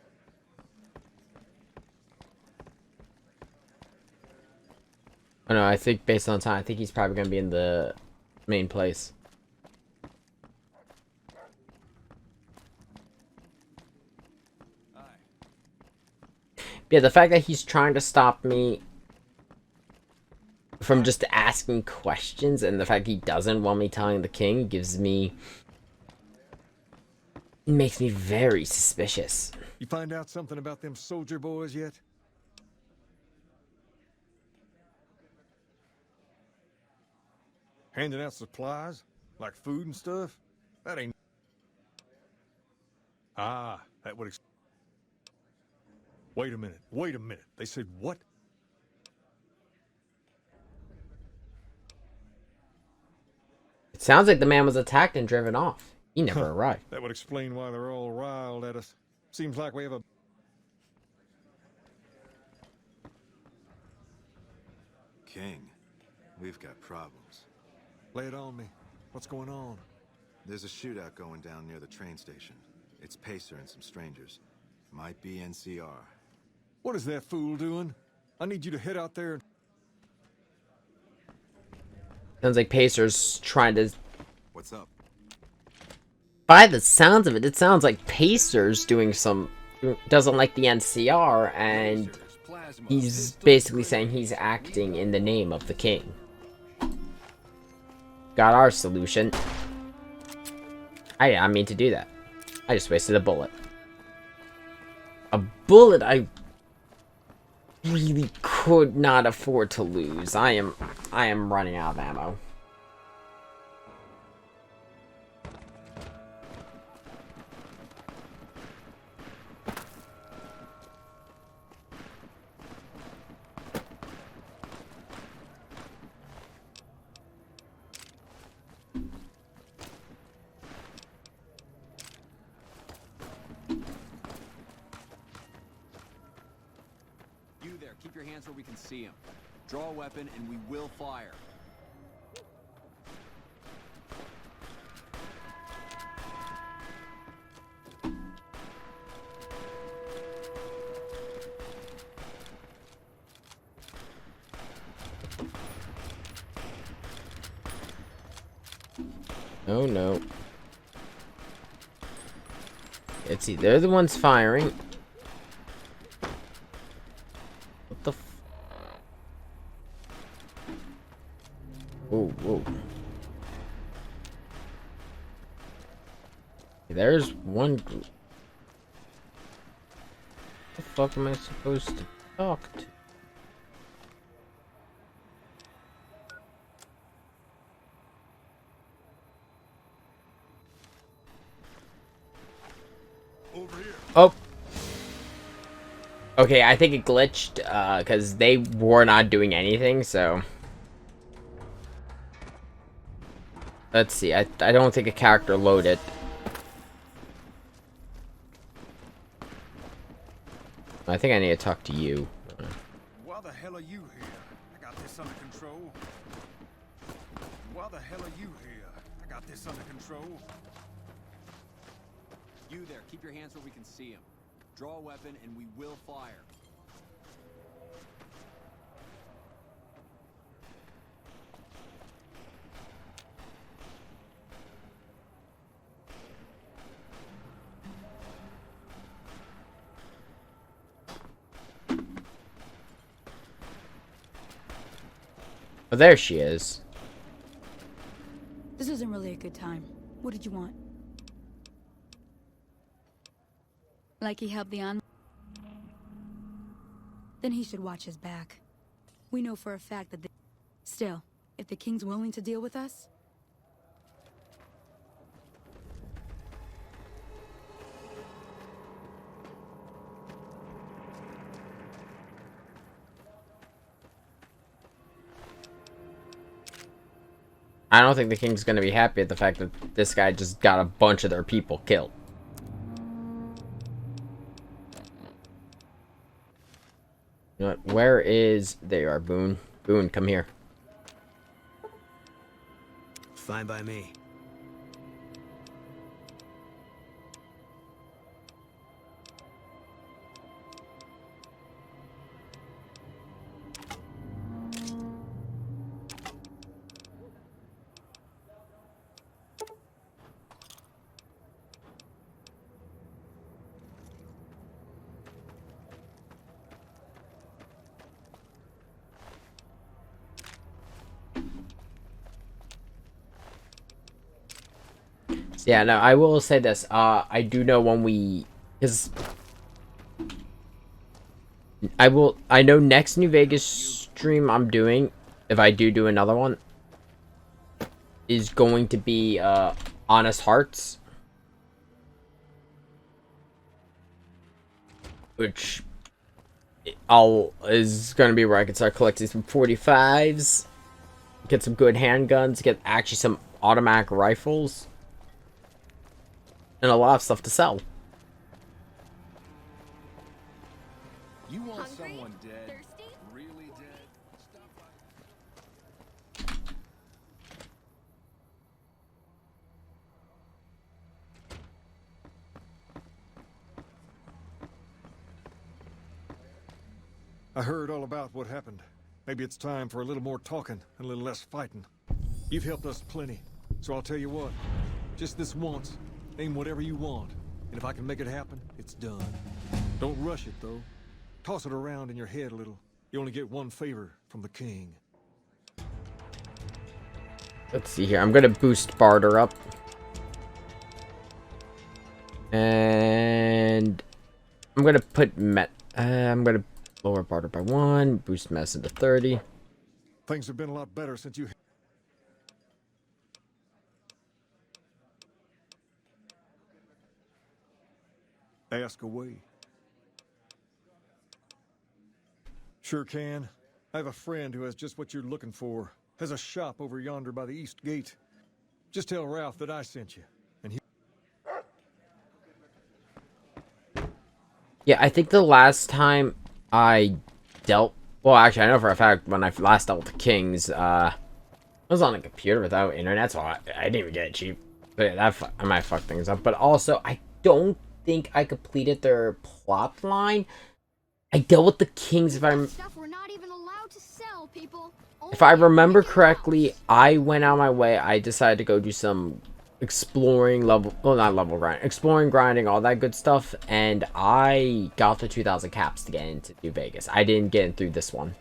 A: Oh no, I think based on time, I think he's probably going to be in the main place. Yeah, the fact that he's trying to stop me from just asking questions, and the fact he doesn't want me telling the king makes me very suspicious.
G: You find out something about them soldier boys yet? Handing out supplies? Like food and stuff? That ain't... Ah, that would... Wait a minute. They said what?
A: It sounds like the man was attacked and driven off. He never arrived.
G: That would explain why they're all riled at us. Seems like we have a...
T: King, we've got problems.
G: Lay it on me. What's going on?
T: There's a shootout going down near the train station. It's Pacer and some strangers. Might be NCR.
G: What is that fool doing? I need you to head out there and...
A: Sounds like Pacer's trying to...
T: What's up?
A: By the sounds of it, it sounds like Pacer's doing some... doesn't like the NCR, and he's basically saying he's acting in the name of the king. Got our solution. I didn't mean to do that. I just wasted a bullet. A bullet I really could not afford to lose. I am running out of ammo.
D: Keep your hands where we can see him. Draw a weapon and we will fire.
A: Oh no. Let's see, they're the ones firing. What the f... Whoa, whoa. There's one group. What the fuck am I supposed to talk to? Oh. Okay, I think it glitched, because they were not doing anything, so... Let's see, I don't think a character loaded. I think I need to talk to you.
B: Why the hell are you here? I got this under control. Why the hell are you here? I got this under control.
D: You there, keep your hands where we can see him. Draw a weapon and we will fire.
A: Oh, there she is.
M: This isn't really a good time. What did you want? Like he helped the Then he should watch his back. We know for a fact that Still, if the king's willing to deal with us...
A: I don't think the king's gonna be happy at the fact that this guy just got a bunch of their people killed. You know what? Where is... There you are, Boone. Boone, come here.
S: Fine by me.
A: Yeah, no, I will say this. I do know when we... Because... I know next New Vegas stream I'm doing, if I do another one, is going to be, Honest Hearts. Which... is going to be where I can start collecting some 45s, get some good handguns, get actually some automatic rifles, and a lot of stuff to sell.
V: You want someone dead? Thirsty? Really dead? Stop by.
G: I heard all about what happened. Maybe it's time for a little more talking and a little less fighting. You've helped us plenty, so I'll tell you what. Just this once, aim whatever you want, and if I can make it happen, it's done. Don't rush it, though. Toss it around in your head a little. You only get one favor from the king.
A: Let's see here. I'm gonna boost barter up. And... I'm gonna put I'm gonna lower barter by 1, boost mess into 30.
G: Things have been a lot better since you... Ask away. Sure can. I have a friend who has just what you're looking for. Has a shop over yonder by the east gate. Just tell Ralph that I sent you, and he...
A: Yeah, I think the last time I dealt... Well, actually, I know for a fact when I last dealt with the Kings, I was on a computer without internet, so I didn't even get it cheap. But yeah, I might fuck things up. But also, I don't think I completed their plot line. I dealt with the Kings if I remember correctly. I went out my way. I decided to go do some exploring level, well, not level grind, exploring, grinding, all that good stuff, and I got the 2,000 caps to get into New Vegas. I didn't get in through this one.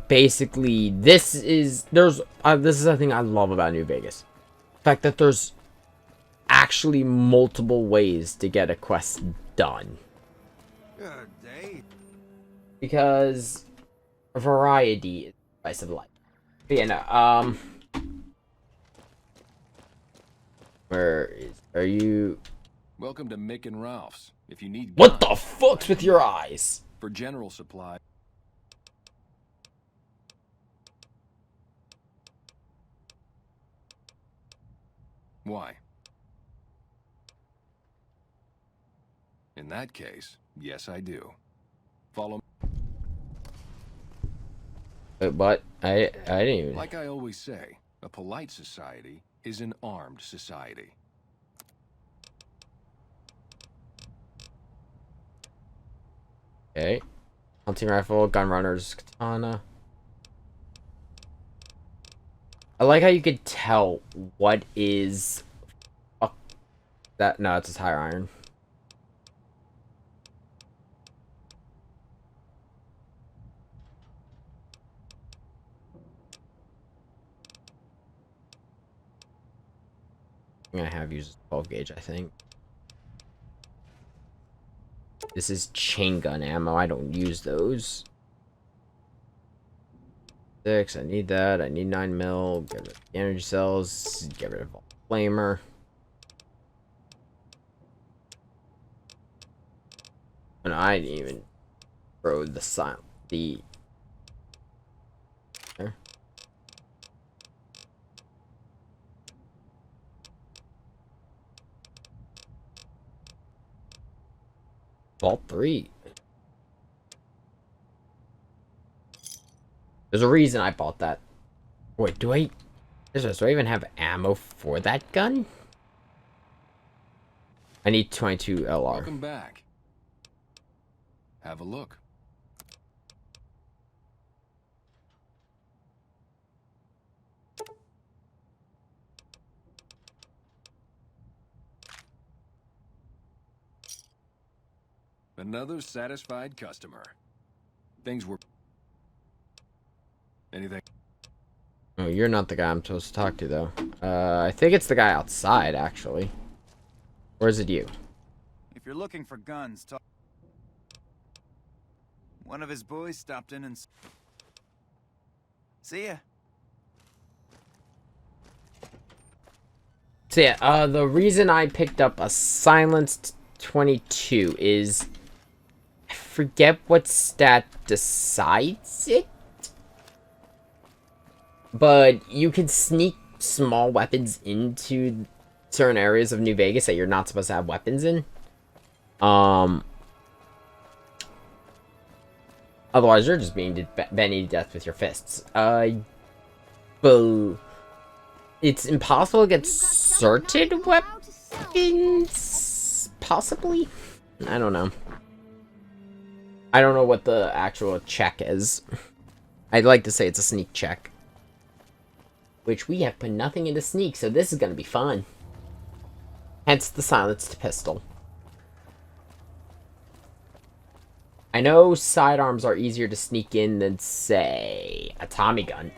A: Basically, this is the thing I love about New Vegas. The fact that there's actually multiple ways to get a quest done.
Q: Good day.
A: Because variety is the price of life. But yeah, no, are you?
V: Welcome to Mick and Ralph's. If you need
A: What
V: guns,
A: the fuck's with your eyes?
V: for general supply. Why? In that case, yes, I do. Follow me.
A: But I didn't even.
V: Like I always say, a polite society is an armed society.
A: Okay. Hunting rifle, gun runners, katana. I like how you could tell what is. Oh, that no, it's a tire iron. I'm gonna have used 12 gauge, I think. This is chain gun ammo. I don't use those. 6. I need that. I need 9 mil. Get rid of the energy cells. Get rid of all the flamer. And I didn't even throw the silent. The. There. Vault 3. There's a reason I bought that. Wait, do I even have ammo for that gun? I need 22 LR.
V: Welcome back. Have a look. Another satisfied customer. Things were... Anything?
A: Oh, you're not the guy I'm supposed to talk to, though. I think it's the guy outside, actually. Or is it you?
Q: If you're looking for guns, talk. One of his boys stopped in and... See ya.
A: So yeah, the reason I picked up a silenced 22 is... I forget what stat decides it? But you can sneak small weapons into certain areas of New Vegas that you're not supposed to have weapons in. Otherwise, you're just being bending to death with your fists. But it's impossible to get certain weapons. Possibly? I don't know. I don't know what the actual check is. I'd like to say it's a sneak check. Which we have put nothing into sneak, so this is going to be fun. Hence the silenced pistol. I know sidearms are easier to sneak in than, say, a Tommy gun.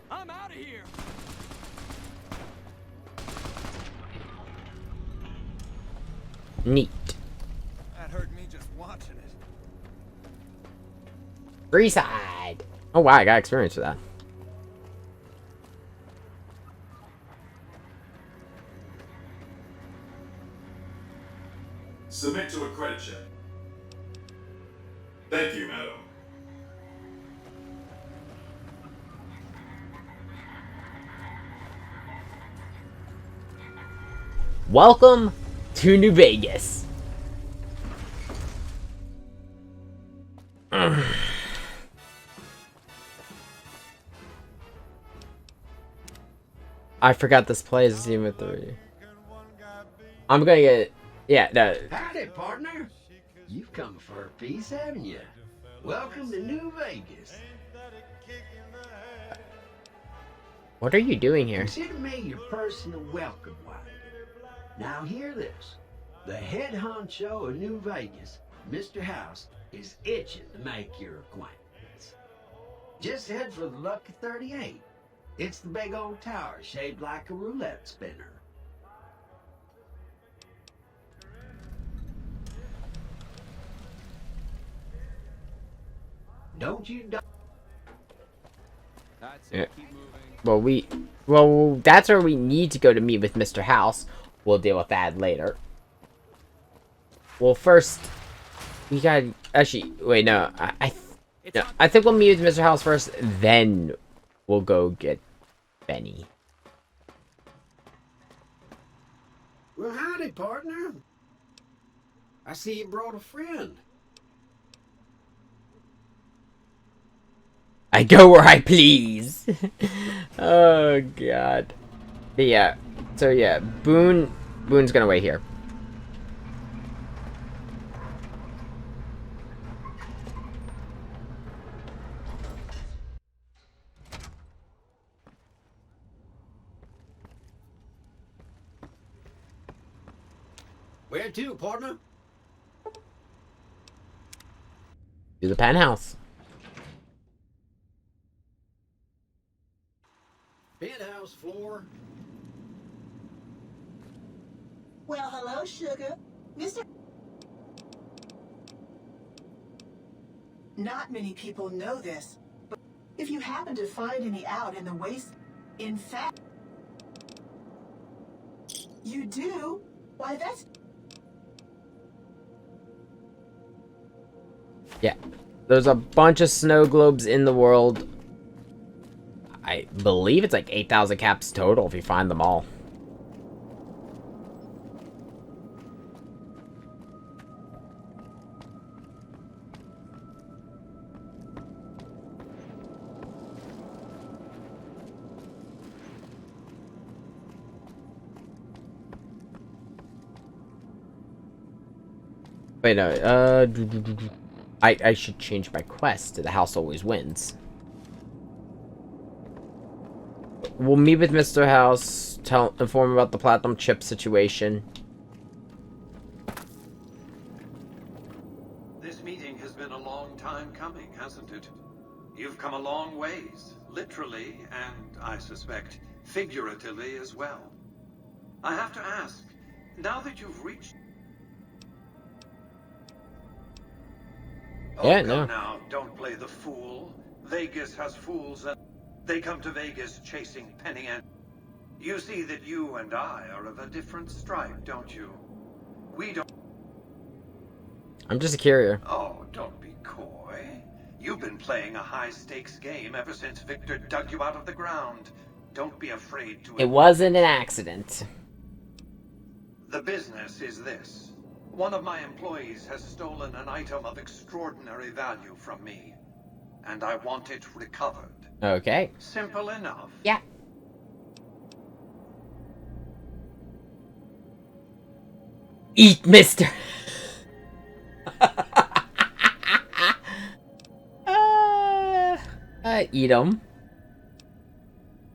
P: I'm out of here.
A: Neat.
Q: That hurt me just watching it.
A: Free side. Oh wow, I got experience with that.
W: Submit to a credit check. Thank you, madam.
A: Welcome to New Vegas. I forgot this plays Zima 3. I'm gonna get Yeah, no.
L: Howdy, partner. You've come for a piece, haven't you? Welcome to New Vegas.
A: What are you doing here?
L: Consider me your personal welcome wagon. Now hear this. The head honcho of New Vegas, Mr. House, is itching to make your acquaintance. Just head for the Lucky 38. It's the big old tower shaped like a roulette spinner. Don't you
H: That's
A: Yeah.
H: it. Keep moving.
A: Well, that's where we need to go to meet with Mr. House. We'll deal with that later. Well, first, we gotta actually wait. No, I think we'll meet with Mr. House first. Then we'll go get Benny.
L: Well, howdy, partner. I see you brought a friend.
A: I go where I please. Oh God. But yeah. So yeah, Boone's gonna wait here.
L: Where to, partner?
A: To the penthouse.
L: Penthouse floor.
R: Well, hello, sugar. Mr. Not many people know this, but if you happen to find any out in the waste, in fact, you do, why that's...
A: Yeah. There's a bunch of snow globes in the world. I believe it's like 8,000 caps total if you find them all. Wait, no, I should change my quest to the house always wins. We'll meet with Mr. House, inform him about the platinum chip situation.
U: This meeting has been a long time coming, hasn't it? You've come a long ways, literally, and I suspect figuratively as well. I have to ask, now that you've reached...
A: Yeah,
U: come
A: no.
U: now, don't play the fool. Vegas has fools and they come to Vegas chasing penny and... You see that you and I are of a different stripe, don't you? We don't...
A: I'm just a carrier.
U: Oh, don't be coy. You've been playing a high-stakes game ever since Victor dug you out of the ground. Don't be afraid to...
A: It wasn't an accident.
U: The business is this. One of my employees has stolen an item of extraordinary value from me, and I want it recovered.
A: Okay.
U: Simple enough.
A: Yeah. Eat, mister. Eat them.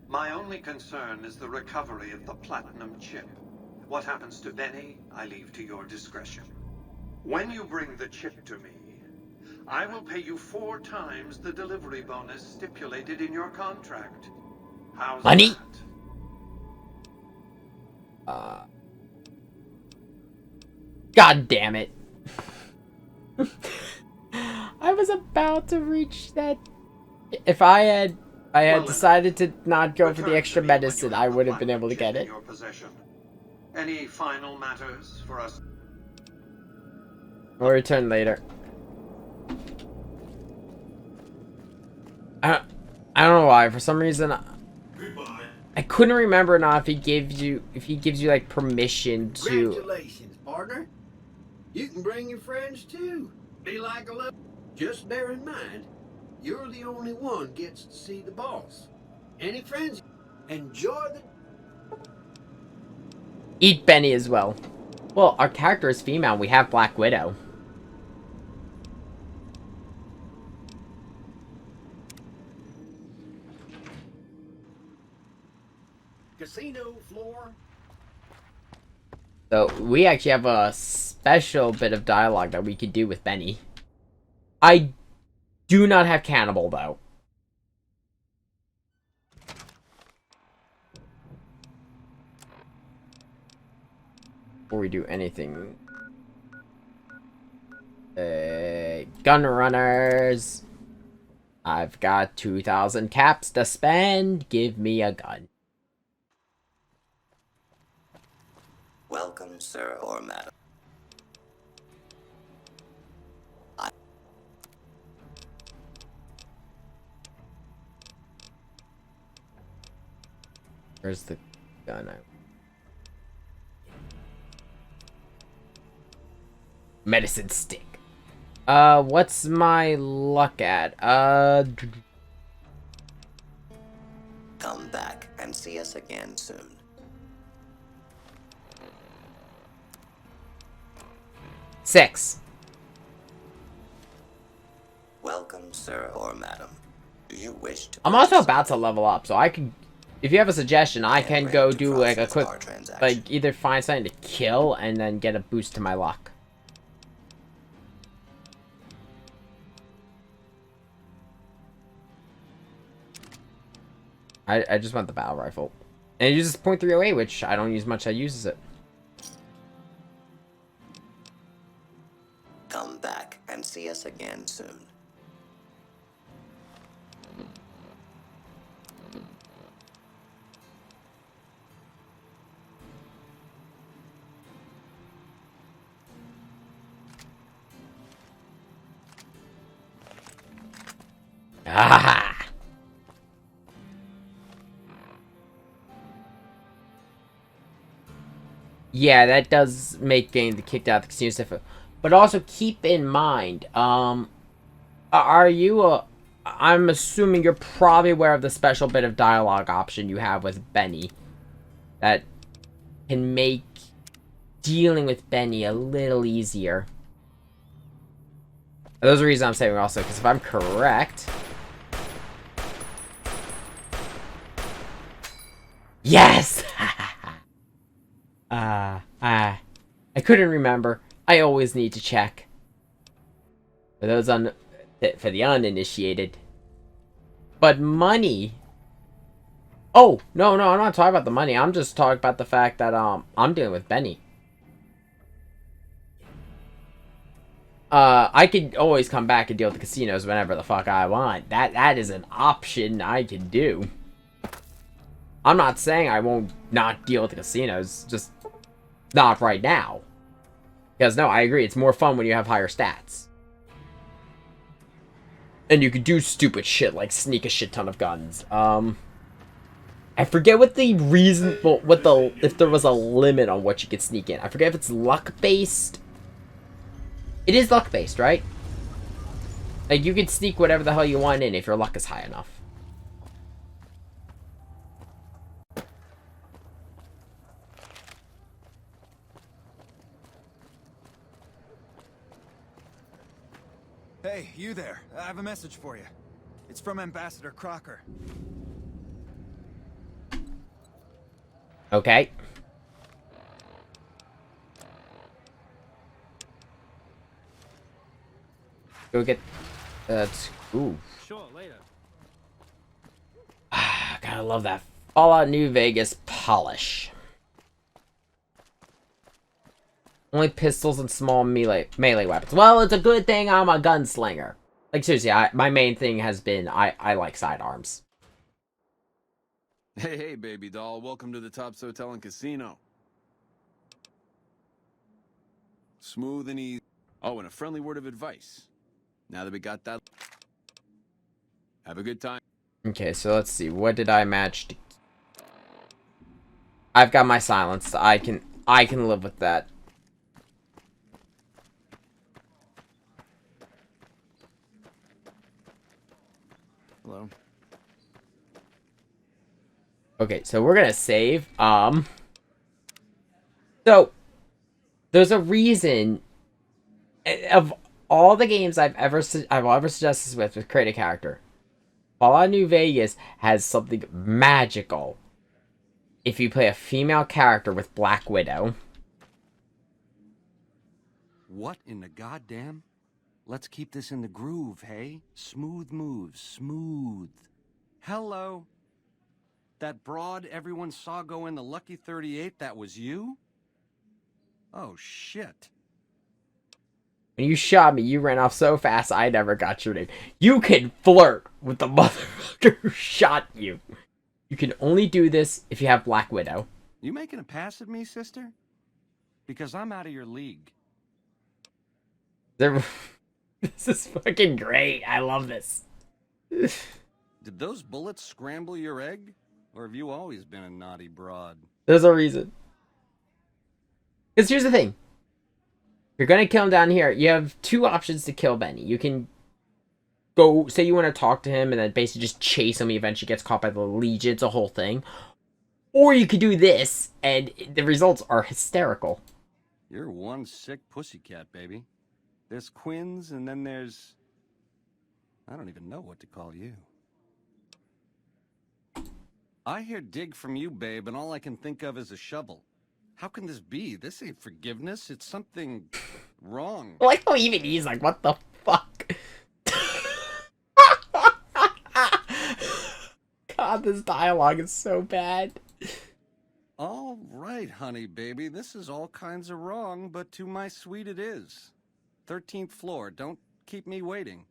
U: My only concern is the recovery of the platinum chip. What happens to Benny, I leave to your discretion. When you bring the chip to me, I will pay you 4 times the delivery bonus stipulated in your contract. How's
A: Money?
U: that?
A: God damn it. I was about to reach that. If I had decided to not go for the extra medicine, I would have been able to get it.
U: Any final matters for us?
A: We'll return later. I don't know why. For some reason, I couldn't remember now if he gives you like permission to.
L: Congratulations, partner. You can bring your friends too. Be like a little. Just bear in mind, you're the only one gets to see the boss. Any friends? Enjoy the...
A: Eat Benny as well. Well, our character is female. We have Black Widow.
L: Casino floor.
A: So, we actually have a special bit of dialogue that we could do with Benny. I do not have Cannibal, though. Before we do anything. Gun runners. I've got 2,000 caps to spend. Give me a gun.
E: Welcome, sir or madam.
A: Where's the gun? Medicine stick. What's my luck at?
E: Come back and see us again soon.
A: Six.
E: Welcome, sir or madam. Do you wish to...
A: I'm also about to level up, so I can... If you have a suggestion, I can go do like a quick... Like, either find something to kill and then get a boost to my luck. I just want the battle rifle. And it uses .308, which I don't use much. I uses it.
E: Come back and see us again soon.
A: Ah! Yeah, that does make getting kicked out of the casino difficult. But also keep in mind, are you I'm assuming you're probably aware of the special bit of dialogue option you have with Benny. That can make dealing with Benny a little easier. Those are reasons I'm saying also, because if I'm correct... Yes! I couldn't remember. I always need to check. For those for the uninitiated. But money... Oh, no, I'm not talking about the money. I'm just talking about the fact that, I'm dealing with Benny. I could always come back and deal with the casinos whenever the fuck I want. That is an option I can do. I'm not saying I won't not deal with the casinos, just not right now. Because, no, I agree, it's more fun when you have higher stats. And you could do stupid shit like sneak a shit ton of guns. I forget what the reason, well, if there was a limit on what you could sneak in. I forget if it's luck-based. It is luck-based, right? Like, you can sneak whatever the hell you want in if your luck is high enough.
B: Hey, you there. I have a message for you. It's from Ambassador Crocker.
A: Okay. Go get that. Ooh.
P: Sure, later.
A: Gotta love that Fallout New Vegas polish. Only pistols and small melee weapons. Well, it's a good thing I'm a gunslinger. Like, seriously, my main thing has been I like sidearms.
D: Hey, baby doll. Welcome to the Tops Hotel and Casino. Smooth and easy. Oh, and a friendly word of advice. Now that we got that... Have a good time.
A: Okay, so let's see. What did I match? I've got my silence. I can live with that.
D: Hello.
A: Okay, so we're gonna save. So There's a reason of all the games I've ever suggested this with create a character. Fallout New Vegas has something magical. If you play a female character with Black Widow.
F: What in the goddamn? Let's keep this in the groove, hey? Smooth moves, smooth. Hello? That broad everyone saw go in the Lucky 38, that was you? Oh, shit.
A: When you shot me, you ran off so fast, I never got your name. You can flirt with the motherfucker who shot you. You can only do this if you have Black Widow.
F: You making a pass at me, sister? Because I'm out of your league.
A: This is fucking great. I love this.
F: Did those bullets scramble your egg? Or have you always been a naughty broad?
A: There's a reason. Because here's the thing. If you're going to kill him down here, you have two options to kill Benny. You can go, say you want to talk to him and then basically just chase him. He eventually gets caught by the Legion. It's a whole thing. Or you could do this, and the results are hysterical.
F: You're one sick pussycat, baby. There's Quinn's, and then there's... I don't even know what to call you. I hear dig from you, babe, and all I can think of is a shovel. How can this be? This ain't forgiveness. It's something wrong.
A: Like how even he's like, what the fuck? God, this dialogue is so bad.
F: All right, honey, baby. This is all kinds of wrong, but to my suite it is. 13th floor. Don't keep me waiting.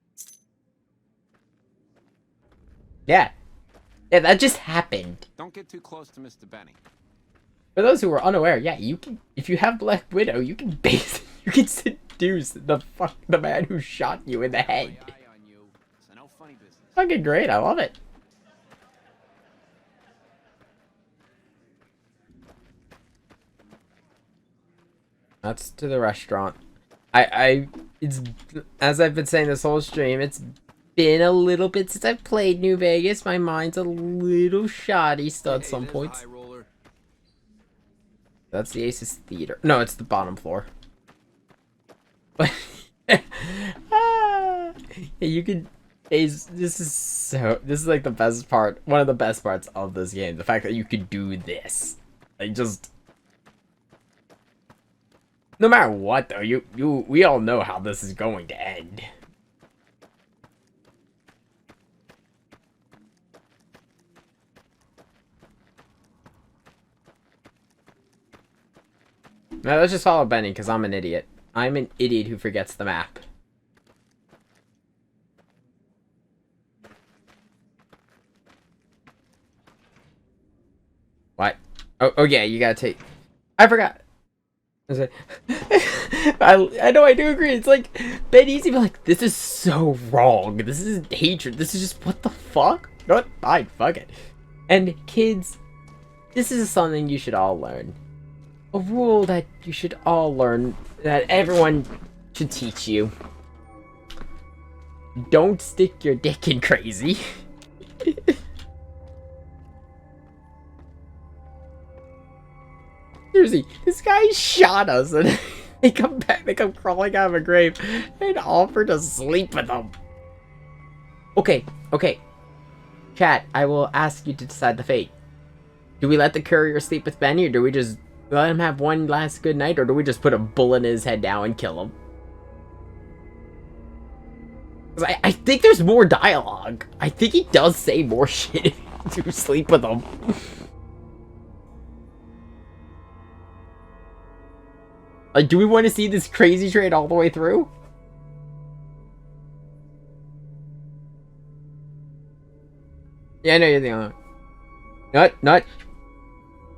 A: Yeah. Yeah, that just happened.
D: Don't get too close to Mr. Benny.
A: For those who are unaware, yeah, you can, if you have Black Widow, you can seduce the man who shot you in the head. Fucking great, I love it. That's to the restaurant. It's, as I've been saying this whole stream, it's been a little bit since I've played New Vegas. My mind's a little shoddy still at some points. That's the Aces Theater. No, it's the bottom floor. But you can. This is like the best part. One of the best parts of this game. The fact that you can do this. Like just. No matter what, though, we all know how this is going to end. Now let's just follow Benny, because I'm an idiot. I'm an idiot who forgets the map. What? Oh yeah, you gotta take... I forgot! I was like... I know, I do agree. It's like, Benny's even like, this is so wrong. This is hatred. This is just, what the fuck? You know what? Fine, fuck it. And kids, this is something you should all learn. A rule that you should all learn, that everyone should teach you. Don't stick your dick in crazy. Seriously, this guy shot us and they come back, they come crawling out of a grave and offer to sleep with them. Okay. Chat, I will ask you to decide the fate. Do we let the courier sleep with Benny, or do we just let him have one last good night, or do we just put a bullet in his head now and kill him? I think there's more dialogue. I think he does say more shit if you sleep with him. Like, do we want to see this crazy train all the way through? Yeah, I know you're the only one. Not.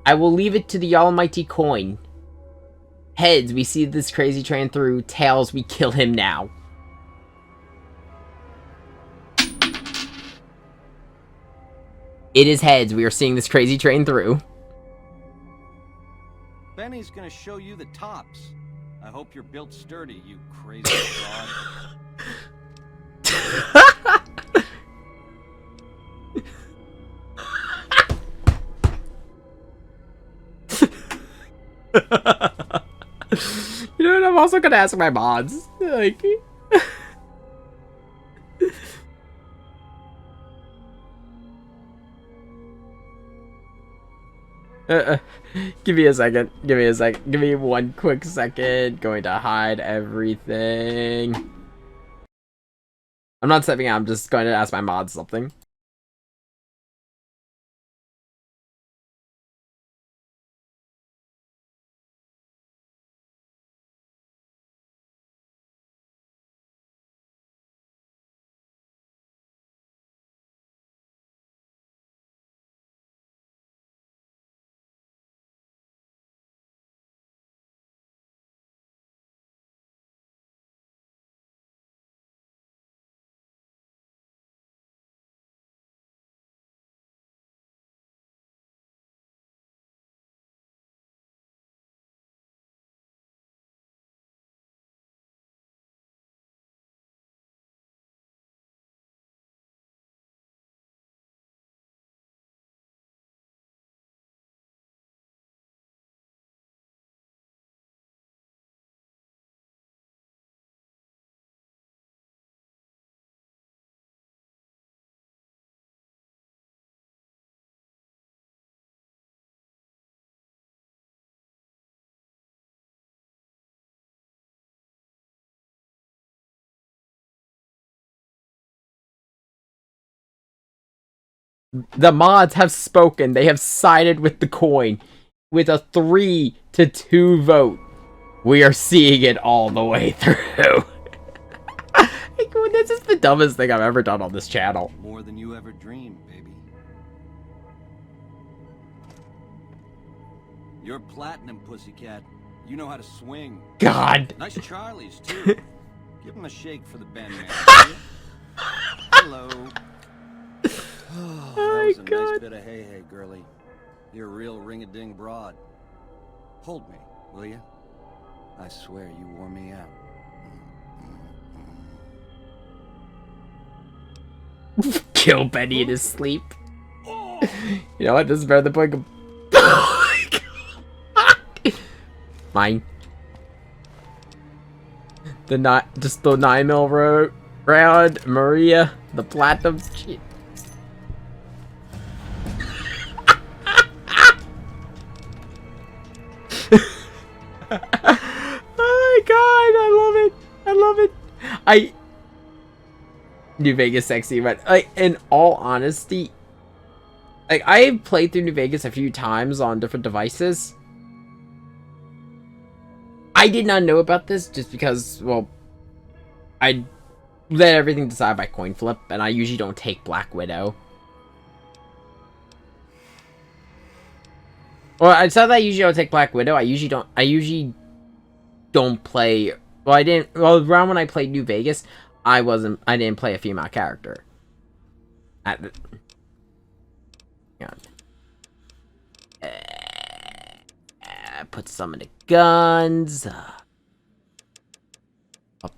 A: I will leave it to the almighty coin. Heads, we see this crazy train through. Tails, we kill him now. It is heads. We are seeing this crazy train through.
F: Benny's gonna show you the tops. I hope you're built sturdy, you crazy fraud.
A: also gonna ask my mods. Like, give me a second. Give me a sec. Give me one quick second. Going to hide everything. I'm not stepping out. I'm just going to ask my mods something. The mods have spoken. They have sided with the coin with a 3-2 vote. We are seeing it all the way through. Like, this is the dumbest thing I've ever done on this channel.
F: More than you ever dreamed, baby. You're platinum, pussycat. You know how to swing.
A: God.
F: Nice Charlies, too. Give him a shake for the band man. Hello. Oh, that was a nice bit of hey, girlie. You're a real ring-a-ding broad. Hold me, will you? I swear you wore me out.
A: Kill Benny in his sleep. You know what? This is better than playing Mine. The 9mm round, Maria, the platinum's cheap. Oh my god, I love it. I love it. New Vegas sexy, but like, in all honesty, like, I've played through New Vegas a few times on different devices. I did not know about this just because, well, I let everything decide by coin flip, and I usually don't take Black Widow. Well, it's not that I usually don't take Black Widow. I usually don't play. Well, I didn't. Well, around when I played New Vegas, I didn't play a female character. Put some of the guns. Up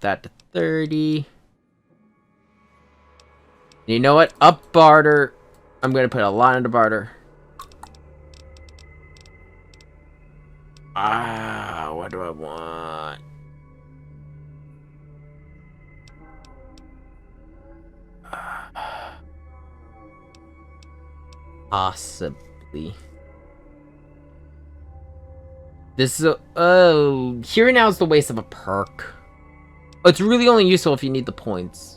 A: that to 30. You know what? Up barter. I'm gonna put a lot into barter. What do I want? Possibly. This is here now is the waste of a perk. It's really only useful if you need the points.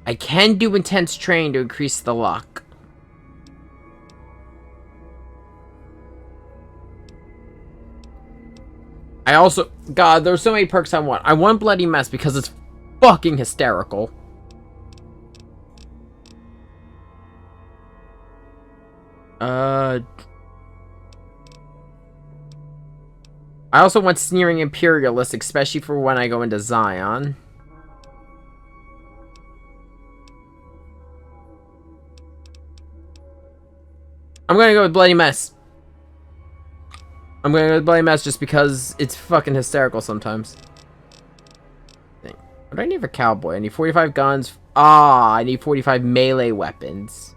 A: I can do intense training to increase the luck. I also, God, there's so many perks I want. I want Bloody Mess because it's fucking hysterical. I also want Sneering Imperialist, especially for when I go into Zion. I'm gonna go with Bloody Mess. I'm gonna go with Bloody Mess just because it's fucking hysterical sometimes. What do I need for Cowboy? I need 45 guns, Ah, I need 45 melee weapons.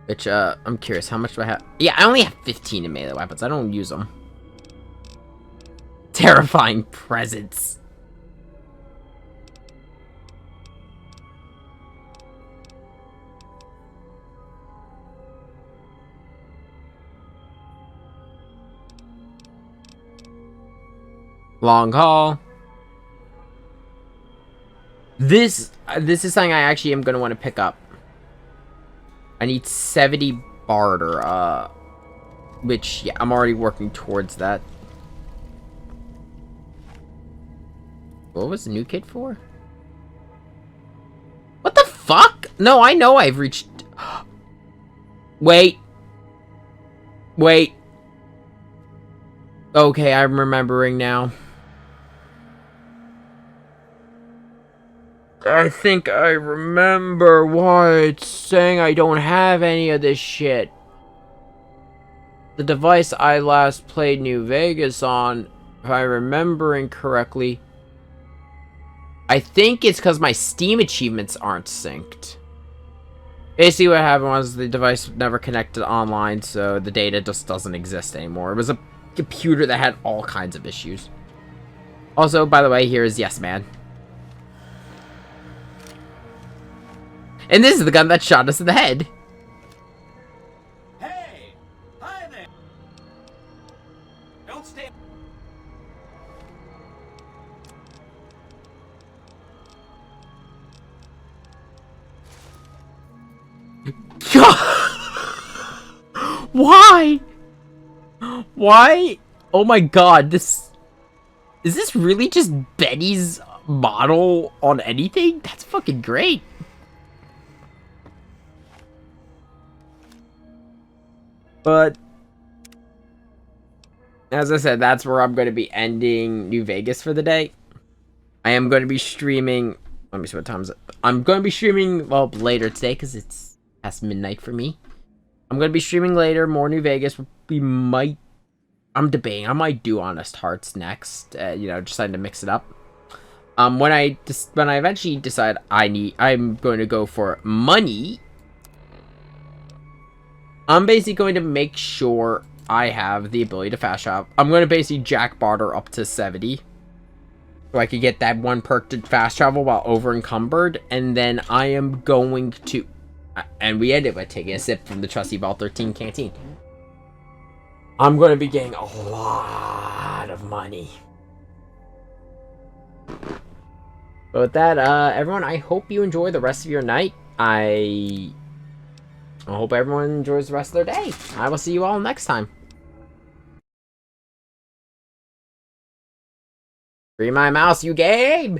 A: Which, I'm curious, how much do I have? Yeah, I only have 15 in melee weapons. I don't use them. Terrifying presence. Long haul. This is something I actually am gonna want to pick up. I need 70 barter, which, yeah, I'm already working towards that. What was the new kid for? What the fuck? No, I know I've reached... Wait. Wait. Okay, I'm remembering now. I think I remember why it's saying I don't have any of this shit. The device I last played New Vegas on, if I'm remembering correctly, I think it's because my Steam achievements aren't synced. Basically what happened was the device never connected online, so the data just doesn't exist anymore. It was a computer that had all kinds of issues. Also, by the way, here is Yes Man. And this is the gun that shot us in the head.
F: Hey! Hi there! Don't stay...
A: Why? Why? Oh my god, this... Is this really just Benny's model on anything? That's fucking great. But, as I said, that's where I'm going to be ending New Vegas for the day. I am going to be streaming... Let me see what time is it. I'm going to be streaming, well, later today, because it's past midnight for me. I'm going to be streaming later, more New Vegas. We might... I'm debating. I might do Honest Hearts next. You know, deciding to mix it up. When I eventually decide I'm going to go for money... I'm basically going to make sure I have the ability to fast travel. I'm going to basically jack barter up to 70. So I could get that one perk to fast travel while over encumbered. And then I am going to... And we ended by taking a sip from the trusty Vault 13 canteen. I'm going to be getting a lot of money. But with that, everyone, I hope you enjoy the rest of your night. I hope everyone enjoys the rest of their day. I will see you all next time. Free my mouse, you Gabe!